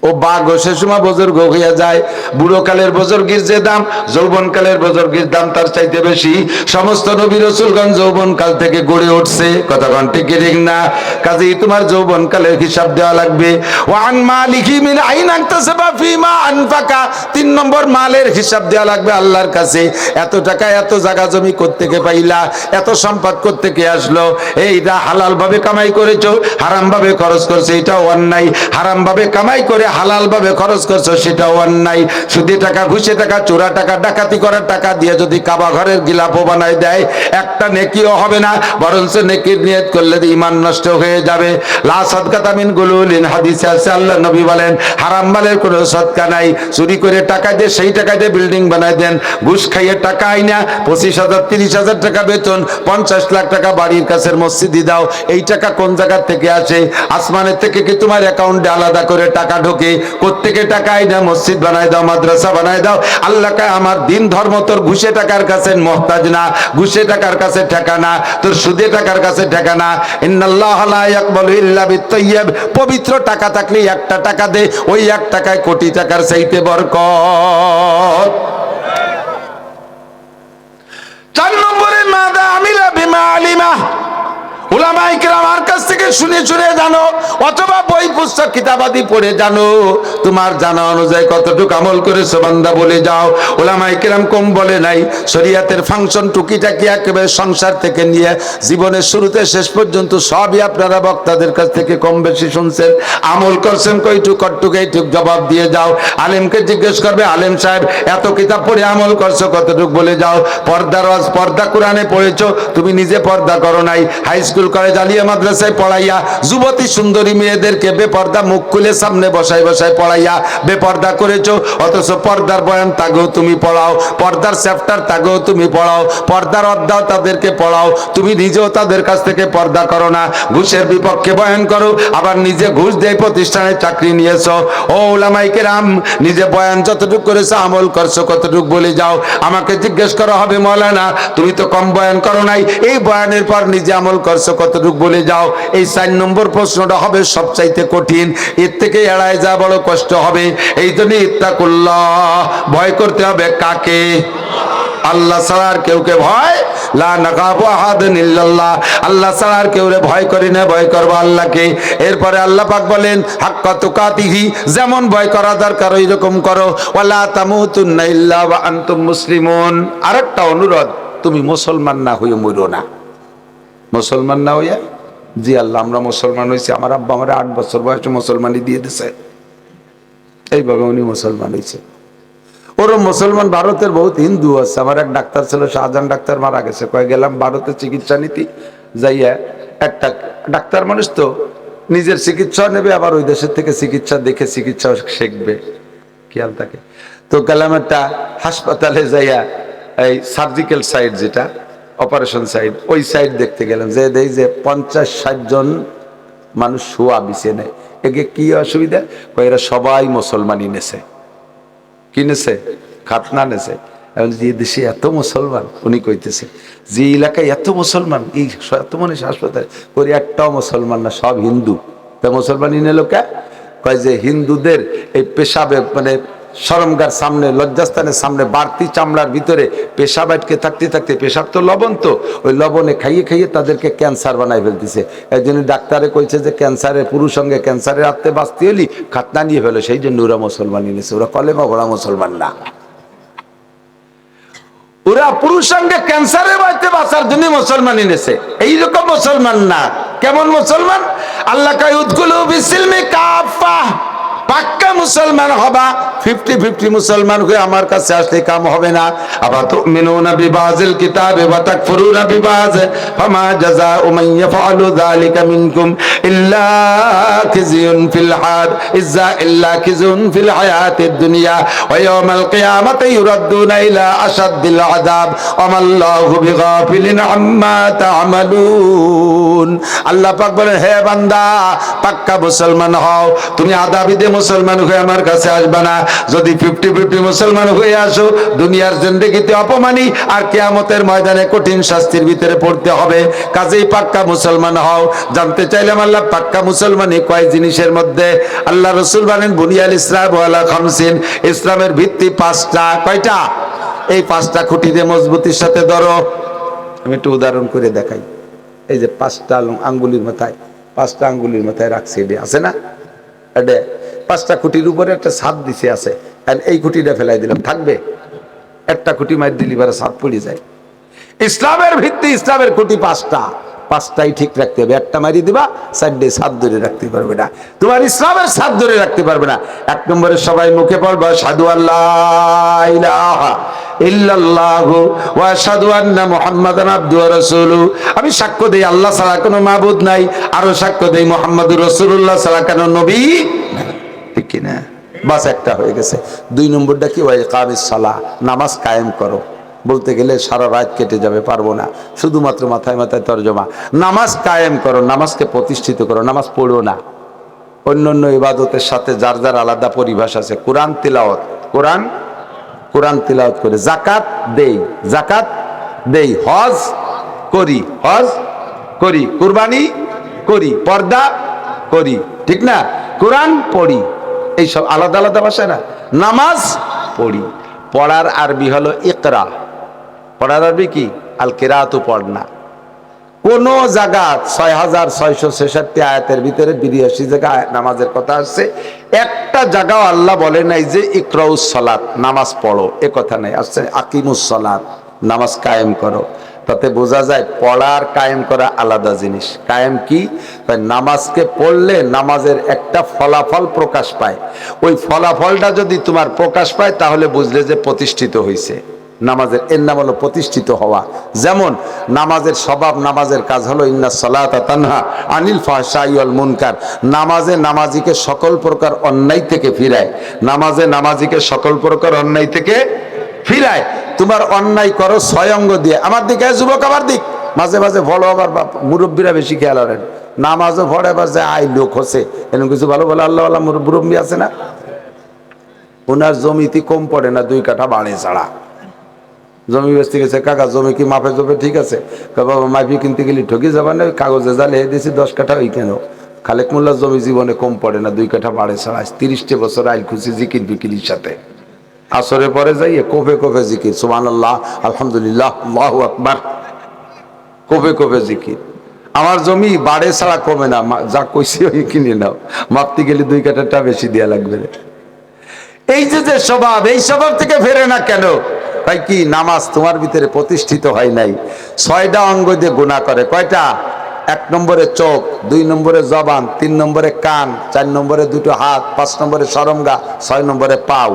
ও বাঘ সে সময় বুজুর্গ হইয়া যায়। বুড়ো কালের বুজুর্গের যে দাম, যৌবন কালের বুজুর্গের দাম তার চাইতে বেশি। সমস্ত নবী রাসূলগণ যৌবন কাল থেকে গড়ে উঠছে। কতক্ষণ ঠিক না? কাজেই তোমার যৌবন কালের হিসাব দেওয়া লাগবে। ওয়ান মালিহি মিন আইন আনতাসাবা ফিমা আনফাকা, 3 নম্বর মালের হিসাব দেওয়া লাগবে আল্লাহর কাছে। এত টাকা এত জায়গা জমি কোত্থেকে পাইলা, এত সম্পদ কোত্থেকে আসলো? এইটা হালাল ভাবে কামাই করেছো, হারাম ভাবে খরচ করছো, এটাও অন্যায়। হারাম ভাবে কামাই করে হালাল ভাবে খরচ করছো, সেটাও অন্যায়। সুদে টাকা, ঘুষে টাকা, চোরা টাকা, ডাকাতি করার টাকা দিয়ে যদি কাবা ঘরের গিলাপও বানায় দেয়, একটা নেকিও হবে না, বরঞ্চ নেকির নিয়ত করলে ঈমান নষ্ট হয়ে যাবে। লা সাদকাতা মিন গুলুলিন, হাদিসে আছে আল্লাহ নবী বলেন হারাম মালের কোনো সদকা নাই। চুরি করে টাকা দিয়ে সেই টাকা দিয়ে বিল্ডিং বানায় দেন, ঘুষ খাইয়ে টাকা আইনা 25,000 30,000 টাকা বেতন, 50 লাখ টাকা বাড়ির কাছের মসজিদে দাও। এই টাকা কোন জায়গা থেকে আসে? আসমানের থেকে কি তোমার অ্যাকাউন্টে আলাদা করে টাকা ঢোকে? কোত্থেকে টাকা আইনা মসজিদ বানায় দাও, মাদ্রাসা বানায় দাও। আল্লাহ কয় আমার দিন ধর্ম তোর ঘুষে টাকার কাছে মহতাজ না, ঘুষে টাকার কাছে ঠেকানা, তোর সুদে টাকার কাছে ঠেকানা। ইন্নাল্লাহ লা ইয়াকবালু ইল্লা বিত-তাইয়্যিব, পবিত্র টাকা থাকলে একটা টাকা দে, ওই 1 টাকায় কোটি টাকার চাইতে বরকত। 4 নম্বরে মাদা আমিলা বিমা আলিমা, উলামায়ে কেরামের কাছ থেকে শুনে শুনে জানো, অথবা বই পুস্তক কিতাবাদি পড়ে জানো। তোমার জানা অনুযায়ী কতটুকু আমল করেছো বান্দা বলে যাও। উলামায়ে কেরাম কম বলে নাই। শরীয়তের ফাংশন টুকিটাকি একেবারে সংসার থেকে নিয়ে জীবনের শুরুতে শেষ পর্যন্ত সবই আপনারা বক্তাদের কাছ থেকে কম বেশি শুনছেন। আমল করছেন কয়টুক, কতটুক, এইটুক জবাব দিয়ে যাও। আলেমকে জিজ্ঞেস করবে, আলেম সাহেব এত কিতাব পড়ে আমল করছো কতটুক বলে যাও। পর্দার ওয়াজ, পর্দা কোরআনে পড়েছো, তুমি নিজে পর্দা করো নাই। হাই স্কুল কলেজ আলিয়া মাদ্রাসায় পড়াইয়া যুবতী সুন্দরী মেয়েদেরকে বেপর্দা মুখ খুলে সামনে বসায় বসায় পড়াইয়া বেপর্দা করেছো। অথচ পর্দার বয়ান তাগেও তুমি পড়াও, পর্দার চ্যাপ্টার তাগেও তুমি পড়াও, পর্দার অধ্যায় তাদেরকে পড়াও, তুমি নিজেও তাদের কাছ থেকে পর্দা করো না। ঘুষের বিপক্ষে বয়ান করো, আবার নিজে ঘুষ দিয়ে প্রতিষ্ঠানে চাকরি নিয়েছো। ও উলামায়ে কেরাম, নিজে বয়ান যতটুকু করেছো আমল করছো কতটুকু বলে যাও। আমাকে জিজ্ঞেস করা হবে মৌলানা তুমি তো কম বয়ান করো নাই, এই বয়ানের পর নিজে আমল করছো কতটুকু বলে যাও। এই 4 নম্বর প্রশ্নটা হবে সবচাইতে কঠিন, এর থেকে এড়ায় যা বড় কষ্ট হবে। এই জন্য ইত্তাকুল্লাহ, ভয় করতে হবে কাকে? আল্লাহ ছাড়া আর কেউকে ভয়, লা নাখাফু আহাদান ইল্লাল্লাহ, আল্লাহ ছাড়া আর কেউরে ভয় করি না, ভয় করব আল্লাহকে। এরপরে আল্লাহ পাক বলেন হাক্কা তুকাতিহি, যেমন ভয় করা দরকার ওই রকম করো। ওয়ালা তামুতুন্না ইল্লা ওয়া আনতুম মুসলিমুন। আরেকটা অনুরোধ, তুমি মুসলমান না হয়ে মরো না। মুসলমান না হইয়া, জি আল্লাহ আমরা মুসলমান হয়েছি, আমার আব্বা আমার 8 বছর বয়সে মুসলমানই দিয়ে দিছে, এইভাবে উনি মুসলমান হয়েছে। ওরম মুসলমান ভারতের বহুত হিন্দু আছে। আমার এক ডাক্তার ছিল, শাহজাহান ডাক্তার, মারা গেছে। কয়ে গেলাম ভারতে চিকিৎসা নীতি, যাইয়া একটা ডাক্তার মানুষ তো নিজের চিকিৎসা নেবে, আবার ওই দেশের থেকে চিকিৎসা দেখে চিকিৎসা শিখবে, খেয়াল থাকে। তো গেলাম একটা হাসপাতালে, যাইয়া এই সার্জিক্যাল সাইট যেটা অপারেশন সাইড, ওই সাইড দেখতে গেলাম, যে দেই যে 50-60 জন মানুষ শোয়া বিছানায়। একে কি অসুবিধা? এরা সবাই মুসলমানই নেছে। কি নেছে? খাতনা নেছে। যে দেশে এত মুসলমান, উনি কইতেছে যে এলাকায় এত মুসলমান, এই এত মানুষ হাসপাতালে করে, একটাও মুসলমান না, সব হিন্দু। তা মুসলমানই নিল কে? কয় যে হিন্দুদের এই পেশাবে মানে শরমগার সামনে, লজ্জাস্থানের সামনে বাড়তি চামড়ার ভিতরে পেশাব আটকে থাকতে থাকতে, পেশাব তো লবণ, তো ওই লবণে খাইয়ে খাইয়ে তাদেরকে ক্যান্সার বানাই ফেলতেছে। এই জন্য ডাক্তারে কইছে যে ক্যান্সারের, পুরুষ সঙ্গে ক্যান্সারের হাতে বাঁচতে হলি খাতনা নিয়ে ফেলো। সেই জন্য ওরা মুসলমানই নিয়েছে। ওরা কলেমা পড়া মুসলমান না, ওরা পুরুষ সঙ্গে ক্যান্সারের বাড়িতে বাঁচার জন্য মুসলমান এনেছে। এইরকম মুসলমান না। কেমন মুসলমান? আল্লাহ কয় উদখুলু বিসিলমি কাফা, পাক্কা মুসলমান হবা। 50-50 মুসলমান হয়ে আমার কাছে আসলে কাম হবে না। আবা তুমিনুনা বিবাযিল কিতাবে ওয়া তাকফুরুনা বিবায, ফামা জাযাউ মান ইয়াফআলু যালিকা মিনকুম ইল্লা খিজিয়ুন ফিল হাদ ইল্লা খিজুন ফিল হায়াতিদ দুনিয়া ওয়া ইয়াওমাল কিয়ামাতি ইউরাদ্দুনা ইলা আশাদ্দিল আযাব ওয়া মাল্লাহু বিগাফিলিন আম্মা তা'মালুন। আল্লাহ পাক বলেন, হে বান্দা, পাক্কা মুসলমান হও। তুমি আদাবিদে মুসলমান হয়ে আমার কাছে আসবে না। যদি 50-50 মুসলমান হয়ে আসো, দুনিয়ার জিন্দেগিতে অপমানী আর কিয়ামতের ময়দানে কঠিন শাস্তির ভিতরে পড়তে হবে। কাজেই পাক্কা মুসলমান হও। জানতে চাইলাম আল্লাহ পাক্কা মুসলমানই কয় জিনিসের মধ্যে? আল্লাহ রাসূল বলেন, বুনিয়াল ইসলাম আলা খামসিন, ইসলামের ভিত্তি 5টা। কয়টা? এই 5টা খুঁটি দিয়ে মজবুতির সাথে ধরো। আমি একটু উদাহরণ করে দেখাই। এই যে 5টা আঙ্গুলির মাথায়, 5টা আঙ্গুলির মাথায় রাখছে, এটা আছে না? এটা 5টা খুঁটির উপরে একটা ছাদ দিছে আছে, আর এই খুঁটিটা ফেলাই দিলাম, থাকবে? একটা খুঁটি মার দিলি বারে ছাদ পড়ে যায়। ইসলামের ভিত্তি, ইসলামের খুঁটি 5টা, 5টাই ঠিক রাখতে হবে। একটা মারি দিবা, 4টে ছাদ ধরে রাখতে পারবে না, তোমার ইসলামের ছাদ ধরে রাখতে পারবে না। 1 নম্বরে সবাই মুখে পড়বা আশহাদু আল্লাহ ইলাহা ইল্লাল্লাহু ওয়া আশহাদু আন্না মুহাম্মাদান আবদুহু ওয়া রাসূলুহু। আমি সাক্ষ্য দেই আল্লাহ ছাড়া কোনো মাবুদ নাই, আরো সাক্ষ্য দেই মুহাম্মদুর রাসূলুল্লাহ ছাড়া কোনো নবী নাই। ঠিক কি না? বাস একটা হয়ে গেছে। 2 নম্বরটা কি? ওয়া ইকামিস সালাহ, নামাজ কায়েম করো। বলতে গেলে সারা রাত কেটে যাবে, পারবো না, শুধুমাত্র মাথায় মাথায় তর্জমা। নামাজ কায়েম করো, নামাজকে প্রতিষ্ঠিত করো, নামাজ পড়ো না। অন্যান্য ইবাদতের সাথে যার যার আলাদা পরিভাষ আছে। কোরআন তিলাওয়াত, কোরআন তিলাওয়াত করে। যাকাত দেই, যাকাত দেই। হজ করি, হজ করি। কুরবানি করি, পর্দা করি, ঠিক না? কোরআন পড়ি, এইসব আলাদা আলাদা ভাষা না। নামাজ পড়ি। পড়ার আরবি হলো ইকরা। পড়ার আরবি কি? আল কিরাতু, পড়না। কোন জায়গা 6666 আয়াতের ভিতরে 82 জায়গায় নামাজের কথা আসছে। একটা জায়গাও আল্লাহ বলে নাই যে ইকরাউস সালাত, নামাজ পড়ো, এ কথা নাই। আসছে আকিমুস সালাত, নামাজ কায়েম করো। তাতে বোঝা যায় পড়ার কায়েম করা আলাদা জিনিস। কায়েম কি? নামাজকে পড়লে নামাজের একটা ফলাফল প্রকাশ পায়। ওই ফলাফলটা যদি তোমার প্রকাশ পায় তাহলে বুঝলে যে প্রতিষ্ঠিত হয়েছে। নামাজের এর নাম হলো প্রতিষ্ঠিত হওয়া। যেমন নামাজের স্বভাব, নামাজের কাজ হলো ইন্নাস সালাতা তানহা আনিল ফাহশাই ওয়াল মুনকার। নামাজে নামাজিকে সকল প্রকার অন্যায় থেকে ফিরায়। নামাজে নামাজিকে সকল প্রকার অন্যায় থেকে ফিরায়। তোমার অন্যায় করো 6 অঙ্গ দিয়ে। আমার দিকে যুবক, আমার দিক মাঝে মাঝে ফলো, আবার মুরব্বীরা বেশি খেয়াল করেন। নামাজও পড়ে, আবার যে আই লোক হচ্ছে এরকম কিছু ভালো ভালো আল্লাহ আল্লাহ মুরব্বী আছে না? ওনার জমিতে কম পড়ে না, 2 কাঠা বাড়ে ছাড়া। জমি বেচতে গেছে, কাকা জমি কি মাপে জপে ঠিক আছে? বাবা মাপি কিনতে গেলে ঠকি যাবা না, কাগজে জালে দিয়েছি 10 কাঠা, ওই কেন? খালেক মোল্লার জমি জীবনে কম পড়ে না, 2 কাঠা বাড়ে ছাড়া। 30টে বছর আইল খুশি জিকির বিকিরির সাথে। আসরে পরে যাইয়ে কোফে কোফে জিকির, সুবহানাল্লাহ, আলহামদুলিল্লাহ, আল্লাহু আকবার, কোফে কোফে জিকির। আমার জমি বাড়ে ছাড়া কমে না, যা কইছি ওই কিনে নাও, মাপতে গেলে 2 কাঠাটা বেশি দেয়া লাগবে। এই যে যে স্বভাব, এই স্বভাব থেকে ফেরে না কেন? ভাই কি? নামাজ তোমার ভিতরে প্রতিষ্ঠিত হয় নাই। 6টা অঙ্গ দিয়ে গুনাহ করে। কয়টা? 1 নম্বরে চোখ, 2 নম্বরে জবান, 3 নম্বরে কান, 4 নম্বরে 2টো হাত, 5 নম্বরে শরমগা, 6 নম্বরে পাও।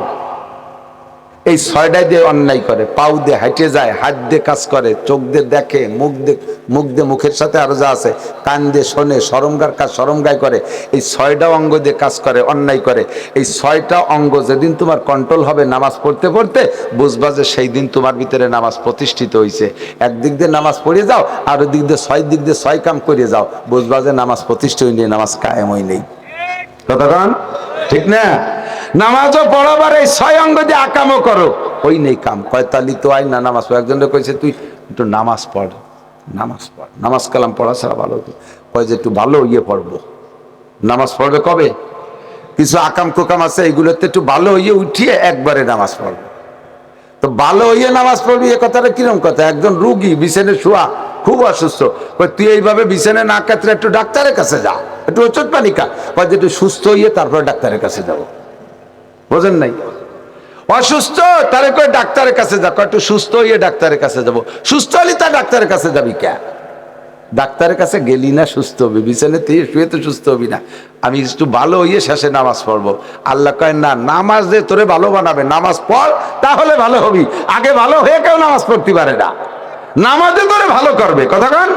এই ছয়টায় দিয়ে অন্যায় করে, পাও দিয়ে হাঁটে যায়, হাত দিয়ে কাজ করে, চোখ দিয়ে দেখে, মুখ দিয়ে মুখের সাথে আরো যা আছে, কান দিয়ে শোনে, শরমগার কাজ শরমগায় করে, এই ছয়টা অঙ্গ দিয়ে কাজ করে, অন্যায় করে। এই ছয়টা অঙ্গ যেদিন তোমার কন্ট্রোল হবে নামাজ পড়তে পড়তে, বুঝবা যে সেই দিন তোমার ভিতরে নামাজ প্রতিষ্ঠিত হয়েছে। একদিক দিয়ে নামাজ পড়ে যাও, আর ওই দিক দিয়ে ছয় কাম করে যাও, বুঝবা যে নামাজ প্রতিষ্ঠিত হয়নি, নামাজ কায়েম হয় নেই। কতক্ষণ ঠিক না? নামাজও পড়াবার এই ছয় অঙ্গ দিয়ে আকামও করো, ওই নেই কাম। কয়তালি তো আই না নামাজ পড়, একজনে কইছে তুই একটু নামাজ পড়, নামাজ কালাম পড়া ছাড়া ভালো হতো। কয় যে একটু ভালো ইয়ে পড়বো। নামাজ পড়বে কবে? কিছু আকাম কুকাম আছে, এগুলোতে একটু ভালো ইয়ে উঠিয়ে একবারে নামাজ পড়বে। তো ভালো ইয়ে নামাজ পড়বি, এ কথাটা কিরম কথা? একজন রুগী বিছানে শোয়া, খুব অসুস্থ, তুই এইভাবে বিছানে না কাতরে একটু ডাক্তারের কাছে যা, একটু ওষুধ পানি খা। কয় যে একটু সুস্থ হইয়ে তারপরে ডাক্তারের কাছে যাবো। বোঝেন নাই? অসুস্থ তারে কয় ডাক্তারের কাছে যা, কয় একটু সুস্থ হইয়ে ডাক্তারের কাছে যাবো। সুস্থ হলি তার ডাক্তারের কাছে যাবি কে? ডাক্তারের কাছে গেলি না সুস্থ হবি, বিছানে শুয়ে তো সুস্থ হবি না। আমি একটু ভালো হইয়ে শেষে নামাজ পড়বো। আল্লাহ কয় না, নামাজ যে তোরে ভালো বানাবে, নামাজ পড় তাহলে ভালো হবি। আগে ভালো হয়ে কেউ নামাজ পড়তে পারে না, নামাজে তোরে ভালো করবে। কথা কন,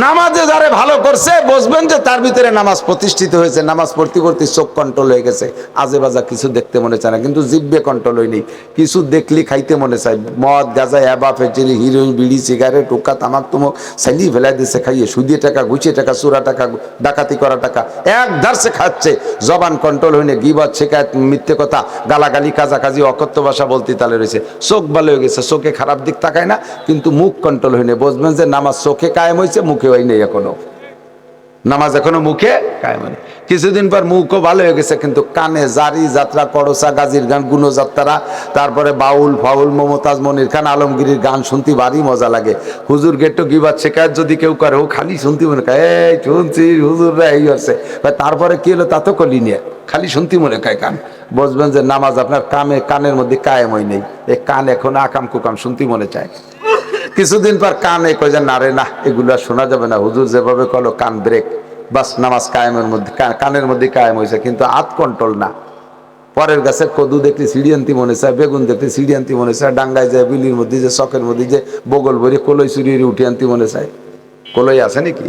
নামাজে যারে ভালো করছে বুঝবেন যে তার ভিতরে নামাজ প্রতিষ্ঠিত হয়েছে। নামাজ পড়তে পড়তে চোখ কন্ট্রোল হয়ে গেছে, আজে বাজা কিছু দেখতে মনে চায় না, কিন্তু জিভে কন্ট্রোল হয়নি। কিছু দেখলি খাইতে মনে চায়, মদ গাঁজা অ্যাবা ফেটিলি হিরোইন বিড়ি সিগারেট টোকা তামাক তুমক সাইলি ফেলাই দিচ্ছে, খাইয়ে সুদিয়ে টাকা ঘুষিয়ে টাকা চোরা টাকা ডাকাতি করা টাকা এক ধারসে খাচ্ছে। জবান কন্ট্রোল হয়নি, গিবত শেখায়ত মিথ্যে কথা গালাগালি কাজাকাজি অকথ্য ভাষা বলতে তালে রয়েছে। চোখ ভালো হয়ে গেছে, চোখে খারাপ দিক তাকায় না, কিন্তু মুখ কন্ট্রোল হয়নি। বুঝবেন যে নামাজ চোখে কায়েম হয়েছে, মুখে হয় নেই এখনো। নামাজ এখনো মুখে কায়েম হয়নি। কিছুদিন পর মুখও ভালো হয়ে গেছে, কিন্তু কানে জারি যাত্রা করসা গাজীর গান গুণযাত্রা, তারপরে বাউল ফাউল মমতাজ মনির খান আলমগীরের গান শুনতে ভারী মজা লাগে। হুজুর গেট্টো গিবাদ শেখায় যদি কেউ করে, ও খালি শুনতে মনে খায় এই শুনছি হুজুররা এই হচ্ছে। তারপরে কি হলো তা তো করলি নিয়ে, খালি শুনতে মনে খায় কান। বুঝবেন যে নামাজ আপনার কানের মধ্যে কায়েম হয় নেই। এই কান এখন আকাম কুকাম শুনতে মনে চায়। কিছুদিন পর কানে কয় যে না রে না, এগুলো শোনা যাবে না, হুজুর যেভাবে কলো কান ব্রেক, বাস নামাজ কায়েমের মধ্যে কানের মধ্যে কায়েম হয়েছে, কিন্তু হাত কন্ট্রোল না। পরের গাছের কদু দেখলে সিঁড়িয়ান্তি মনে চায়, বেগুন দেখলে সিঁড়িয়ান্তি মনে চায়, ডাঙ্গায় যায় বিলির মধ্যে যে শখের মধ্যে যে বগল ভরে কলই চুরিয়ে উঠে আনতে মনে চায়। কলই আছে নাকি?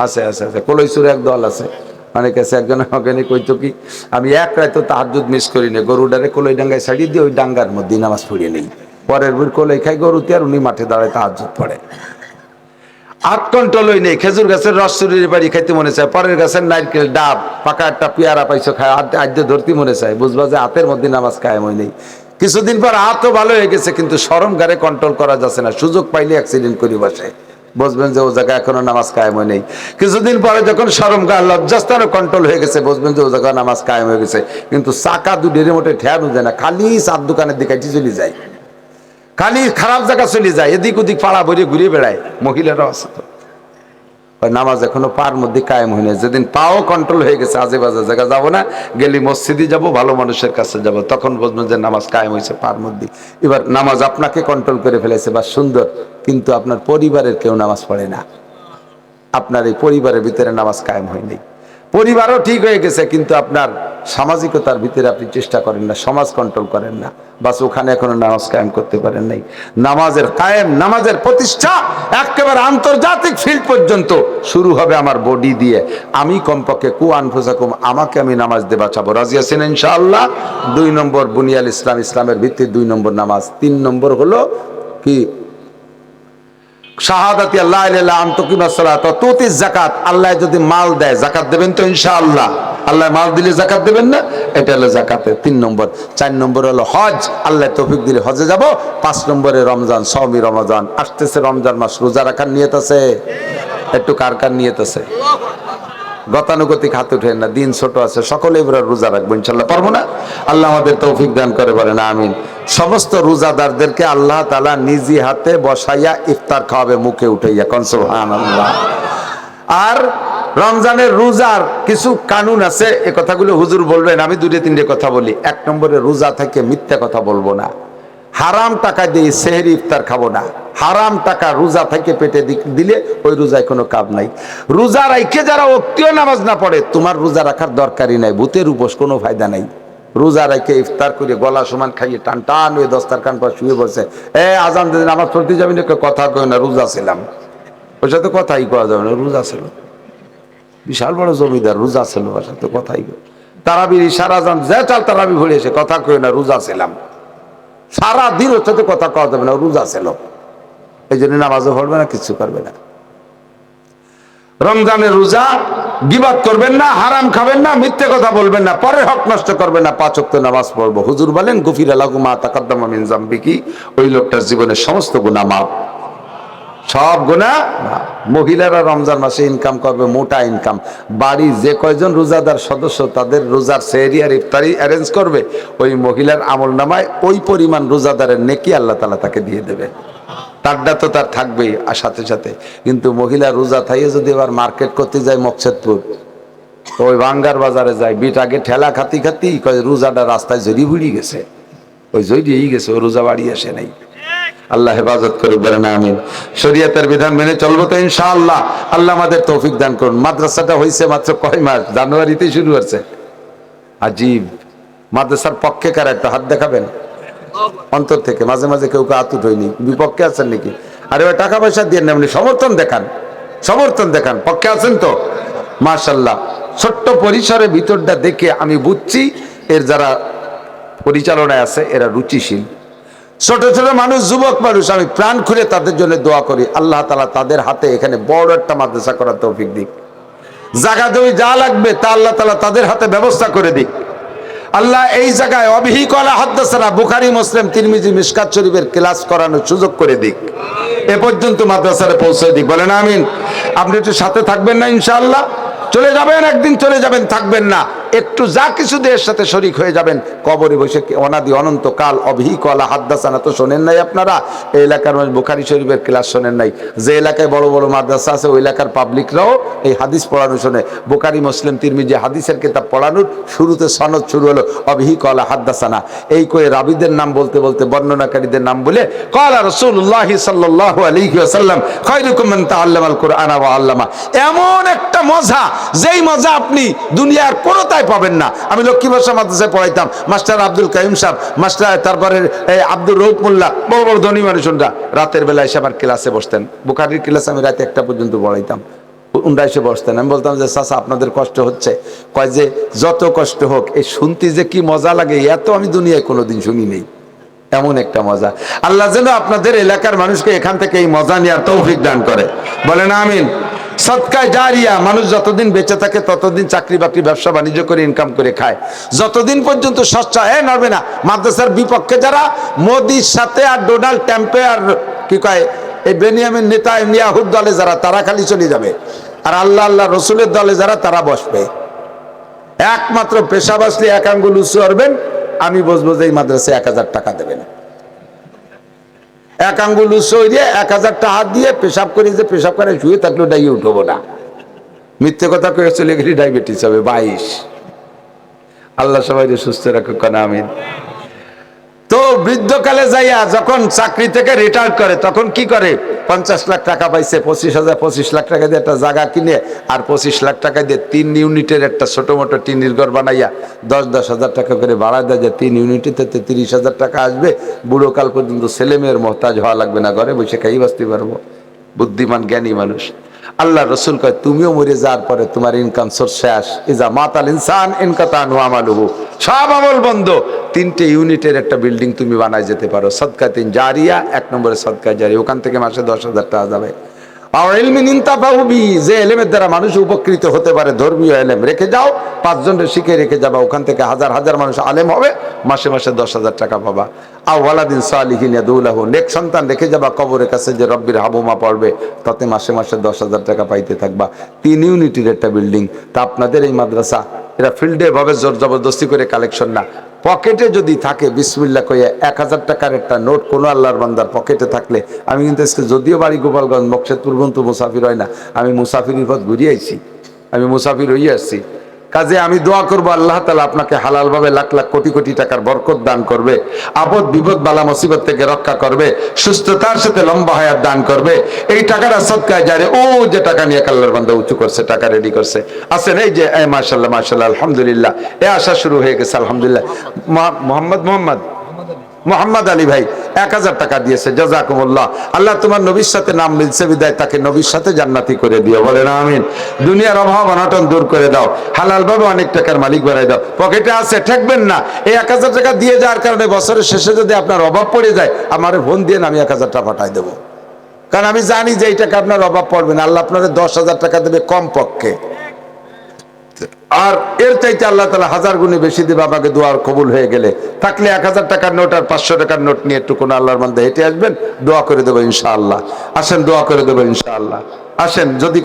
আছে আছে আছে, কলই চুরি এক দল আছে। অনেক আছে। একজন ওখানে কইতো কি, আমি এক রায় তো তাহাজ্জুদ মিস করি না, গরুডারে কলই ডাঙ্গায় ছাড়িয়ে দিয়ে ওই ডাঙ্গার মধ্যে নামাজ পড়িয়ে নেই। পরের বই কলই খাই গরুতে, আর উনি মাঠে দাঁড়ায় তাহাজ্জুদ পড়ে। হাত কন্ট্রোল হই নেই। খেজুর গাছের রস চুরির বাড়ি খাইতে মনে চায়, পরের গাছের নারকেল ডাব পাকা একটা পেয়ারা পাইছো খায়, আদ্যে ধরতে মনে চায়। বুঝবা যে হাতের মধ্যে নামাজ কায়েম হয় নেই। কিছুদিন পর হাতও ভালো হয়ে গেছে, কিন্তু শরম গারে কন্ট্রোল করা যাচ্ছে না, সুযোগ পাইলে অ্যাক্সিডেন্ট করি বসে। বুঝবেন যে ও জায়গায় এখনো নামাজ কায়েম হয় নেই। কিছুদিন পরে যখন শরম গা লজ্জাস্থানও কন্ট্রোল হয়ে গেছে, বুঝবেন যে ও জায়গায় নামাজ কায়েম হয়ে গেছে। কিন্তু চাকা দুধের মোটে ঠেয়ানো যায় না, খালি চার দোকানের দিকে চলে যায়, খালি খারাপ জায়গা চলে যায়, এদিক ওদিক পাড়া ভরে ঘুরে বেড়ায়। মহিলারাও আছে তো। নামাজ এখনো পার মধ্যে কায়েম হয়নি। যেদিন পাও কন্ট্রোল হয়ে গেছে, আজে বাজে জায়গা যাবো না, গেলি মসজিদে যাব, ভালো মানুষের কাছে যাব, তখন বুঝবেন যে নামাজ কায়েম হয়েছে পার মধ্যে। এবার নামাজ আপনাকে কন্ট্রোল করে ফেলেছে, বা সুন্দর, কিন্তু আপনার পরিবারের কেউ নামাজ পড়ে না। আপনার এই পরিবারের ভিতরে নামাজ কায়েম হয়নি। পরিবারও ঠিক হয়ে গেছে, কিন্তু আপনার সামাজিকতার ভিতরে আপনি চেষ্টা করেন না, সমাজ কন্ট্রোল করেন না, বাস ওখানে এখনো নামাজ কায়েম করতে পারেন নাই। নামাজের কায়েম, নামাজের প্রতিষ্ঠা একেবারে আন্তর্জাতিক ফিল্ড পর্যন্ত শুরু হবে আমার বডি দিয়ে। আমি কমপক্ষে আনফুসাকুম, আমাকে আমি নামাজ দিয়ে বাঁচাবো। রাজি আছেন ইনশাআল্লাহ? 2 নম্বর বুনিয়াল ইসলাম, ইসলামের ভিত্তি 2 নম্বর নামাজ। 3 নম্বর হলো কি? শাহাদাতি আল্লাহ ইলাহা আনতুকিমা সালাত ওয়া তুতিজ যাকাত। আল্লাহ যদি মাল দেয়, যাকাত দেবেন তো ইনশাআল্লাহ? আল্লাহ মাল দিলে যাকাত দেবেন না? এটা হলো যাকাতের 3 নম্বর। 4 নম্বর হলো হজ, আল্লাহ তৌফিক দিলে হজে যাব। 5 নম্বরে রমজান, সওমি রমজান আসতেছে, রমজান মাস, রোজা রাখার নিয়ত আছে? একটু কার কার নিয়ত আছে? গতানুগতিক হাত উঠেন না, দিন ছোট আছে, সকলে এবার রোজা রাখবো ইনশাল্লাহ। পারবো না? আল্লাহ আমাদের তৌফিক দান করে, বলেন আমিন। সমস্ত রোজাদারদেরকে আল্লাহ তাআলা নিজি হাতে বসাইয়া ইফতার খাওয়াবে, মুখে উঠাইয়া, কোন সুবহানাল্লাহ। আর রমজানের রোজার কিছু কানুন আছে, এ কথাগুলো হুজুর বলবেন, আমি 2-3টে কথা বলি। 1 নম্বরে রোজা থেকে মিথ্যা কথা বলবো না, হারাম টাকা দিয়ে সেহরি ইফতার খাবো না। হারাম টাকা রোজা থেকে পেটে দিলে ওই রোজায় কোনো কাজ নাই। রোজা রাইখে যারা ওক্তীয় নামাজ না পড়ে, তোমার রোজা রাখার দরকারই নাই, ভূতের উপোস, কোনো ফায়দা নাই। রোজা রেখে ইফতার করে গলা সমান খাইয়ে টান টান হয়ে দস্তারখান পর শুয়ে বসে, আজান দিন আমার চলতে যাবি না, কথা কই না, রোজা ছিলাম। ওর সাথে কথাই কওয়া যাবে না, রোজা ছিল। বিশাল বড় জমিদার, রোজা ছিল, ওর সাথে কথাই তারাবির ইশারা আজান যে চাল তারাবি ভরে এসে কথা কই না, রোজা ছিলাম। সারাদিন ওর সাথে কথা কওয়া যাবে না, রোজা ছিল। এই জন্য নামাজও পড়বে না, কিছু করবে না। রমজানের রোজা গীবত করবেন না, হারাম খাবেন না, মিথ্যে কথা বলবেন না, পরের হক নষ্ট করবেন না, 5 ওয়াক্ত নামাজ পড়বো। হুজুর বলেন গফিরা লাহু মা তাকাদ্দামা মিন যামবিহি, ওই লোকটার জীবনের সমস্ত গুনাহ মাফ, সব গুনাহ। মহিলারা রমজান মাসে ইনকাম করবে মোটা ইনকাম, বাড়ি যে কয়জন রোজাদার সদস্য তাদের রোজার সেহরি আর ইফতারি অ্যারেঞ্জ করবে, ওই মহিলার আমল নামায় ওই পরিমাণ রোজাদারের নেকি আল্লাহ তাআলা তাকে দিয়ে দেবে। তারটা তো তার থাকবেই আর সাথে সাথে। কিন্তু মহিলা রোজা থাইয়ে যদি এবার মার্কেট করতে যায় মকসেদপুর, ওই বাঙ্গার বাজারে যায়, বিট আগে ঠেলা খাতি খাতি রোজাটা রাস্তায় জড়ি বুড়ি গেছে, ওই জড়িয়েই গেছে, ও রোজা বাড়ি আসে নাই। আল্লাহ হেফাজত করুক, বলেন আমিন। শরীয়তের বিধান মেনে চলবো তো ইনশাআল্লাহ। আল্লাহ আমাদের তৌফিক দান করুন। মাদ্রাসাটা হয়েছে মাত্র কয় মাস, জানুয়ারিতে শুরু হচ্ছে। আজীব, মাদ্রাসার পক্ষে কার একটা হাত দেখাবেন অন্তর থেকে। মাঝে মাঝে কেউ আতুট হয়নি, বিপক্ষে আছেন নাকি? আরে ওই টাকা পয়সা দিয়ে নেমনি, সমর্থন দেখান, সমর্থন দেখান। পক্ষে আছেন তো? মাশাআল্লাহ। ছোট্ট পরিসরে ভিতরটা দেখে আমি বুঝছি এর যারা পরিচালনায় আছে এরা রুচিশীল। ছোট ছোট মানুষ, যুবক মানুষ, আমি প্রাণ খুলে তাদের জন্য দোয়া করি আল্লাহ তাআলা তাদের হাতে এখানে বড় একটা মাদ্রাসা করার তৌফিক দিক। জায়গা জমি যা লাগবে তা আল্লাহ তাআলা তাদের হাতে ব্যবস্থা করে দিক। আল্লাহ এই জায়গায় অবিহি কলা হাদ্দাসানা বুখারী মুসলিম তিরমিজি মিশকাত শরীফের ক্লাস করানোর সুযোগ করে দিক, এ পর্যন্ত মাদ্রাসারে পৌঁছে দিক, বলেন আমিন। আপনি একটু সাথে থাকবেন না ইনশাআল্লাহ? চলে যাবেন একদিন, চলে যাবেন, থাকবেন না, একটু যা কিছু দেহের সাথে শরীক হয়ে যাবেন। কবরে বসে অনাদি অনন্তকাল অবিহি কলা হাদ্দাসানা তো শোনেন নাই আপনারা? এই এলাকার মানুষ বুখারী শরীফের ক্লাস শোনেন নাই? যে এলাকায় বড় বড় মাদ্রাসা আছে ওই এলাকার পাবলিকরাও এই হাদিস পড়ানো শোনে। বুখারী মুসলিম তিরমিজি হাদিসের কিতাব পড়ানোর শুরুতে সনদ শুরু হলো অবিহি কলা হাদ্দাসানা, এই করে রাবিদের নাম বলতে বলতে বর্ণনাকারীদের নাম বলে ক্বালা রাসূলুল্লাহ সাল্লাল্লাহু আলাইহি ওয়াসাল্লাম খায়রুকুম মান তাআল্লামাল কুরআনা ওয়া আল্লামা। এমন একটা মজা, যেই মজা আপনি দুনিয়ার কোনোটাই পাবেন না। আমি লক্ষ্মী ভাষা মাদ্রাসায় পড়াইতাম, মাস্টার আব্দুল কাইম সাহেব, মাস্টার তারপরে আব্দুর রউফ মোল্লা, বড় বড় ধনী মানুষরা রাতের বেলা এসে আমার ক্লাসে বসতেন। বুখারীর ক্লাস আমি রাতে 1টা পর্যন্ত পড়াইতাম, উনরা এসে বসতেন। আমি বলতাম যে চাচা আপনাদের কষ্ট হচ্ছে, কয় যে যত কষ্ট হোক এই শুনতে যে কি মজা লাগে এত আমি দুনিয়ায় কোনোদিন শুনি নেই। এমন একটা মজা। আল্লাহ যেন আপনাদের এলাকার মানুষকে এখান থেকে এই মজা নেওয়ার তৌফিক দান করে, বলেন আমিন। সদকায়ে জারিয়া, মানুষ যতদিন বেঁচে থাকে ততদিন চাকরি বাকরি ব্যবসা বাণিজ্য করে ইনকাম করে খায়, যতদিন পর্যন্ত সচ্চা নড়বে না। মাদ্রাসার বিপক্ষে যারা মোদির সাথে আর ডোনাল্ড ট্রাম্পে আর কি কয় এই বেনিয়ামিন নেতানিয়াহুর দলে যারা, তারা খালি চলে যাবে, আর আল্লাহ আল্লাহ রসুলের দলে যারা তারা বসবে। একমাত্র পেশা বাসলে 1 আঙ্গুল উঁচু করবেন, আমি বসবো যে এই মাদ্রাসায় 1000 টাকা দেবেন। 1 আঙ্গুল উঁচু হয়ে 1000 টাকা দিয়ে পেশাব করে, যে পেশাব করে শুয়ে থাকলেও ডাইয়ে উঠবো না। মিথ্যে কথা কয়ে চলে গেলে ডায়াবেটিস হবে 22। আল্লাহ সবাই সুস্থ রাখুক, আমিন। তো বৃদ্ধকালে যাইয়া যখন চাকরি থেকে রিটায়ার করে তখন কি করে? 50 লাখ টাকা পাইছে, 25 লাখ টাকা দিয়ে একটা জায়গা কিনে আর 25 লাখ টাকা দিয়ে 3 ইউনিটের একটা ছোট মোটো টিনের ঘর বানাইয়া 10 হাজার টাকা করে ভাড়া দেয়, যে 3 ইউনিটেতে 30,000 টাকা আসবে, বুড়ো কাল পর্যন্ত ছেলে মেয়ের মহতাজ হওয়া লাগবে না, ঘরে বসে খাই বাঁচতে পারবো। বুদ্ধিমান জ্ঞানী মানুষ। আল্লাহ রসুল কয় তুমিও মরে যাওয়ার পরে তোমার ইনকাম সোর্স শেষ, ইজা মাতাল ইনসান ইনকাতা আনহু আমালুহু, সব আমল বন্ধ। 3টে ইউনিটের একটা বিল্ডিং তুমি বানায় যেতে পারো, সদকাতুন জারিয়া, 1 নম্বরে সদকা জারিয়া, ওখান থেকে মাসে 10,000 টাকা যাবে। আর ইলমিন ইনতাফাউ বি, যে ইলমের দ্বারা মানুষ উপকৃত হতে পারে, ধর্মীয় ইলম রেখে যাও, 5 জনের শিখে রেখে যাবা, ওখান থেকে হাজার হাজার মানুষ আলেম হবে, মাসে মাসে 10,000 টাকা পাবা। আও ওয়ালাদিন সালিহিন ইয়াদুলাহু, নেক সন্তান রেখে যাবা কবরের কাছে, যে রব্বির হাবুমা পড়বে, তাতে মাসে মাসে 10,000 টাকা পাইতে থাকবা। 3 ইউনিটের একটা বিল্ডিং। তা আপনাদের এই মাদ্রাসা এরা ফিল্ডে ভাবে জোর জবরদস্তি করে কালেকশন না, পকেটে যদি থাকে বিসমিল্লাহ কইয়া 1000 টাকার একটা নোট কোনো আল্লাহর বান্দার পকেটে থাকলে, আমি কিন্তু আজকে যদিও বাড়ি গোপালগঞ্জ মকসেদপুর পর্যন্ত মুসাফির হয় না, আমি মুসাফিরের পথ ঘুরিয়ে আইছি, আমি মুসাফির হইয়া আসছি। কাজে আমি দোয়া করবো আল্লাহ তাআলা আপনাকে হালাল ভাবে লাখ লাখ কোটি কোটি টাকার বরকত দান করবে, আপদ বিপদ বালা মুসিবত থেকে রক্ষা করবে, সুস্থতার সাথে লম্বা হায়াত দান করবে। এই টাকাটা সদকায় জারে, ও যে টাকা নিয়ে আল্লাহর বান্দা উঁচু করছে, টাকা রেডি করছে, আছেন এই যে মাশাআল্লাহ মাশাআল্লাহ আলহামদুলিল্লাহ, এ আসা শুরু হয়ে গেছে আলহামদুলিল্লাহ। মোহাম্মদ আলী ভাই 1000 টাকা দিয়েছে, জাযাকুমুল্লাহ। আল্লাহ তোমার নবীর সাথে নাম মিলছে বিদায় তাকে নবীর সাথে জান্নাতি করে দিও, বলেন আমিন। দুনিয়ার অভাব অনটন দূর করে দাও, হালাল ভাবে অনেক টাকার মালিক বানাই দাও। পকেটে আছে ঠেকবেন না, এই 1000 টাকা দিয়ে যাওয়ার কারণে বছরের শেষে যদি আপনার অভাব পড়ে যায়, আমার ফোন দিয়ে আমি 1000 টাকা পাঠাই দেবো, কারণ আমি জানি যে এই টাকা আপনার অভাব পড়বে না। আল্লাহ আপনার 10,000 টাকা দেবে কম পক্ষে, আর এর চাইতে আল্লাহ তাআলা 1000 গুণে বেশি দেবে আমাকে দোয়ার কবুল হয়ে গেলে। থাকলে 1000 টাকার নোট আর 500 টাকার নোট নিয়ে একটু কোনো আল্লাহর বান্দা হেঁটে আসবেন, দোয়া করে দেবো ইনশাআল্লাহ। আসেন দোয়া করে দেবো ইনশাআল্লাহ, আসেন। যদি